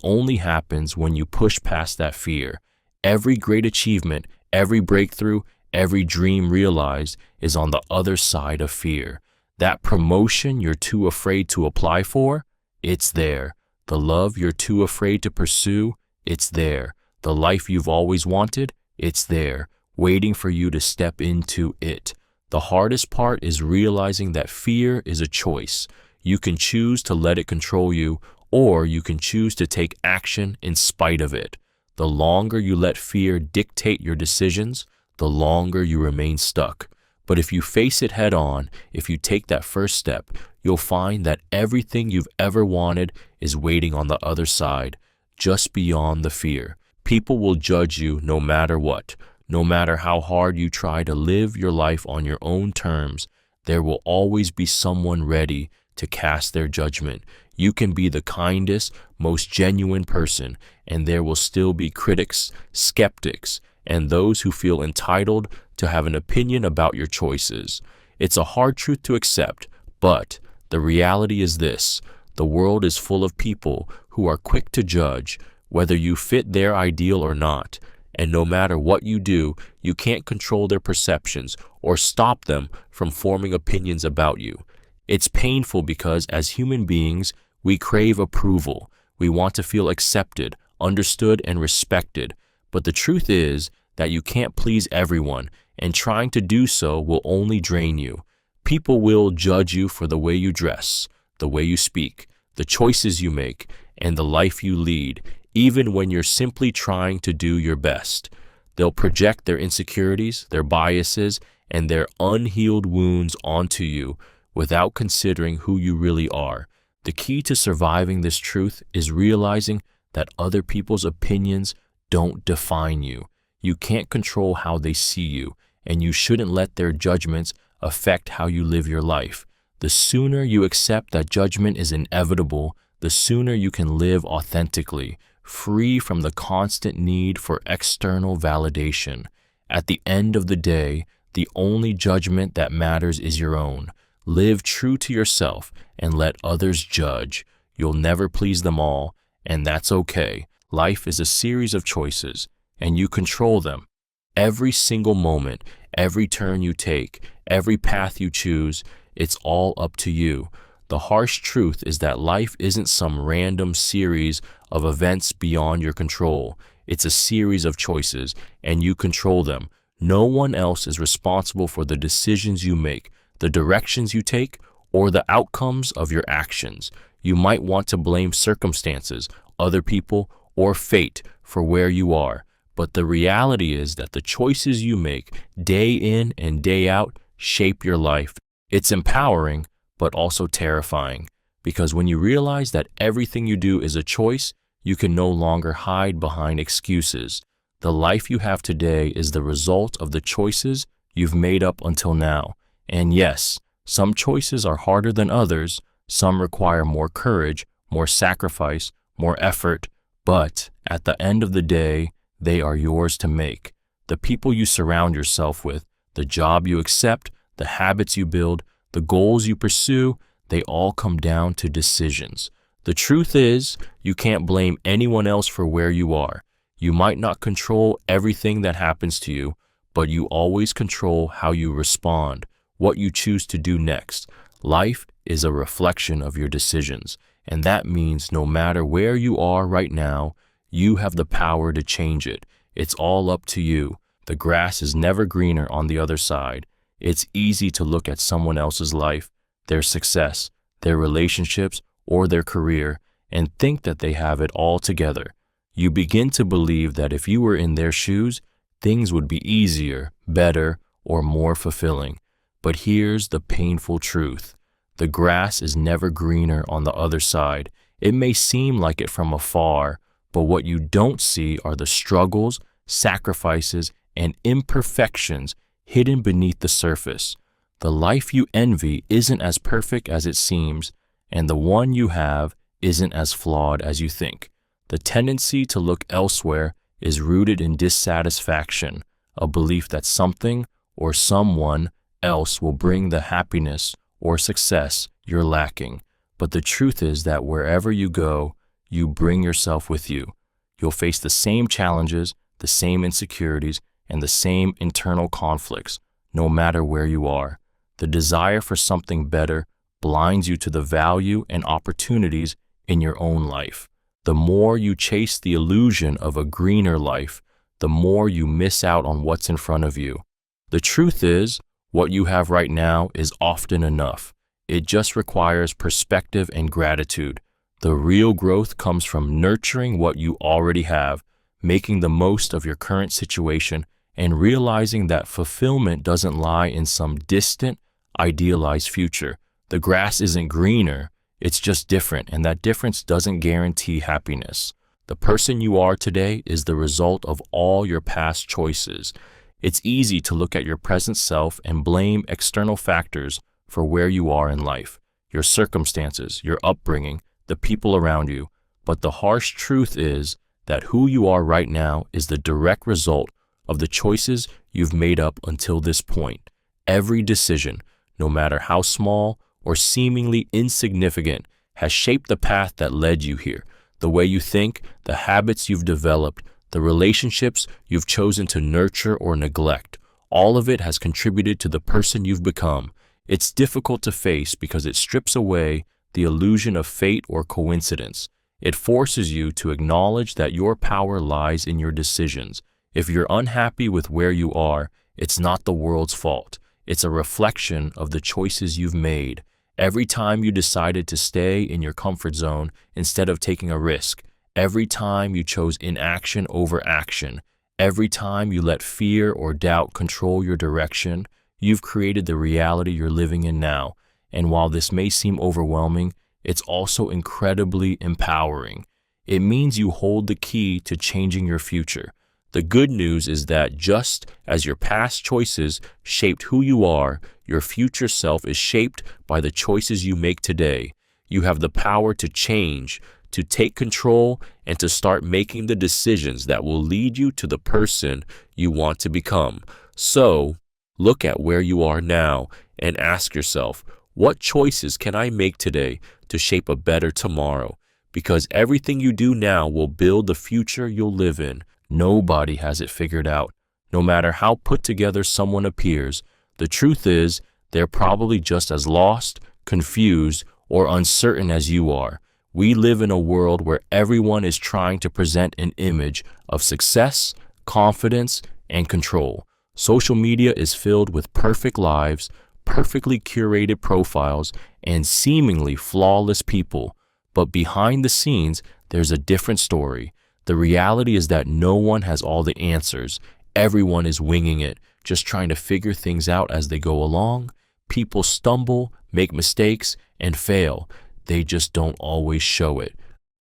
only happens when you push past that fear. Every great achievement, every breakthrough, every dream realized is on the other side of fear. That promotion you're too afraid to apply for, it's there. The love you're too afraid to pursue, it's there. The life you've always wanted, it's there, waiting for you to step into it. The hardest part is realizing that fear is a choice. You can choose to let it control you, or you can choose to take action in spite of it. The longer you let fear dictate your decisions, the longer you remain stuck. But if you face it head on, if you take that first step, you'll find that everything you've ever wanted is waiting on the other side, just beyond the fear. People will judge you no matter what. No matter how hard you try to live your life on your own terms, there will always be someone ready to cast their judgment. You can be the kindest, most genuine person, and there will still be critics, skeptics, and those who feel entitled to have an opinion about your choices. It's a hard truth to accept, but the reality is this: the world is full of people who are quick to judge, whether you fit their ideal or not. And no matter what you do, you can't control their perceptions or stop them from forming opinions about you. It's painful because as human beings, we crave approval. We want to feel accepted, understood, and respected. But the truth is that you can't please everyone, and trying to do so will only drain you. People will judge you for the way you dress, the way you speak, the choices you make, and the life you lead, even when you're simply trying to do your best. They'll project their insecurities, their biases, and their unhealed wounds onto you without considering who you really are. The key to surviving this truth is realizing that other people's opinions don't define you. You can't control how they see you, and you shouldn't let their judgments affect how you live your life. The sooner you accept that judgment is inevitable, the sooner you can live authentically, free from the constant need for external validation. At the end of the day, the only judgment that matters is your own. Live true to yourself and let others judge. You'll never please them all, and that's okay. Life is a series of choices, and you control them. Every single moment, every turn you take, every path you choose, it's all up to you. The harsh truth is that life isn't some random series of events beyond your control. It's a series of choices, and you control them. No one else is responsible for the decisions you make, the directions you take, or the outcomes of your actions. You might want to blame circumstances, other people, or fate for where you are, but the reality is that the choices you make day in and day out shape your life. It's empowering, but also terrifying, because when you realize that everything you do is a choice, you can no longer hide behind excuses. The life you have today is the result of the choices you've made up until now. And yes, some choices are harder than others, some require more courage, more sacrifice, more effort, but at the end of the day, they are yours to make. The people you surround yourself with, the job you accept, the habits you build, the goals you pursue, they all come down to decisions. The truth is, you can't blame anyone else for where you are. You might not control everything that happens to you, but you always control how you respond, what you choose to do next. Life is a reflection of your decisions, and that means no matter where you are right now, you have the power to change it. It's all up to you. The grass is never greener on the other side. It's easy to look at someone else's life, their success, their relationships, or their career, and think that they have it all together. You begin to believe that if you were in their shoes, things would be easier, better, or more fulfilling. But here's the painful truth. The grass is never greener on the other side. It may seem like it from afar, but what you don't see are the struggles, sacrifices, and imperfections hidden beneath the surface. The life you envy isn't as perfect as it seems, and the one you have isn't as flawed as you think. The tendency to look elsewhere is rooted in dissatisfaction, a belief that something or someone else will bring the happiness or success you're lacking. But the truth is that wherever you go, you bring yourself with you. You'll face the same challenges, the same insecurities, and the same internal conflicts, no matter where you are. The desire for something better blinds you to the value and opportunities in your own life. The more you chase the illusion of a greener life, the more you miss out on what's in front of you. The truth is, what you have right now is often enough. It just requires perspective and gratitude. The real growth comes from nurturing what you already have, making the most of your current situation, and realizing that fulfillment doesn't lie in some distant, idealized future. The grass isn't greener, it's just different, and that difference doesn't guarantee happiness. The person you are today is the result of all your past choices. It's easy to look at your present self and blame external factors for where you are in life, your circumstances, your upbringing, the people around you. But the harsh truth is that who you are right now is the direct result of the choices you've made up until this point. Every decision, no matter how small or seemingly insignificant, has shaped the path that led you here. The way you think, the habits you've developed, the relationships you've chosen to nurture or neglect, all of it has contributed to the person you've become. It's difficult to face because it strips away the illusion of fate or coincidence. It forces you to acknowledge that your power lies in your decisions. If you're unhappy with where you are, it's not the world's fault. It's a reflection of the choices you've made. Every time you decided to stay in your comfort zone instead of taking a risk, every time you chose inaction over action, every time you let fear or doubt control your direction, you've created the reality you're living in now. And while this may seem overwhelming, it's also incredibly empowering. It means you hold the key to changing your future. The good news is that just as your past choices shaped who you are, your future self is shaped by the choices you make today. You have the power to change, to take control, and to start making the decisions that will lead you to the person you want to become. So, look at where you are now and ask yourself, what choices can I make today to shape a better tomorrow? Because everything you do now will build the future you'll live in. Nobody has it figured out. No matter how put together someone appears, the truth is they're probably just as lost, confused, or uncertain as you are. We live in a world where everyone is trying to present an image of success, confidence, and control. Social media is filled with perfect lives, perfectly curated profiles, and seemingly flawless people. But behind the scenes, there's a different story. The reality is that no one has all the answers. Everyone is winging it, just trying to figure things out as they go along. People stumble, make mistakes, and fail. They just don't always show it.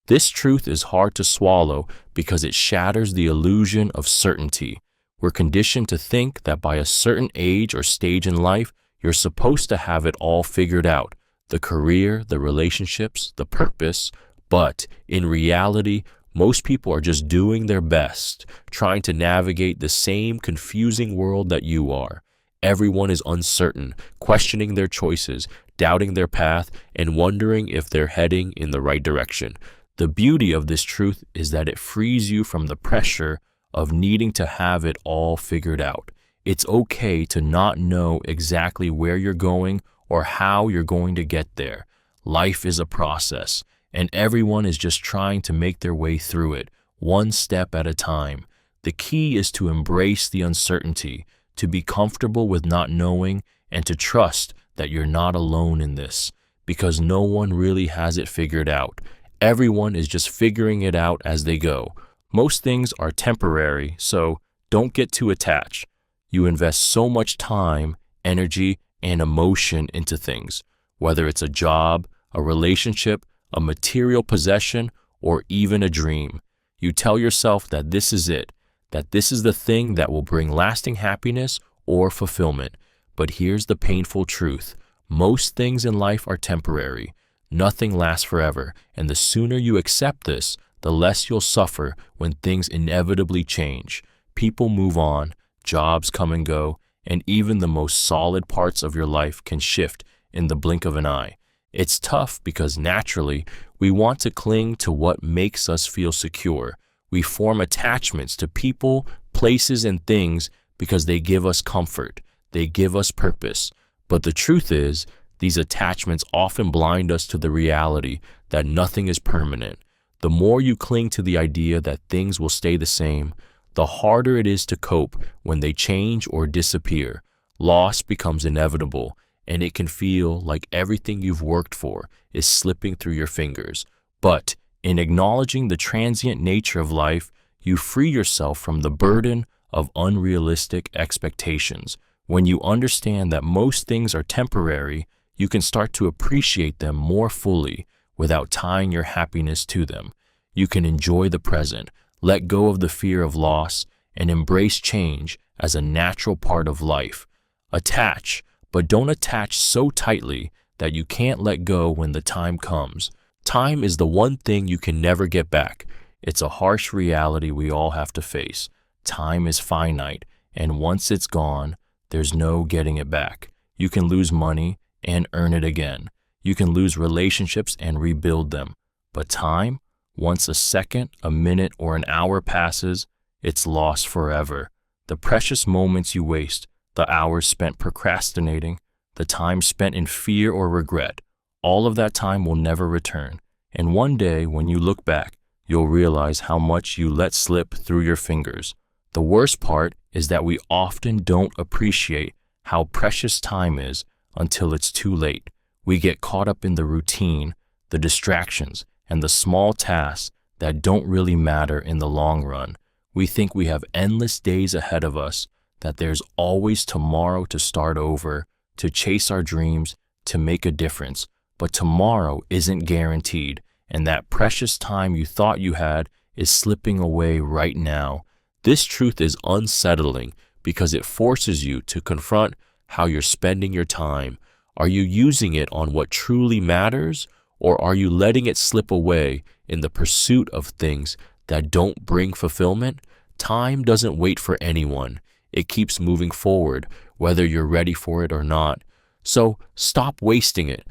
This truth is hard to swallow because it shatters the illusion of certainty. We're conditioned to think that by a certain age or stage in life, you're supposed to have it all figured out. The career, the relationships, the purpose. But in reality, most people are just doing their best, trying to navigate the same confusing world that you are. Everyone is uncertain, questioning their choices, doubting their path, and wondering if they're heading in the right direction. The beauty of this truth is that it frees you from the pressure of needing to have it all figured out. It's okay to not know exactly where you're going or how you're going to get there. Life is a process, and everyone is just trying to make their way through it, one step at a time. The key is to embrace the uncertainty, to be comfortable with not knowing, and to trust that you're not alone in this, because no one really has it figured out. Everyone is just figuring it out as they go. Most things are temporary, so don't get too attached. You invest so much time, energy, and emotion into things, whether it's a job, a relationship, a material possession, or even a dream. You tell yourself that this is it, that this is the thing that will bring lasting happiness or fulfillment. But here's the painful truth. Most things in life are temporary. Nothing lasts forever, and the sooner you accept this, the less you'll suffer when things inevitably change. People move on, jobs come and go, and even the most solid parts of your life can shift in the blink of an eye. It's tough because naturally, we want to cling to what makes us feel secure. We form attachments to people, places, and things because they give us comfort. They give us purpose. But the truth is, these attachments often blind us to the reality that nothing is permanent. The more you cling to the idea that things will stay the same, the harder it is to cope when they change or disappear. Loss becomes inevitable, and it can feel like everything you've worked for is slipping through your fingers. But in acknowledging the transient nature of life, you free yourself from the burden of unrealistic expectations. When you understand that most things are temporary, you can start to appreciate them more fully without tying your happiness to them. You can enjoy the present, let go of the fear of loss, and embrace change as a natural part of life. Attach, but don't attach so tightly that you can't let go when the time comes. Time is the one thing you can never get back. It's a harsh reality we all have to face. Time is finite, and once it's gone, there's no getting it back. You can lose money and earn it again. You can lose relationships and rebuild them. But time, once a second, a minute, or an hour passes, it's lost forever. The precious moments you waste, the hours spent procrastinating, the time spent in fear or regret, all of that time will never return. And one day, when you look back, you'll realize how much you let slip through your fingers. The worst part is that we often don't appreciate how precious time is until it's too late. We get caught up in the routine, the distractions, and the small tasks that don't really matter in the long run. We think we have endless days ahead of us, that there's always tomorrow to start over, to chase our dreams, to make a difference. But tomorrow isn't guaranteed, and that precious time you thought you had is slipping away right now. This truth is unsettling because it forces you to confront how you're spending your time. Are you using it on what truly matters, or are you letting it slip away in the pursuit of things that don't bring fulfillment? Time doesn't wait for anyone. It keeps moving forward, whether you're ready for it or not. So stop wasting it.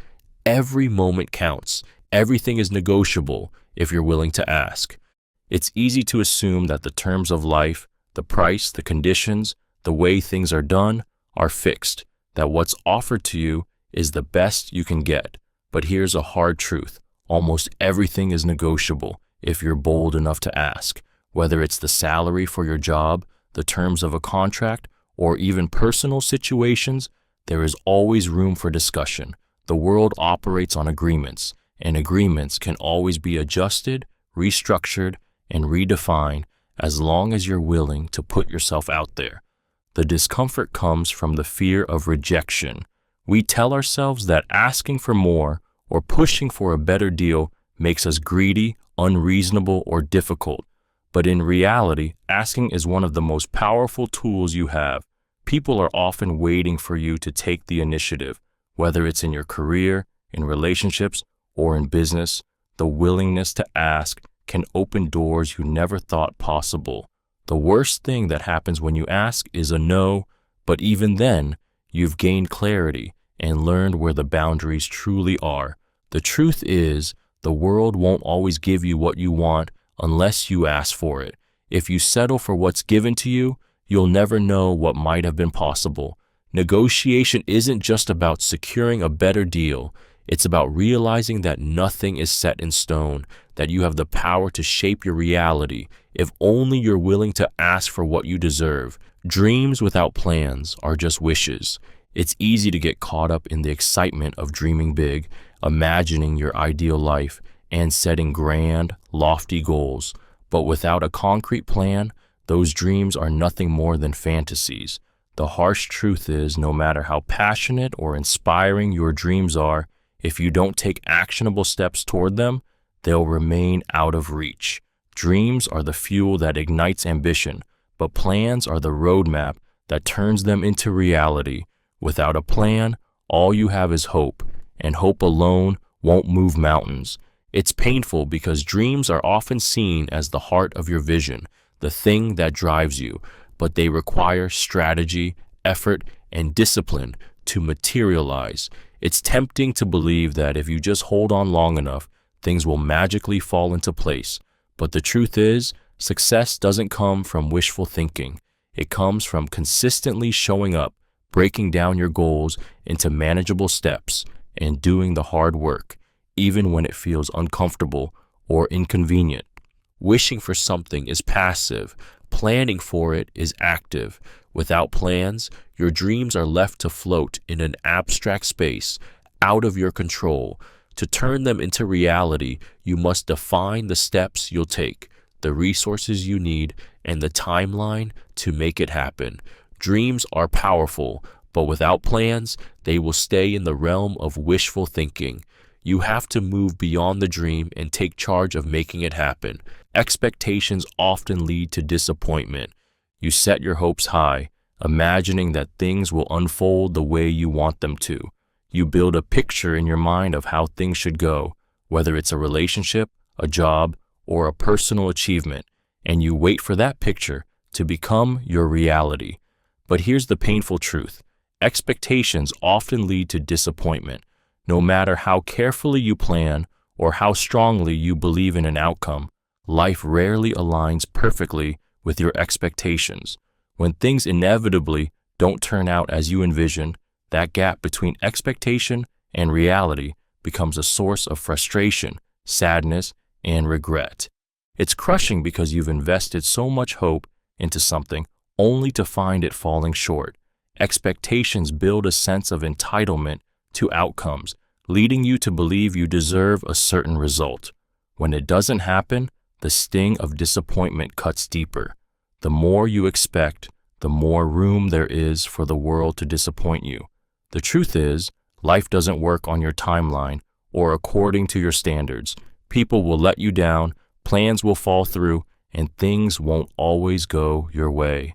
Every moment counts. Everything is negotiable if you're willing to ask. It's easy to assume that the terms of life, the price, the conditions, the way things are done, are fixed, that what's offered to you is the best you can get. But here's a hard truth. Almost everything is negotiable if you're bold enough to ask. Whether it's the salary for your job, the terms of a contract, or even personal situations, there is always room for discussion. The world operates on agreements, and agreements can always be adjusted, restructured, and redefined as long as you're willing to put yourself out there. The discomfort comes from the fear of rejection. We tell ourselves that asking for more or pushing for a better deal makes us greedy, unreasonable, or difficult. But in reality, asking is one of the most powerful tools you have. People are often waiting for you to take the initiative, whether it's in your career, in relationships, or in business. The willingness to ask can open doors you never thought possible. The worst thing that happens when you ask is a no, but even then, you've gained clarity and learned where the boundaries truly are. The truth is, the world won't always give you what you want unless you ask for it. If you settle for what's given to you, you'll never know what might have been possible. Negotiation isn't just about securing a better deal. It's about realizing that nothing is set in stone, that you have the power to shape your reality if only you're willing to ask for what you deserve. Dreams without plans are just wishes. It's easy to get caught up in the excitement of dreaming big, imagining your ideal life, and setting grand, lofty goals. But without a concrete plan, those dreams are nothing more than fantasies. The harsh truth is, no matter how passionate or inspiring your dreams are, if you don't take actionable steps toward them, they'll remain out of reach. Dreams are the fuel that ignites ambition, but plans are the roadmap that turns them into reality. Without a plan, all you have is hope, and hope alone won't move mountains. It's painful because dreams are often seen as the heart of your vision, the thing that drives you, but they require strategy, effort, and discipline to materialize. It's tempting to believe that if you just hold on long enough, things will magically fall into place. But the truth is, success doesn't come from wishful thinking. It comes from consistently showing up, breaking down your goals into manageable steps, and doing the hard work, even when it feels uncomfortable or inconvenient. Wishing for something is passive. Planning for it is active. Without plans, your dreams are left to float in an abstract space, out of your control. To turn them into reality, you must define the steps you'll take, the resources you need, and the timeline to make it happen. Dreams are powerful, but without plans, they will stay in the realm of wishful thinking. You have to move beyond the dream and take charge of making it happen. Expectations often lead to disappointment. You set your hopes high, imagining that things will unfold the way you want them to. You build a picture in your mind of how things should go, whether it's a relationship, a job, or a personal achievement, and you wait for that picture to become your reality. But here's the painful truth. Expectations often lead to disappointment. No matter how carefully you plan or how strongly you believe in an outcome, life rarely aligns perfectly with your expectations. When things inevitably don't turn out as you envision, that gap between expectation and reality becomes a source of frustration, sadness, and regret. It's crushing because you've invested so much hope into something only to find it falling short. Expectations build a sense of entitlement to outcomes, leading you to believe you deserve a certain result. When it doesn't happen, the sting of disappointment cuts deeper. The more you expect, the more room there is for the world to disappoint you. The truth is, life doesn't work on your timeline or according to your standards. People will let you down, plans will fall through, and things won't always go your way.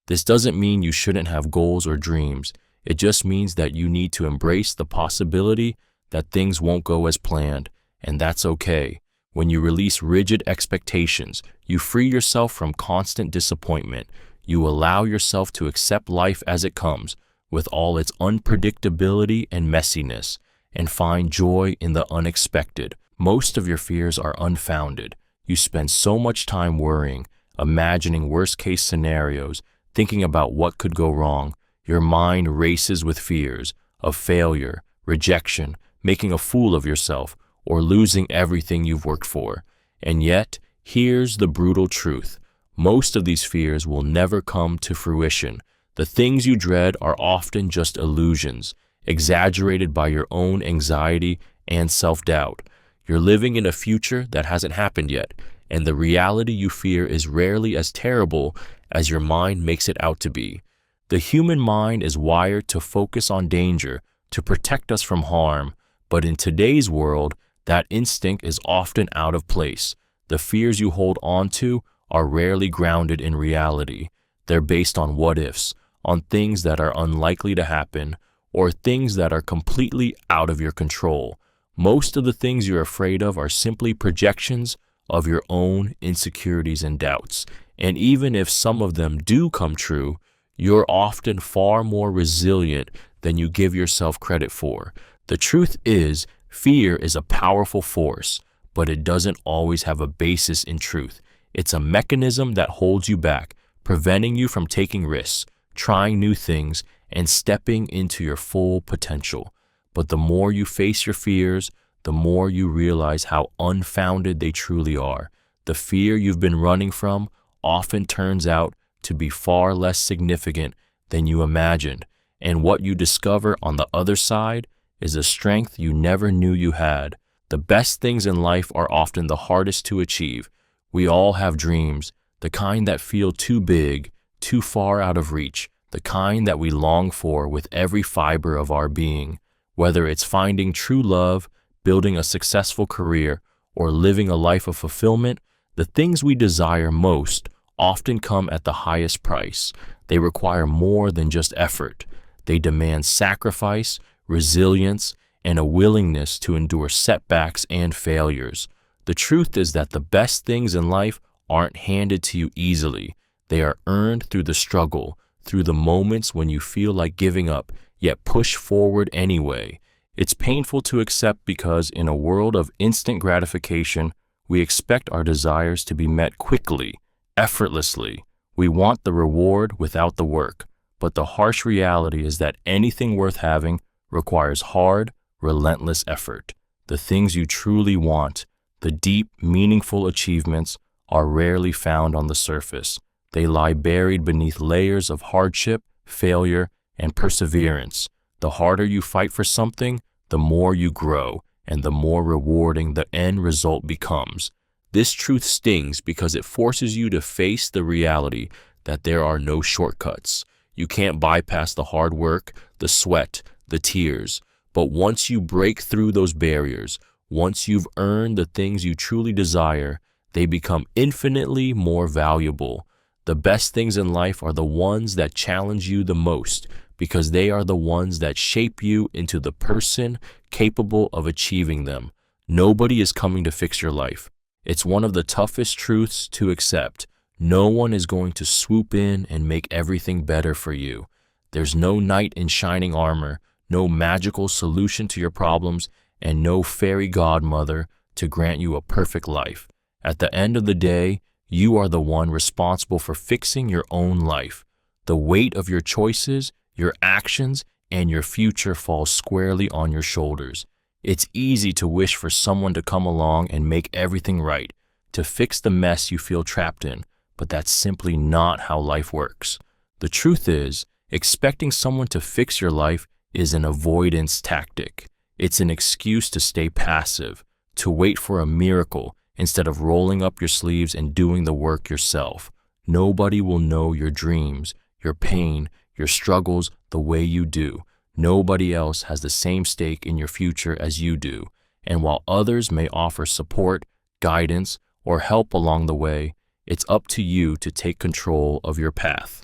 This doesn't mean you shouldn't have goals or dreams. It just means that you need to embrace the possibility that things won't go as planned, and that's okay. When you release rigid expectations, you free yourself from constant disappointment. You allow yourself to accept life as it comes, with all its unpredictability and messiness, and find joy in the unexpected. Most of your fears are unfounded. You spend so much time worrying, imagining worst-case scenarios, thinking about what could go wrong. Your mind races with fears of failure, rejection, making a fool of yourself, or losing everything you've worked for. And yet, here's the brutal truth. Most of these fears will never come to fruition. The things you dread are often just illusions, exaggerated by your own anxiety and self-doubt. You're living in a future that hasn't happened yet, and the reality you fear is rarely as terrible as your mind makes it out to be. The human mind is wired to focus on danger, to protect us from harm, but in today's world, that instinct is often out of place. The fears you hold on to are rarely grounded in reality. They're based on what-ifs, on things that are unlikely to happen, or things that are completely out of your control. Most of the things you're afraid of are simply projections of your own insecurities and doubts. And even if some of them do come true, you're often far more resilient than you give yourself credit for. The truth is, fear is a powerful force, but it doesn't always have a basis in truth. It's a mechanism that holds you back, preventing you from taking risks, trying new things, and stepping into your full potential. But the more you face your fears, the more you realize how unfounded they truly are. The fear you've been running from often turns out to be far less significant than you imagined, and what you discover on the other side is a strength you never knew you had. The best things in life are often the hardest to achieve. We all have dreams, the kind that feel too big, too far out of reach, the kind that we long for with every fiber of our being. Whether it's finding true love, building a successful career, or living a life of fulfillment, the things we desire most often come at the highest price. They require more than just effort. They demand sacrifice, resilience, and a willingness to endure setbacks and failures. The truth is that the best things in life aren't handed to you easily. They are earned through the struggle, through the moments when you feel like giving up, yet push forward anyway. It's painful to accept because in a world of instant gratification, we expect our desires to be met quickly, effortlessly. We want the reward without the work. But the harsh reality is that anything worth having requires hard, relentless effort. The things you truly want, the deep, meaningful achievements, are rarely found on the surface. They lie buried beneath layers of hardship, failure, and perseverance. The harder you fight for something, the more you grow, and the more rewarding the end result becomes. This truth stings because it forces you to face the reality that there are no shortcuts. You can't bypass the hard work, the sweat, the tears. But once you break through those barriers, once you've earned the things you truly desire, they become infinitely more valuable. The best things in life are the ones that challenge you the most because they are the ones that shape you into the person capable of achieving them. Nobody is coming to fix your life. It's one of the toughest truths to accept. No one is going to swoop in and make everything better for you. There's no knight in shining armor, no magical solution to your problems, and no fairy godmother to grant you a perfect life. At the end of the day, you are the one responsible for fixing your own life. The weight of your choices, your actions, and your future falls squarely on your shoulders. It's easy to wish for someone to come along and make everything right, to fix the mess you feel trapped in, but that's simply not how life works. The truth is, expecting someone to fix your life is an avoidance tactic. It's an excuse to stay passive, to wait for a miracle instead of rolling up your sleeves and doing the work yourself. Nobody will know your dreams, your pain, your struggles the way you do. Nobody else has the same stake in your future as you do. And while others may offer support, guidance, or help along the way, it's up to you to take control of your path.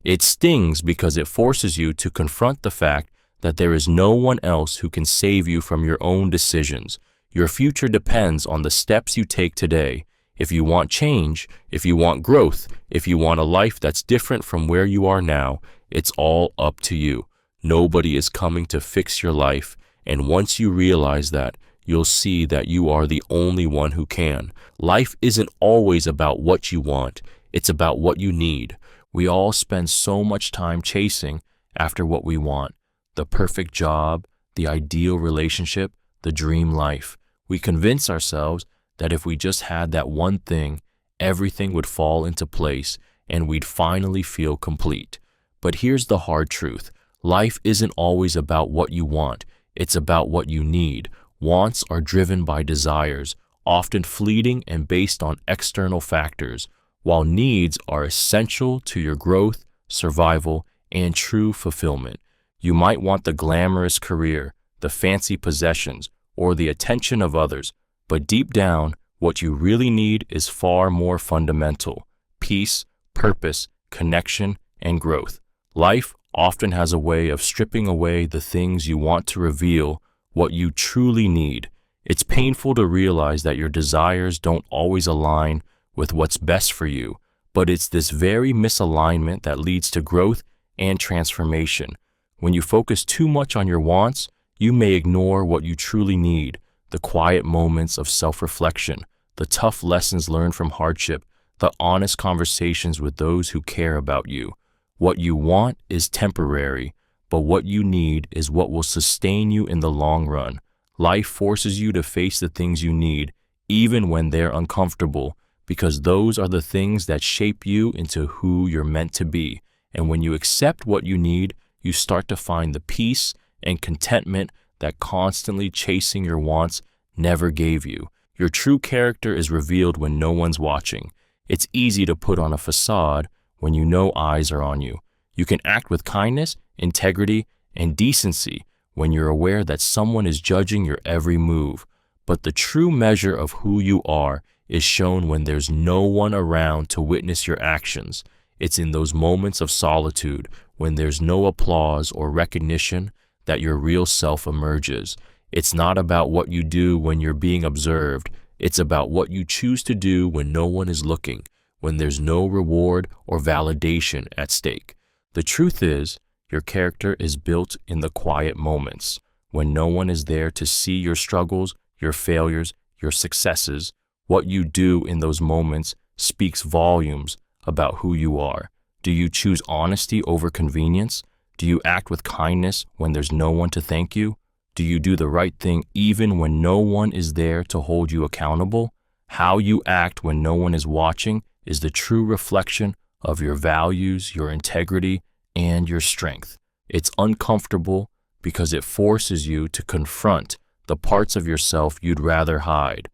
It stings because it forces you to confront the fact that there is no one else who can save you from your own decisions. Your future depends on the steps you take today. If you want change, if you want growth, if you want a life that's different from where you are now, it's all up to you. Nobody is coming to fix your life, and once you realize that, you'll see that you are the only one who can. Life isn't always about what you want, it's about what you need. We all spend so much time chasing after what we want. The perfect job, the ideal relationship, the dream life. We convince ourselves that if we just had that one thing, everything would fall into place and we'd finally feel complete. But here's the hard truth. Life isn't always about what you want, it's about what you need. Wants are driven by desires, often fleeting and based on external factors, while needs are essential to your growth, survival, and true fulfillment. You might want the glamorous career, the fancy possessions, or the attention of others, but deep down, what you really need is far more fundamental: peace, purpose, connection, and growth. Life often has a way of stripping away the things you want to reveal what you truly need. It's painful to realize that your desires don't always align with what's best for you, but it's this very misalignment that leads to growth and transformation. When you focus too much on your wants, you may ignore what you truly need: the quiet moments of self-reflection, the tough lessons learned from hardship, the honest conversations with those who care about you. What you want is temporary, but what you need is what will sustain you in the long run. Life forces you to face the things you need, even when they're uncomfortable, because those are the things that shape you into who you're meant to be. And when you accept what you need, you start to find the peace and contentment that constantly chasing your wants never gave you. Your true character is revealed when no one's watching. It's easy to put on a facade when you know eyes are on you. You can act with kindness, integrity, and decency when you're aware that someone is judging your every move. But the true measure of who you are is shown when there's no one around to witness your actions. It's in those moments of solitude, when there's no applause or recognition, that your real self emerges. It's not about what you do when you're being observed. It's about what you choose to do when no one is looking, when there's no reward or validation at stake. The truth is, your character is built in the quiet moments, when no one is there to see your struggles, your failures, your successes. What you do in those moments speaks volumes about who you are. Do you choose honesty over convenience? Do you act with kindness when there's no one to thank you? Do you do the right thing even when no one is there to hold you accountable? How you act when no one is watching is the true reflection of your values, your integrity, and your strength. It's uncomfortable because it forces you to confront the parts of yourself you'd rather hide.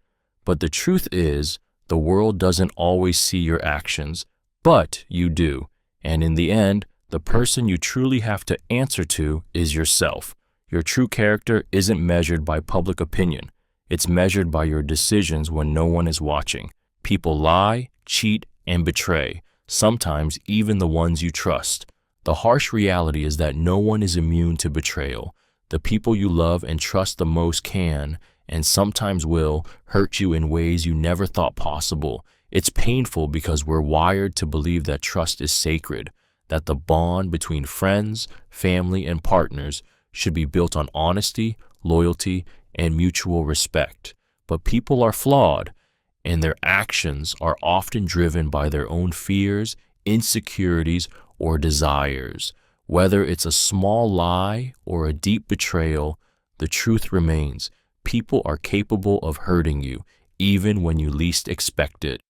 But the truth is, the world doesn't always see your actions, but you do. And in the end, the person you truly have to answer to is yourself. Your true character isn't measured by public opinion. It's measured by your decisions when no one is watching. People lie, cheat, and betray, sometimes even the ones you trust. The harsh reality is that no one is immune to betrayal. The people you love and trust the most can, and sometimes will, hurt you in ways you never thought possible. It's painful because we're wired to believe that trust is sacred, that the bond between friends, family, and partners should be built on honesty, loyalty, and mutual respect. But people are flawed, and their actions are often driven by their own fears, insecurities, or desires. Whether it's a small lie or a deep betrayal, the truth remains. People are capable of hurting you, even when you least expect it.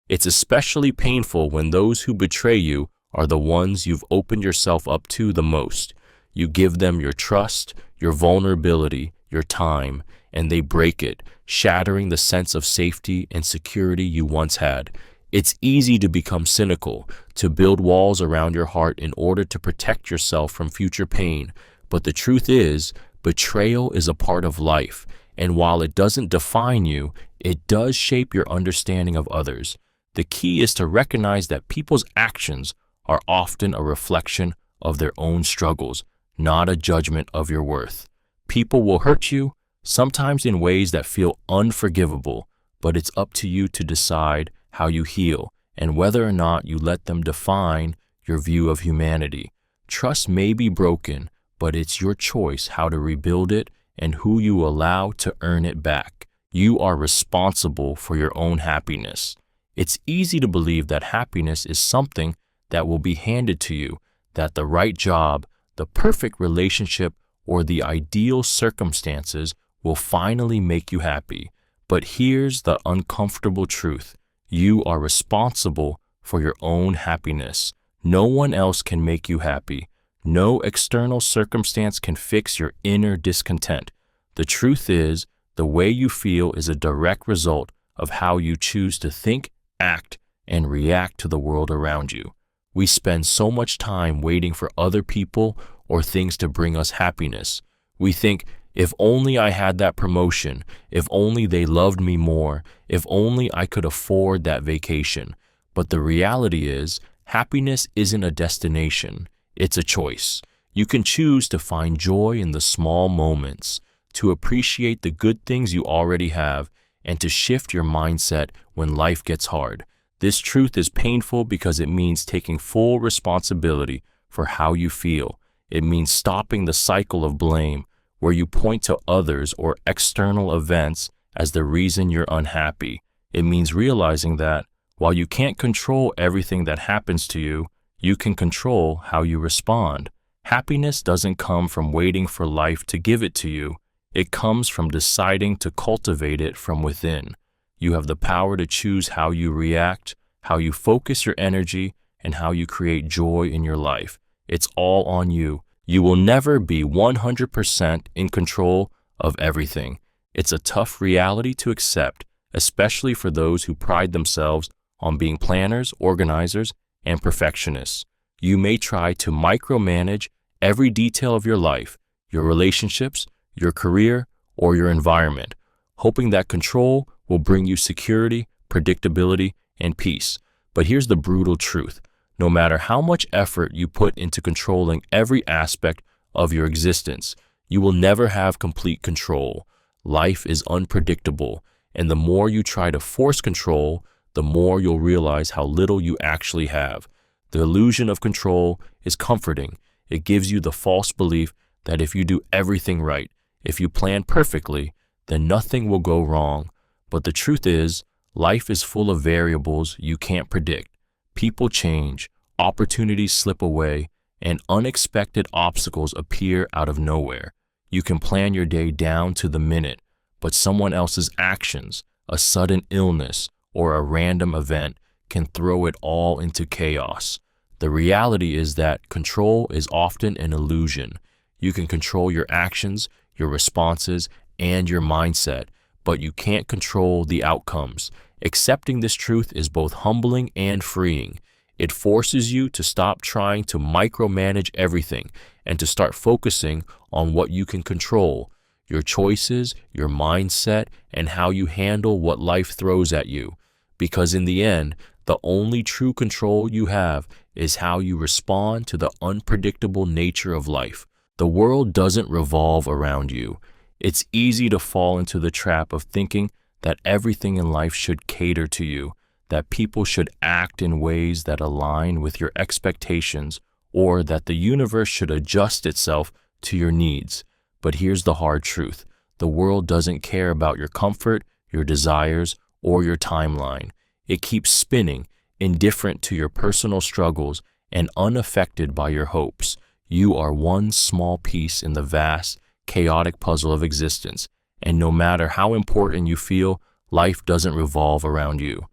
It's especially painful when those who betray you are the ones you've opened yourself up to the most. You give them your trust, your vulnerability, your time, and they break it, shattering the sense of safety and security you once had. It's easy to become cynical, to build walls around your heart in order to protect yourself from future pain. But the truth is, betrayal is a part of life, and while it doesn't define you, it does shape your understanding of others. The key is to recognize that people's actions are often a reflection of their own struggles, not a judgment of your worth. People will hurt you, sometimes in ways that feel unforgivable, but it's up to you to decide how you heal and whether or not you let them define your view of humanity. Trust may be broken, but it's your choice how to rebuild it and who you allow to earn it back. You are responsible for your own happiness. It's easy to believe that happiness is something that will be handed to you, that the right job, the perfect relationship, or the ideal circumstances will finally make you happy. But here's the uncomfortable truth. You are responsible for your own happiness. No one else can make you happy. No external circumstance can fix your inner discontent. The truth is, the way you feel is a direct result of how you choose to think, act, and react to the world around you. We spend so much time waiting for other people or things to bring us happiness. We think, if only I had that promotion, if only they loved me more, if only I could afford that vacation. But the reality is, happiness isn't a destination, it's a choice. You can choose to find joy in the small moments, to appreciate the good things you already have, and to shift your mindset when life gets hard. This truth is painful because it means taking full responsibility for how you feel. It means stopping the cycle of blame, where you point to others or external events as the reason you're unhappy. It means realizing that, while you can't control everything that happens to you, you can control how you respond. Happiness doesn't come from waiting for life to give it to you. It comes from deciding to cultivate it from within. You have the power to choose how you react, how you focus your energy, and how you create joy in your life. It's all on you. You will never be 100% in control of everything. It's a tough reality to accept, especially for those who pride themselves on being planners, organizers, and perfectionists. You may try to micromanage every detail of your life, your relationships, your career, or your environment, hoping that control will bring you security, predictability, and peace. But here's the brutal truth. No matter how much effort you put into controlling every aspect of your existence, you will never have complete control. Life is unpredictable, and the more you try to force control, the more you'll realize how little you actually have. The illusion of control is comforting. It gives you the false belief that if you do everything right, if you plan perfectly, then nothing will go wrong. But the truth is, life is full of variables you can't predict. People change, opportunities slip away, and unexpected obstacles appear out of nowhere. You can plan your day down to the minute, but someone else's actions, a sudden illness, or a random event can throw it all into chaos. The reality is that control is often an illusion. You can control your actions, your responses, and your mindset, but you can't control the outcomes. Accepting this truth is both humbling and freeing. It forces you to stop trying to micromanage everything and to start focusing on what you can control, your choices, your mindset, and how you handle what life throws at you. Because in the end, the only true control you have is how you respond to the unpredictable nature of life. The world doesn't revolve around you. It's easy to fall into the trap of thinking that everything in life should cater to you, that people should act in ways that align with your expectations, or that the universe should adjust itself to your needs. But here's the hard truth. The world doesn't care about your comfort, your desires, or your timeline. It keeps spinning, indifferent to your personal struggles and unaffected by your hopes. You are one small piece in the vast, chaotic puzzle of existence, and no matter how important you feel, life doesn't revolve around you.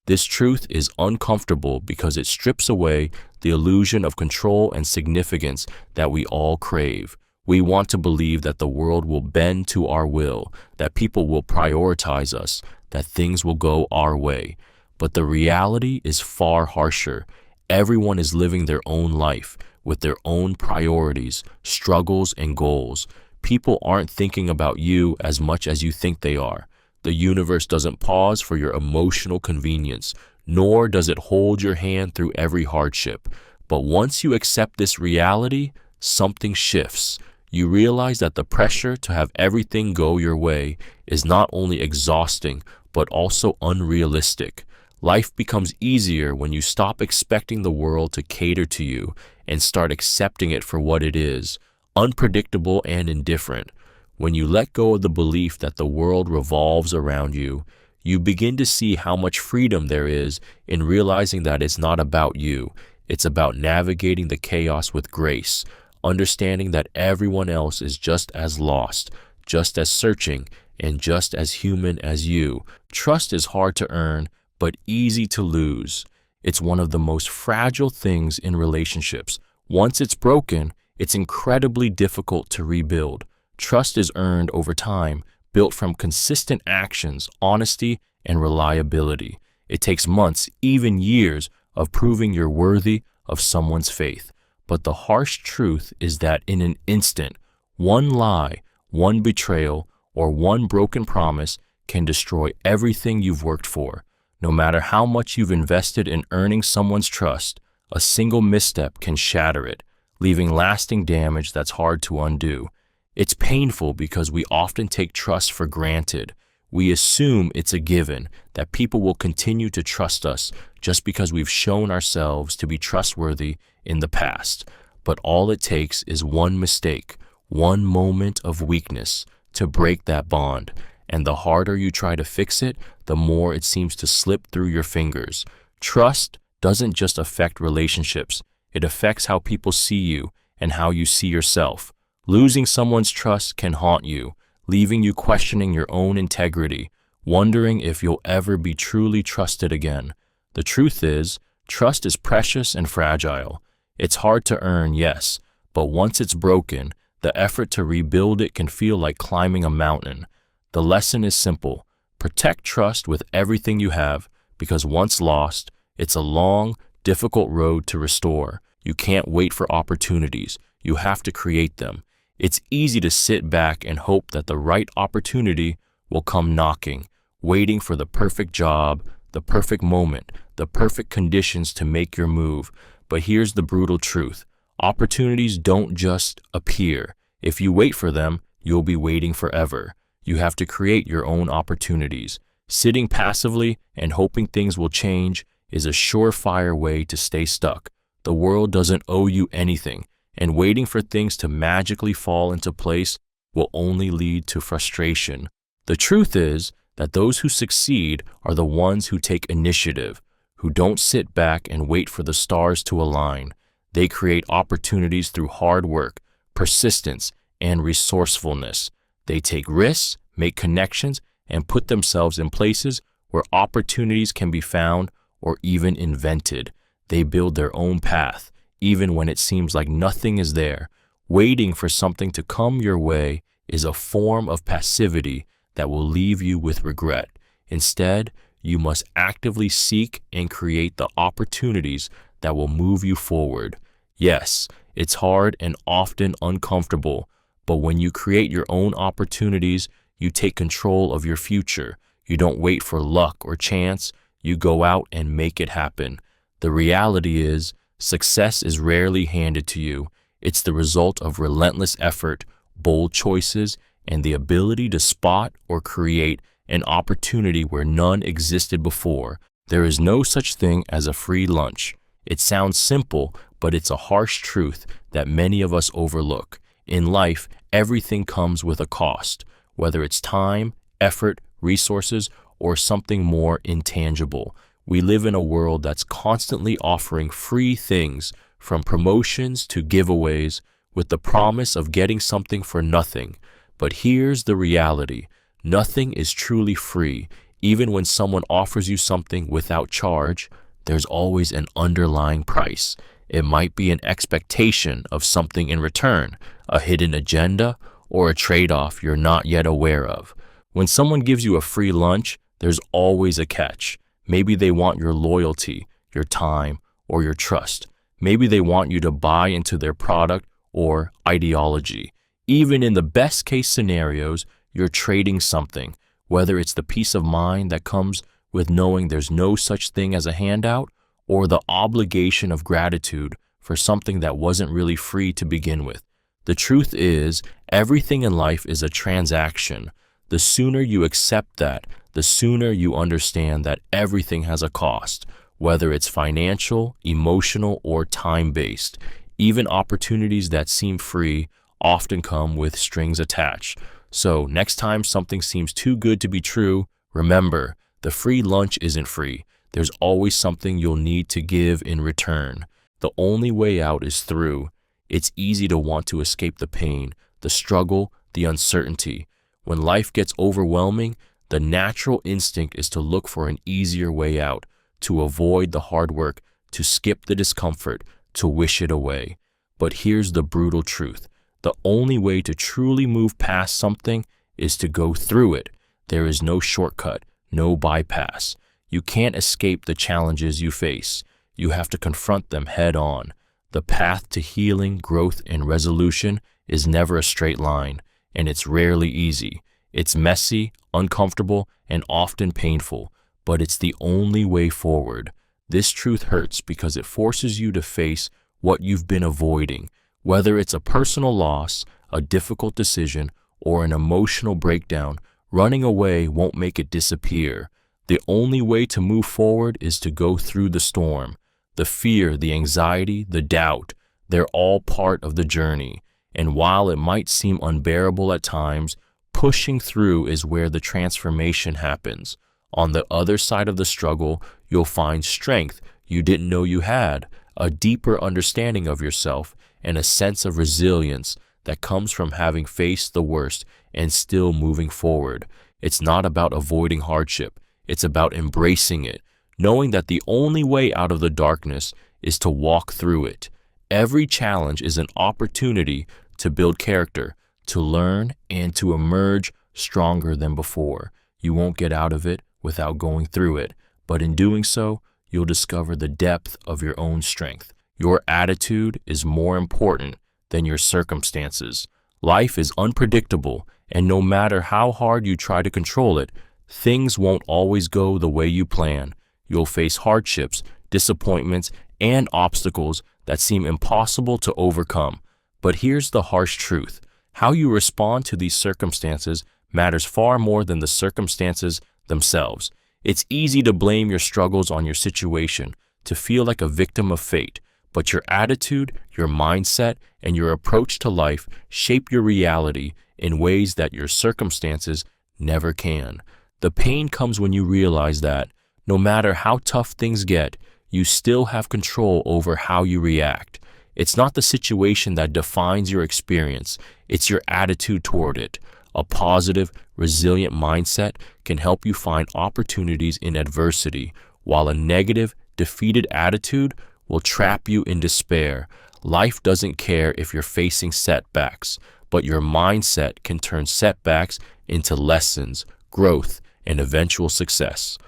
This truth is uncomfortable because it strips away the illusion of control and significance that we all crave. We want to believe that the world will bend to our will, that people will prioritize us, that things will go our way. But the reality is far harsher. Everyone is living their own life with their own priorities, struggles, and goals. People aren't thinking about you as much as you think they are. The universe doesn't pause for your emotional convenience, nor does it hold your hand through every hardship. But once you accept this reality, something shifts. You realize that the pressure to have everything go your way is not only exhausting, but also unrealistic. Life becomes easier when you stop expecting the world to cater to you and start accepting it for what it is, unpredictable and indifferent. When you let go of the belief that the world revolves around you, you begin to see how much freedom there is in realizing that it's not about you. It's about navigating the chaos with grace, understanding that everyone else is just as lost, just as searching, and just as human as you. Trust is hard to earn, but easy to lose. It's one of the most fragile things in relationships. Once it's broken, it's incredibly difficult to rebuild. Trust is earned over time, built from consistent actions, honesty, and reliability. It takes months, even years, of proving you're worthy of someone's faith. But the harsh truth is that in an instant, one lie, one betrayal, or one broken promise can destroy everything you've worked for. No matter how much you've invested in earning someone's trust, a single misstep can shatter it, leaving lasting damage that's hard to undo. It's painful because we often take trust for granted. We assume it's a given that people will continue to trust us just because we've shown ourselves to be trustworthy in the past. But all it takes is one mistake, one moment of weakness to break that bond. And the harder you try to fix it, the more it seems to slip through your fingers. Trust doesn't just affect relationships. It affects how people see you and how you see yourself. Losing someone's trust can haunt you, leaving you questioning your own integrity, wondering if you'll ever be truly trusted again. The truth is, trust is precious and fragile. It's hard to earn, yes, but once it's broken, the effort to rebuild it can feel like climbing a mountain. The lesson is simple. Protect trust with everything you have, because once lost, it's a long, difficult road to restore. You can't wait for opportunities. You have to create them. It's easy to sit back and hope that the right opportunity will come knocking, waiting for the perfect job, the perfect moment, the perfect conditions to make your move. But here's the brutal truth. Opportunities don't just appear. If you wait for them, you'll be waiting forever. You have to create your own opportunities. Sitting passively and hoping things will change is a surefire way to stay stuck. The world doesn't owe you anything, and waiting for things to magically fall into place will only lead to frustration. The truth is that those who succeed are the ones who take initiative, who don't sit back and wait for the stars to align. They create opportunities through hard work, persistence, and resourcefulness. They take risks, make connections, and put themselves in places where opportunities can be found or even invented. They build their own path, even when it seems like nothing is there. Waiting for something to come your way is a form of passivity that will leave you with regret. Instead, you must actively seek and create the opportunities that will move you forward. Yes, it's hard and often uncomfortable, but when you create your own opportunities, you take control of your future. You don't wait for luck or chance. You go out and make it happen. The reality is, success is rarely handed to you. It's the result of relentless effort, bold choices, and the ability to spot or create an opportunity where none existed before. There is no such thing as a free lunch. It sounds simple, but it's a harsh truth that many of us overlook. In life, everything comes with a cost, whether it's time, effort, resources, or something more intangible. We live in a world that's constantly offering free things, from promotions to giveaways, with the promise of getting something for nothing. But here's the reality. Nothing is truly free. Even when someone offers you something without charge, there's always an underlying price. It might be an expectation of something in return, a hidden agenda, or a trade-off you're not yet aware of. When someone gives you a free lunch, there's always a catch. Maybe they want your loyalty, your time, or your trust. Maybe they want you to buy into their product or ideology. Even in the best case scenarios, you're trading something, whether it's the peace of mind that comes with knowing there's no such thing as a handout, or the obligation of gratitude for something that wasn't really free to begin with. The truth is, everything in life is a transaction. The sooner you accept that, the sooner you understand that everything has a cost, whether it's financial, emotional, or time-based. Even opportunities that seem free often come with strings attached. So next time something seems too good to be true, remember, the free lunch isn't free. There's always something you'll need to give in return. The only way out is through. It's easy to want to escape the pain, the struggle, the uncertainty. When life gets overwhelming, the natural instinct is to look for an easier way out, to avoid the hard work, to skip the discomfort, to wish it away. But here's the brutal truth. The only way to truly move past something is to go through it. There is no shortcut, no bypass. You can't escape the challenges you face. You have to confront them head on. The path to healing, growth, and resolution is never a straight line, and it's rarely easy. It's messy, uncomfortable, and often painful, but it's the only way forward. This truth hurts because it forces you to face what you've been avoiding. Whether it's a personal loss, a difficult decision, or an emotional breakdown, running away won't make it disappear. The only way to move forward is to go through the storm. The fear, the anxiety, the doubt, they're all part of the journey. And while it might seem unbearable at times, pushing through is where the transformation happens. On the other side of the struggle, you'll find strength you didn't know you had, a deeper understanding of yourself, and a sense of resilience that comes from having faced the worst and still moving forward. It's not about avoiding hardship. It's about embracing it, knowing that the only way out of the darkness is to walk through it. Every challenge is an opportunity to build character, to learn, and to emerge stronger than before. You won't get out of it without going through it, but in doing so, you'll discover the depth of your own strength. Your attitude is more important than your circumstances. Life is unpredictable, and no matter how hard you try to control it, things won't always go the way you plan. You'll face hardships, disappointments, and obstacles that seem impossible to overcome. But here's the harsh truth. How you respond to these circumstances matters far more than the circumstances themselves. It's easy to blame your struggles on your situation, to feel like a victim of fate, but your attitude, your mindset, and your approach to life shape your reality in ways that your circumstances never can. The pain comes when you realize that, no matter how tough things get, you still have control over how you react. It's not the situation that defines your experience, it's your attitude toward it. A positive, resilient mindset can help you find opportunities in adversity, while a negative, defeated attitude will trap you in despair. Life doesn't care if you're facing setbacks, but your mindset can turn setbacks into lessons, growth, and eventual success.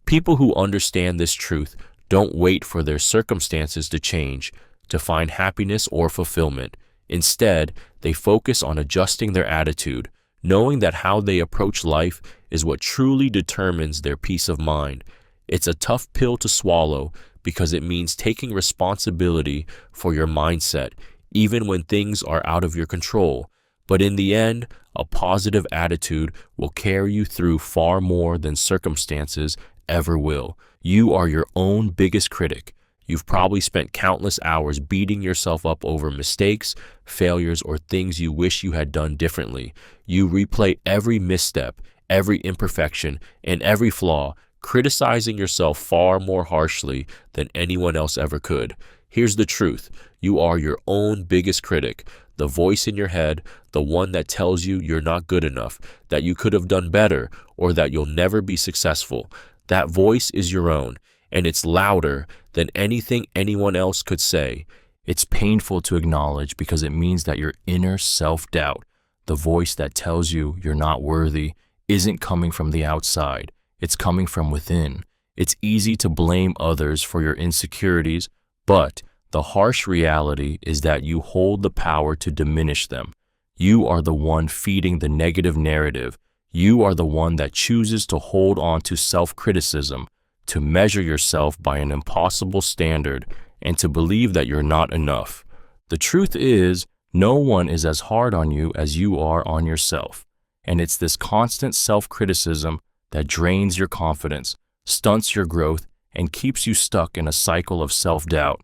People who understand this truth don't wait for their circumstances to change to find happiness or fulfillment. Instead, they focus on adjusting their attitude, knowing that how they approach life is what truly determines their peace of mind. It's a tough pill to swallow because it means taking responsibility for your mindset, even when things are out of your control. But in the end, a positive attitude will carry you through far more than circumstances ever will. You are your own biggest critic. You've probably spent countless hours beating yourself up over mistakes, failures, or things you wish you had done differently. You replay every misstep, every imperfection, and every flaw, criticizing yourself far more harshly than anyone else ever could. Here's the truth. You are your own biggest critic, the voice in your head, the one that tells you you're not good enough, that you could have done better, or that you'll never be successful. That voice is your own, and it's louder than anything anyone else could say. It's painful to acknowledge because it means that your inner self-doubt, the voice that tells you you're not worthy, isn't coming from the outside. It's coming from within. It's easy to blame others for your insecurities, but the harsh reality is that you hold the power to diminish them. You are the one feeding the negative narrative. You are the one that chooses to hold on to self-criticism, to measure yourself by an impossible standard, and to believe that you're not enough. The truth is, no one is as hard on you as you are on yourself. And it's this constant self-criticism that drains your confidence, stunts your growth, and keeps you stuck in a cycle of self-doubt.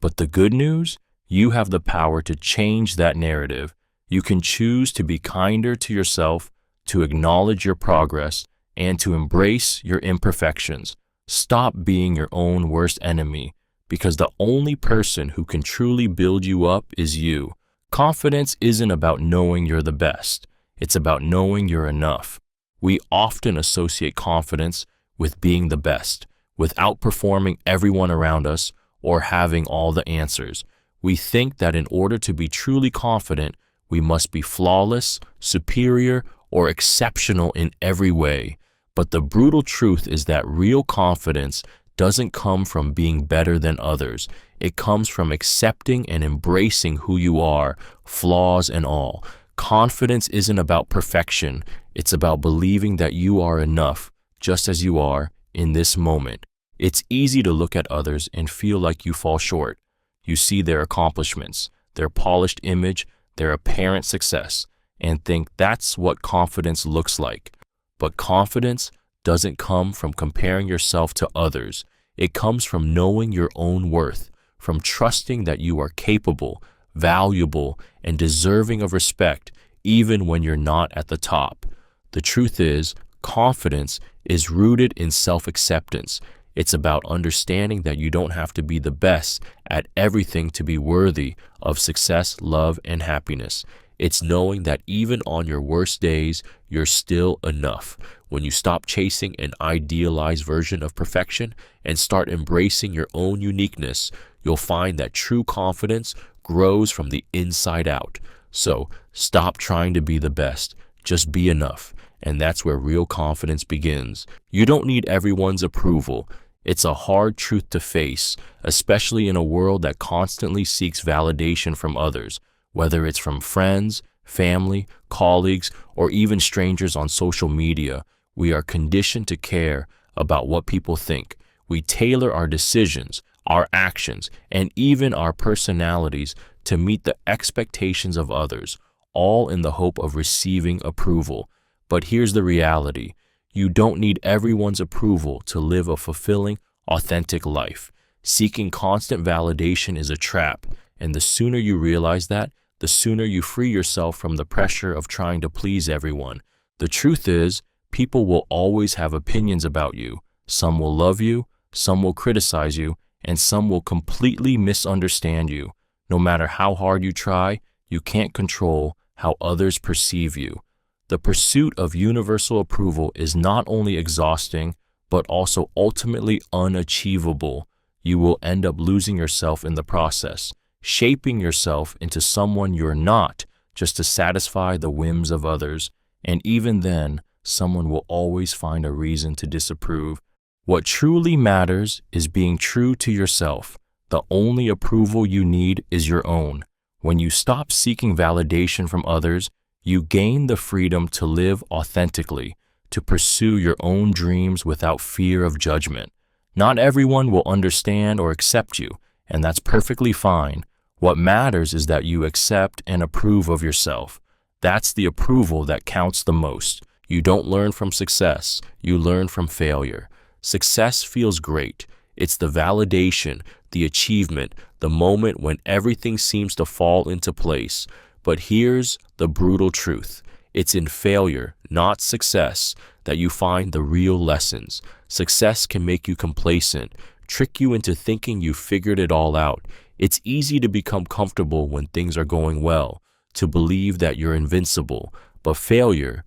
But the good news? You have the power to change that narrative. You can choose to be kinder to yourself, to acknowledge your progress, and to embrace your imperfections. Stop being your own worst enemy, because the only person who can truly build you up is you. Confidence isn't about knowing you're the best. It's about knowing you're enough. We often associate confidence with being the best, with outperforming everyone around us or having all the answers. We think that in order to be truly confident, we must be flawless, superior, or exceptional in every way. But the brutal truth is that real confidence doesn't come from being better than others. It comes from accepting and embracing who you are, flaws and all. Confidence isn't about perfection. It's about believing that you are enough, just as you are in this moment. It's easy to look at others and feel like you fall short. You see their accomplishments, their polished image, their apparent success, and think that's what confidence looks like. But confidence doesn't come from comparing yourself to others. It comes from knowing your own worth, from trusting that you are capable, valuable, and deserving of respect, even when you're not at the top. The truth is, confidence is rooted in self-acceptance. It's about understanding that you don't have to be the best at everything to be worthy of success, love, and happiness. It's knowing that even on your worst days, you're still enough. When you stop chasing an idealized version of perfection and start embracing your own uniqueness, you'll find that true confidence grows from the inside out. So stop trying to be the best. Just be enough. And that's where real confidence begins. You don't need everyone's approval. It's a hard truth to face, especially in a world that constantly seeks validation from others, whether it's from friends, family, colleagues, or even strangers on social media. We are conditioned to care about what people think. We tailor our decisions, our actions, and even our personalities to meet the expectations of others, all in the hope of receiving approval. But here's the reality. You don't need everyone's approval to live a fulfilling, authentic life. Seeking constant validation is a trap, and the sooner you realize that, the sooner you free yourself from the pressure of trying to please everyone. The truth is, people will always have opinions about you. Some will love you, some will criticize you, and some will completely misunderstand you. No matter how hard you try, you can't control how others perceive you. The pursuit of universal approval is not only exhausting, but also ultimately unachievable. You will end up losing yourself in the process, shaping yourself into someone you're not just to satisfy the whims of others. And even then, someone will always find a reason to disapprove. What truly matters is being true to yourself. The only approval you need is your own. When you stop seeking validation from others, you gain the freedom to live authentically, to pursue your own dreams without fear of judgment. Not everyone will understand or accept you, and that's perfectly fine. What matters is that you accept and approve of yourself. That's the approval that counts the most. You don't learn from success, you learn from failure. Success feels great. It's the validation, the achievement, the moment when everything seems to fall into place. But here's the brutal truth. It's in failure, not success, that you find the real lessons. Success can make you complacent, trick you into thinking you figured it all out. It's easy to become comfortable when things are going well, to believe that you're invincible. But failure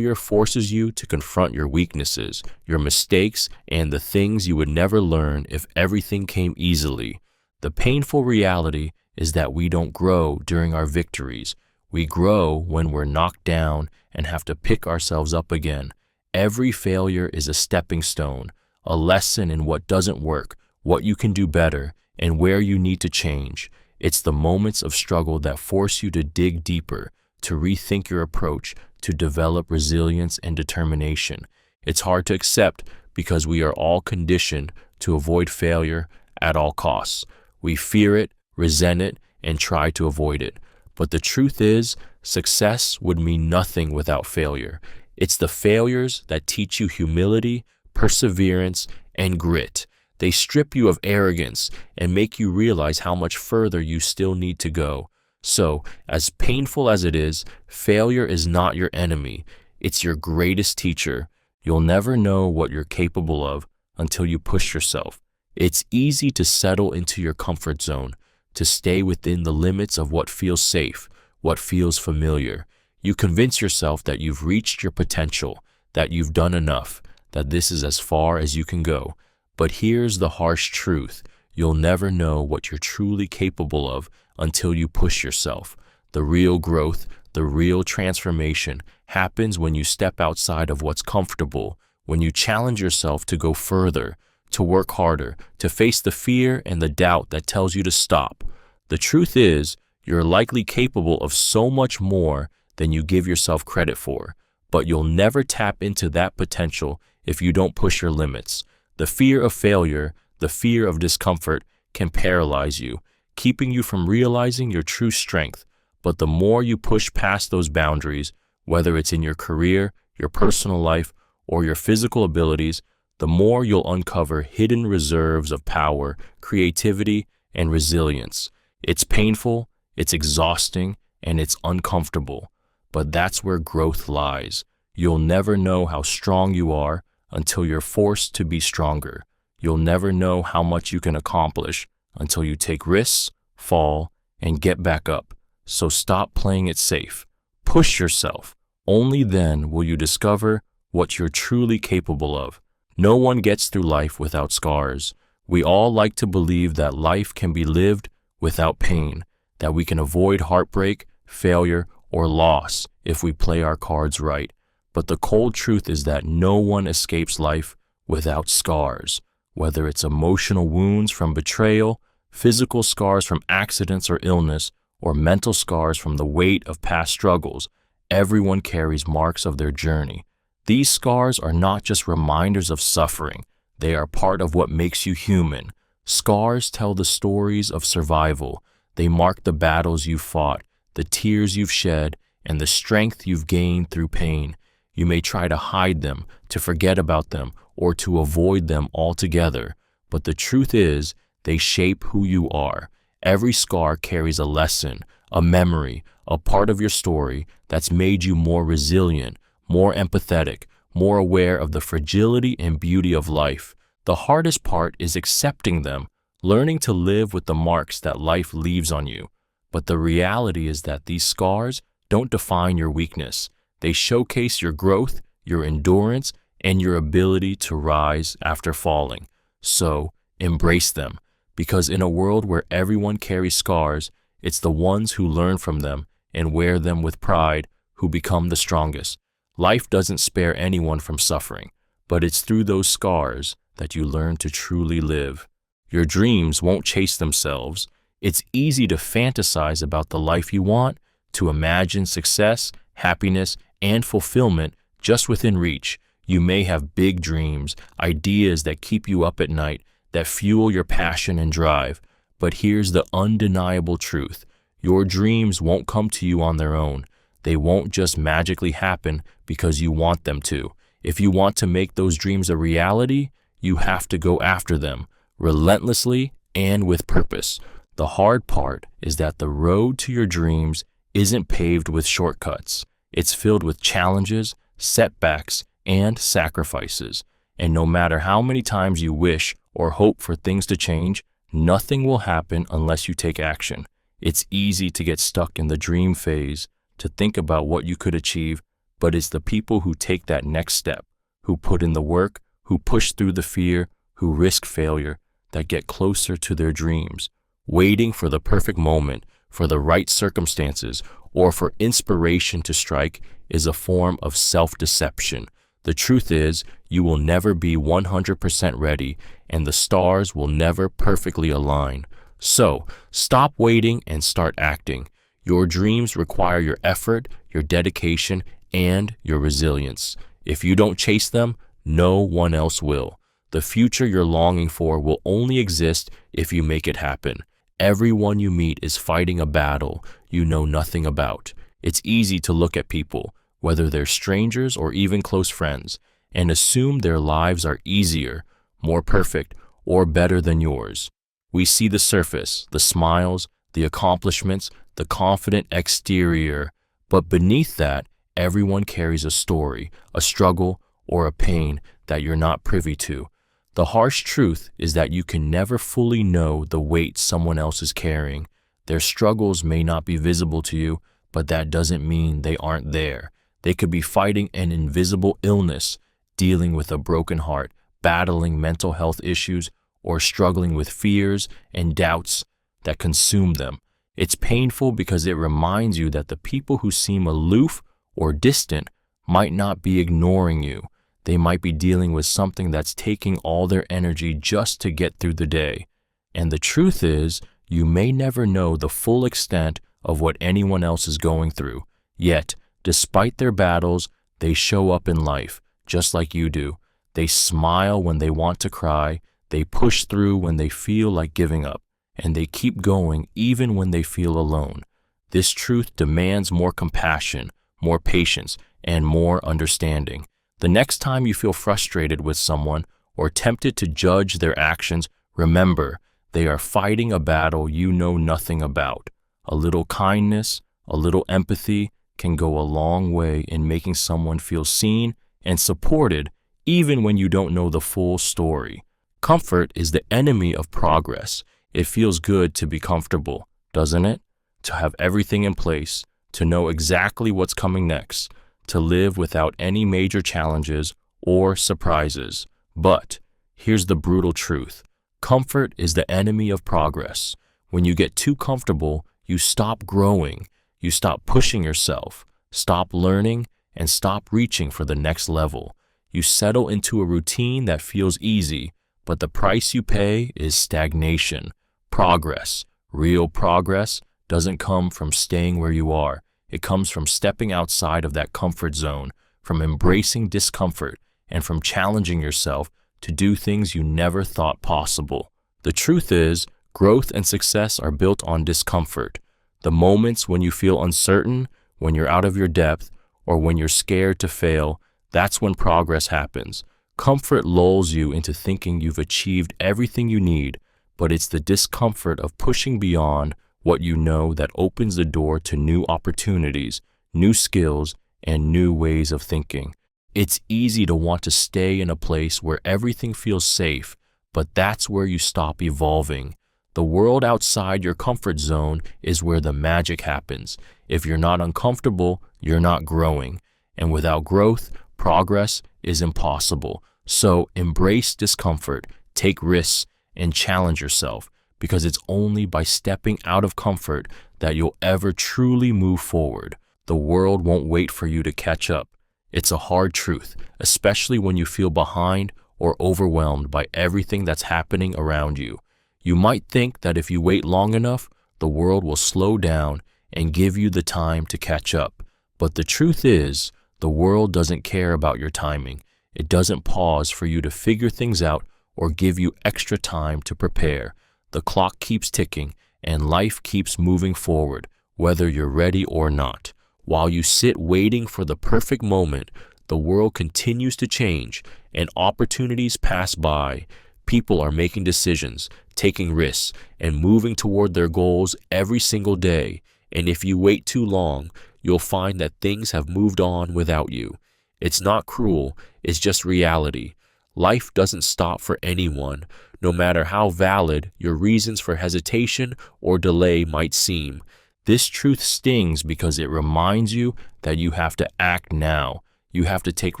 forces you to confront your weaknesses, your mistakes, and the things you would never learn if everything came easily. The painful reality is that we don't grow during our victories. We grow when we're knocked down and have to pick ourselves up again. Every failure is a stepping stone, a lesson in what doesn't work, what you can do better, and where you need to change. It's the moments of struggle that force you to dig deeper, to rethink your approach, to develop resilience and determination. It's hard to accept because we are all conditioned to avoid failure at all costs. We fear it, resent it, and try to avoid it. But the truth is, success would mean nothing without failure. It's the failures that teach you humility, perseverance, and grit. They strip you of arrogance and make you realize how much further you still need to go. So, as painful as it is, failure is not your enemy. It's your greatest teacher. You'll never know what you're capable of until you push yourself. It's easy to settle into your comfort zone, to stay within the limits of what feels safe, what feels familiar. You convince yourself that you've reached your potential, that you've done enough, that this is as far as you can go. But here's the harsh truth. You'll never know what you're truly capable of until you push yourself. The real growth, the real transformation happens when you step outside of what's comfortable, when you challenge yourself to go further, to work harder, to face the fear and the doubt that tells you to stop. The truth is, you're likely capable of so much more than you give yourself credit for, but you'll never tap into that potential if you don't push your limits. The fear of failure, the fear of discomfort can paralyze you, keeping you from realizing your true strength. But the more you push past those boundaries, whether it's in your career, your personal life, or your physical abilities, the more you'll uncover hidden reserves of power, creativity, and resilience. It's painful, it's exhausting, and it's uncomfortable. But that's where growth lies. You'll never know how strong you are until you're forced to be stronger. You'll never know how much you can accomplish until you take risks, fall, and get back up. So stop playing it safe. Push yourself. Only then will you discover what you're truly capable of. No one gets through life without scars. We all like to believe that life can be lived without pain, that we can avoid heartbreak, failure, or loss if we play our cards right. But the cold truth is that no one escapes life without scars, whether it's emotional wounds from betrayal, physical scars from accidents or illness, or mental scars from the weight of past struggles. Everyone carries marks of their journey. These scars are not just reminders of suffering. They are part of what makes you human. Scars tell the stories of survival. They mark the battles you've fought, the tears you've shed, and the strength you've gained through pain. You may try to hide them, to forget about them, or to avoid them altogether, but the truth is, they shape who you are. Every scar carries a lesson, a memory, a part of your story that's made you more resilient, more empathetic, more aware of the fragility and beauty of life. The hardest part is accepting them, learning to live with the marks that life leaves on you. But the reality is that these scars don't define your weakness. They showcase your growth, your endurance, and your ability to rise after falling. So, embrace them, because in a world where everyone carries scars, it's the ones who learn from them and wear them with pride who become the strongest. Life doesn't spare anyone from suffering, but it's through those scars that you learn to truly live. Your dreams won't chase themselves. It's easy to fantasize about the life you want, to imagine success, happiness, and fulfillment just within reach. You may have big dreams, ideas that keep you up at night, that fuel your passion and drive. But here's the undeniable truth. Your dreams won't come to you on their own. They won't just magically happen because you want them to. If you want to make those dreams a reality, you have to go after them, relentlessly and with purpose. The hard part is that the road to your dreams isn't paved with shortcuts. It's filled with challenges, setbacks, and sacrifices. And no matter how many times you wish or hope for things to change, nothing will happen unless you take action. It's easy to get stuck in the dream phase, to think about what you could achieve, but it's the people who take that next step, who put in the work, who push through the fear, who risk failure, that get closer to their dreams. Waiting for the perfect moment, for the right circumstances, or for inspiration to strike is a form of self-deception. The truth is, you will never be 100% ready, and the stars will never perfectly align. So, stop waiting and start acting. Your dreams require your effort, your dedication, and your resilience. If you don't chase them, no one else will. The future you're longing for will only exist if you make it happen. Everyone you meet is fighting a battle you know nothing about. It's easy to look at people, whether they're strangers or even close friends, and assume their lives are easier, more perfect, or better than yours. We see the surface, the smiles, the accomplishments, the confident exterior, but beneath that, everyone carries a story, a struggle, or a pain that you're not privy to. The harsh truth is that you can never fully know the weight someone else is carrying. Their struggles may not be visible to you, but that doesn't mean they aren't there. They could be fighting an invisible illness, dealing with a broken heart, battling mental health issues, or struggling with fears and doubts that consume them. It's painful because it reminds you that the people who seem aloof or distant might not be ignoring you. They might be dealing with something that's taking all their energy just to get through the day. And the truth is, you may never know the full extent of what anyone else is going through. Yet, despite their battles, they show up in life, just like you do. They smile when they want to cry, they push through when they feel like giving up, and they keep going even when they feel alone. This truth demands more compassion, more patience, and more understanding. The next time you feel frustrated with someone or tempted to judge their actions, remember, they are fighting a battle you know nothing about. A little kindness, a little empathy can go a long way in making someone feel seen and supported even when you don't know the full story. Comfort is the enemy of progress. It feels good to be comfortable, doesn't it? To have everything in place, to know exactly what's coming next, to live without any major challenges or surprises. But here's the brutal truth. Comfort is the enemy of progress. When you get too comfortable, you stop growing, you stop pushing yourself, stop learning, and stop reaching for the next level. You settle into a routine that feels easy, but the price you pay is stagnation. Progress, real progress, doesn't come from staying where you are. It comes from stepping outside of that comfort zone, from embracing discomfort, and from challenging yourself to do things you never thought possible. The truth is, growth and success are built on discomfort. The moments when you feel uncertain, when you're out of your depth, or when you're scared to fail, that's when progress happens. Comfort lulls you into thinking you've achieved everything you need, but it's the discomfort of pushing beyond what you know that opens the door to new opportunities, new skills, and new ways of thinking. It's easy to want to stay in a place where everything feels safe, but that's where you stop evolving. The world outside your comfort zone is where the magic happens. If you're not uncomfortable, you're not growing. And without growth, progress is impossible. So embrace discomfort, take risks, and challenge yourself, because it's only by stepping out of comfort that you'll ever truly move forward. The world won't wait for you to catch up. It's a hard truth, especially when you feel behind or overwhelmed by everything that's happening around you. You might think that if you wait long enough, the world will slow down and give you the time to catch up. But the truth is, the world doesn't care about your timing. It doesn't pause for you to figure things out or give you extra time to prepare. The clock keeps ticking and life keeps moving forward, whether you're ready or not. While you sit waiting for the perfect moment, the world continues to change and opportunities pass by. People are making decisions, taking risks, and moving toward their goals every single day. And if you wait too long, you'll find that things have moved on without you. It's not cruel, it's just reality. Life doesn't stop for anyone, no matter how valid your reasons for hesitation or delay might seem. This truth stings because it reminds you that you have to act now. You have to take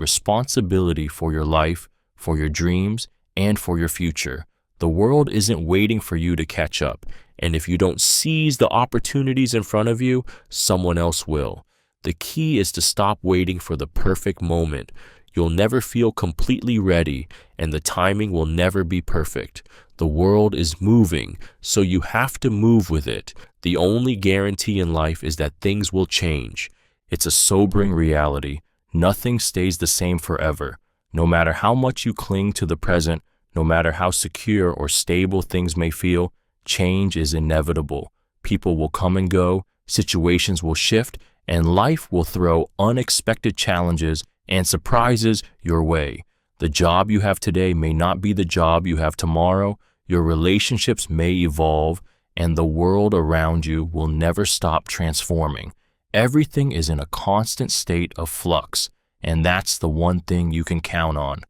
responsibility for your life, for your dreams, and for your future. The world isn't waiting for you to catch up, and if you don't seize the opportunities in front of you, someone else will. The key is to stop waiting for the perfect moment. You'll never feel completely ready, and the timing will never be perfect. The world is moving, so you have to move with it. The only guarantee in life is that things will change. It's a sobering reality. Nothing stays the same forever. No matter how much you cling to the present, no matter how secure or stable things may feel, change is inevitable. People will come and go, situations will shift, and life will throw unexpected challenges and surprises your way. The job you have today may not be the job you have tomorrow. Your relationships may evolve, and the world around you will never stop transforming. Everything is in a constant state of flux, and that's the one thing you can count on.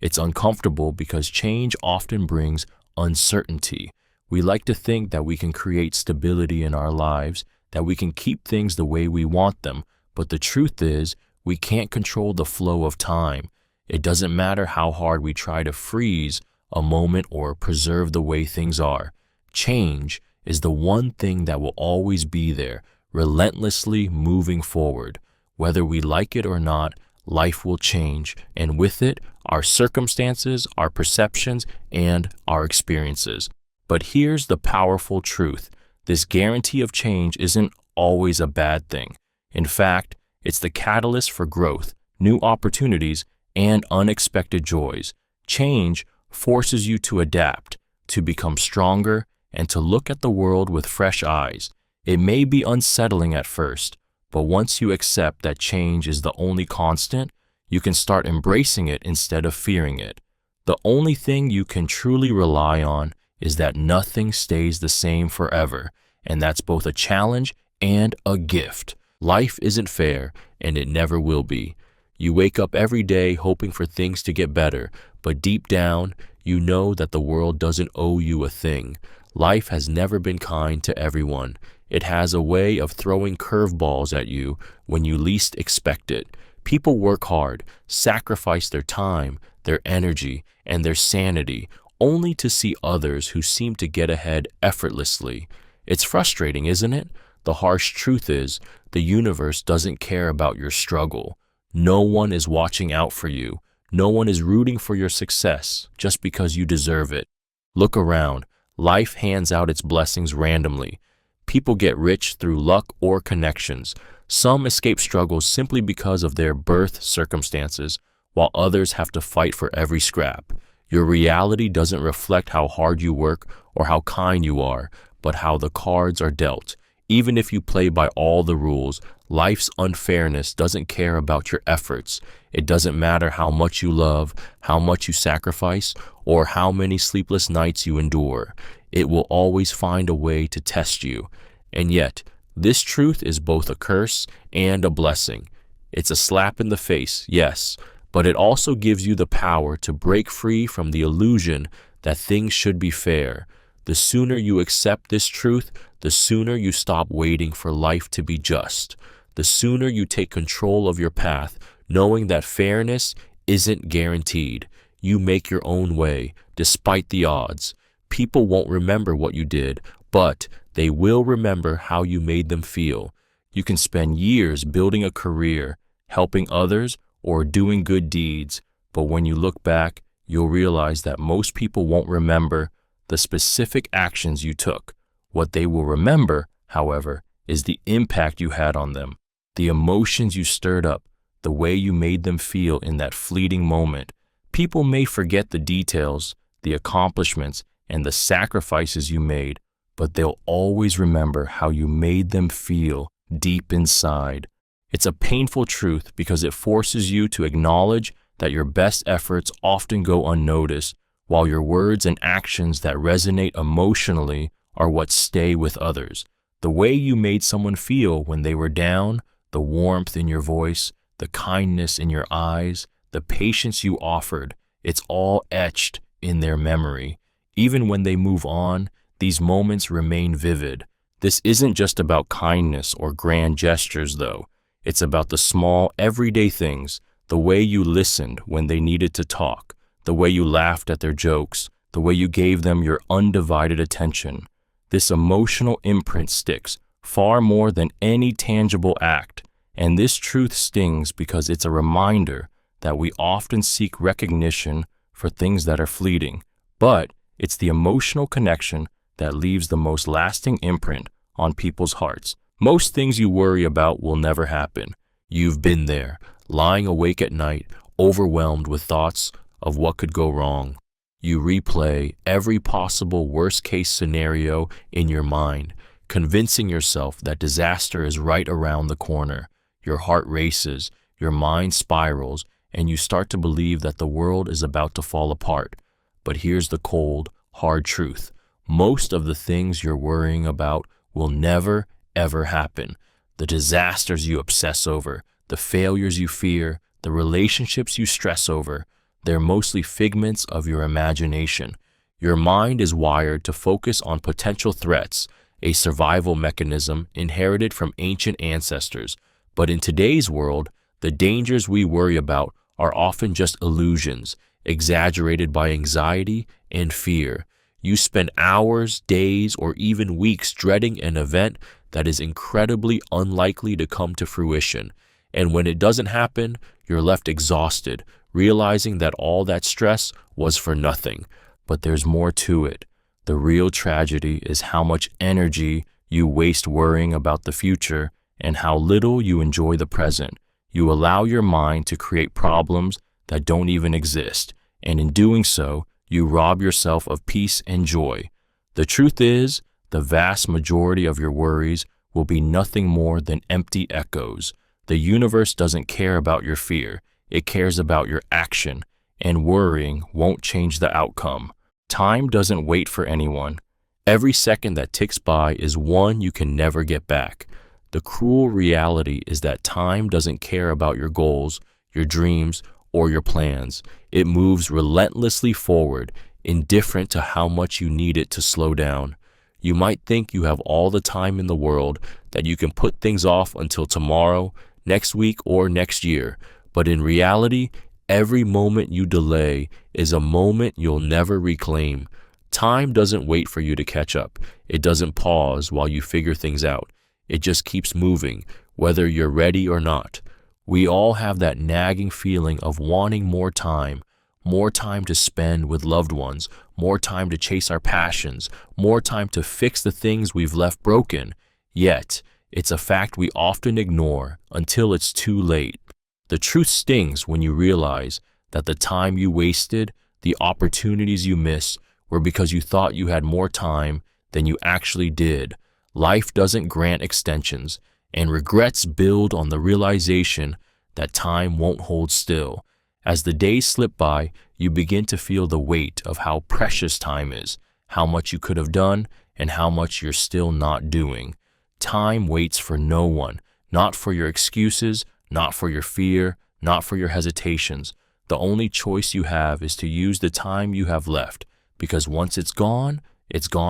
It's uncomfortable because change often brings uncertainty. We like to think that we can create stability in our lives, that we can keep things the way we want them, but the truth is, we can't control the flow of time. It doesn't matter how hard we try to freeze a moment or preserve the way things are. Change is the one thing that will always be there, relentlessly moving forward. Whether we like it or not, life will change, and with it, our circumstances, our perceptions, and our experiences. But here's the powerful truth. This guarantee of change isn't always a bad thing. In fact, it's the catalyst for growth, new opportunities, and unexpected joys. Change forces you to adapt, to become stronger, and to look at the world with fresh eyes. It may be unsettling at first, but once you accept that change is the only constant, you can start embracing it instead of fearing it. The only thing you can truly rely on is that nothing stays the same forever, and that's both a challenge and a gift. Life isn't fair, and it never will be. You wake up every day hoping for things to get better, but deep down, you know that the world doesn't owe you a thing. Life has never been kind to everyone. It has a way of throwing curveballs at you when you least expect it. People work hard, sacrifice their time, their energy, and their sanity, only to see others who seem to get ahead effortlessly. It's frustrating, isn't it? The harsh truth is, the universe doesn't care about your struggle. No one is watching out for you. No one is rooting for your success just because you deserve it. Look around. Life hands out its blessings randomly. People get rich through luck or connections. Some escape struggles simply because of their birth circumstances, while others have to fight for every scrap. Your reality doesn't reflect how hard you work or how kind you are, but how the cards are dealt. Even if you play by all the rules, life's unfairness doesn't care about your efforts. It doesn't matter how much you love, how much you sacrifice, or how many sleepless nights you endure. It will always find a way to test you. And yet, this truth is both a curse and a blessing. It's a slap in the face, yes, but it also gives you the power to break free from the illusion that things should be fair. The sooner you accept this truth, the sooner you stop waiting for life to be just. The sooner you take control of your path, knowing that fairness isn't guaranteed. You make your own way, despite the odds. People won't remember what you did, but they will remember how you made them feel. You can spend years building a career, helping others, or doing good deeds, but when you look back, you'll realize that most people won't remember the specific actions you took. What they will remember, however, is the impact you had on them, the emotions you stirred up, the way you made them feel in that fleeting moment. People may forget the details, the accomplishments, and the sacrifices you made, but they'll always remember how you made them feel deep inside. It's a painful truth because it forces you to acknowledge that your best efforts often go unnoticed, while your words and actions that resonate emotionally are what stay with others. The way you made someone feel when they were down, the warmth in your voice, the kindness in your eyes, the patience you offered, it's all etched in their memory. Even when they move on, these moments remain vivid. This isn't just about kindness or grand gestures, though. It's about the small, everyday things, the way you listened when they needed to talk, the way you laughed at their jokes, the way you gave them your undivided attention. This emotional imprint sticks far more than any tangible act, and this truth stings because it's a reminder that we often seek recognition for things that are fleeting, but it's the emotional connection that leaves the most lasting imprint on people's hearts. Most things you worry about will never happen. You've been there, lying awake at night, overwhelmed with thoughts of what could go wrong. You replay every possible worst-case scenario in your mind, convincing yourself that disaster is right around the corner. Your heart races, your mind spirals, and you start to believe that the world is about to fall apart. But here's the cold, hard truth. Most of the things you're worrying about will never, ever happen. The disasters you obsess over, the failures you fear, the relationships you stress over, they're mostly figments of your imagination. Your mind is wired to focus on potential threats, a survival mechanism inherited from ancient ancestors. But in today's world, the dangers we worry about are often just illusions, exaggerated by anxiety and fear. You spend hours, days, or even weeks dreading an event that is incredibly unlikely to come to fruition. And when it doesn't happen, you're left exhausted, realizing that all that stress was for nothing. But there's more to it. The real tragedy is how much energy you waste worrying about the future and how little you enjoy the present. You allow your mind to create problems that don't even exist, and in doing so, you rob yourself of peace and joy. The truth is, the vast majority of your worries will be nothing more than empty echoes. The universe doesn't care about your fear. It cares about your action, and worrying won't change the outcome. Time doesn't wait for anyone. Every second that ticks by is one you can never get back. The cruel reality is that time doesn't care about your goals, your dreams, or your plans. It moves relentlessly forward, indifferent to how much you need it to slow down. You might think you have all the time in the world, that you can put things off until tomorrow, next week, or next year. But in reality, every moment you delay is a moment you'll never reclaim. Time doesn't wait for you to catch up. It doesn't pause while you figure things out. It just keeps moving, whether you're ready or not. We all have that nagging feeling of wanting more time to spend with loved ones, more time to chase our passions, more time to fix the things we've left broken. Yet, it's a fact we often ignore until it's too late. The truth stings when you realize that the time you wasted, the opportunities you miss were because you thought you had more time than you actually did. Life doesn't grant extensions, and regrets build on the realization that time won't hold still. As the days slip by, you begin to feel the weight of how precious time is, how much you could have done, and how much you're still not doing. Time waits for no one, not for your excuses, not for your fear, not for your hesitations. The only choice you have is to use the time you have left, because once it's gone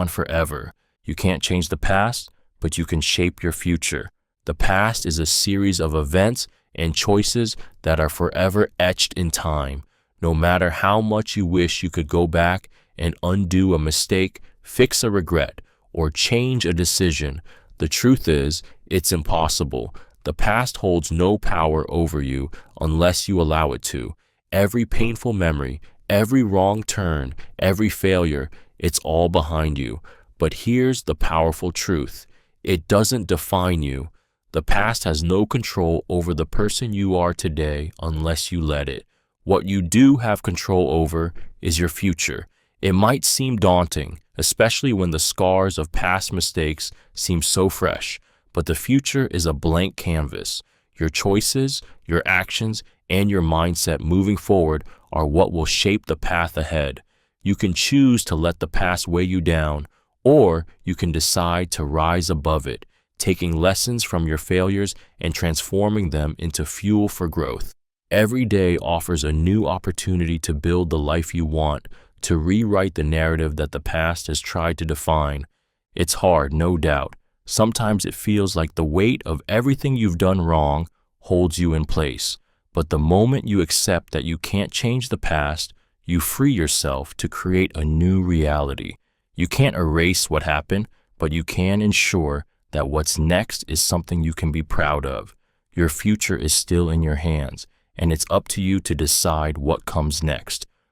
forever. You can't change the past, but you can shape your future. The past is a series of events and choices that are forever etched in time. No matter how much you wish you could go back and undo a mistake, fix a regret, or change a decision, the truth is, it's impossible. The past holds no power over you unless you allow it to. Every painful memory, every wrong turn, every failure, it's all behind you. But here's the powerful truth. It doesn't define you. The past has no control over the person you are today unless you let it. What you do have control over is your future. It might seem daunting, especially when the scars of past mistakes seem so fresh, but the future is a blank canvas. Your choices, your actions, and your mindset moving forward are what will shape the path ahead. You can choose to let the past weigh you down, or you can decide to rise above it, taking lessons from your failures and transforming them into fuel for growth. Every day offers a new opportunity to build the life you want, to rewrite the narrative that the past has tried to define. It's hard, no doubt. Sometimes it feels like the weight of everything you've done wrong holds you in place. But the moment you accept that you can't change the past, you free yourself to create a new reality. You can't erase what happened, but you can ensure that what's next is something you can be proud of. Your future is still in your hands, and it's up to you to decide what comes next.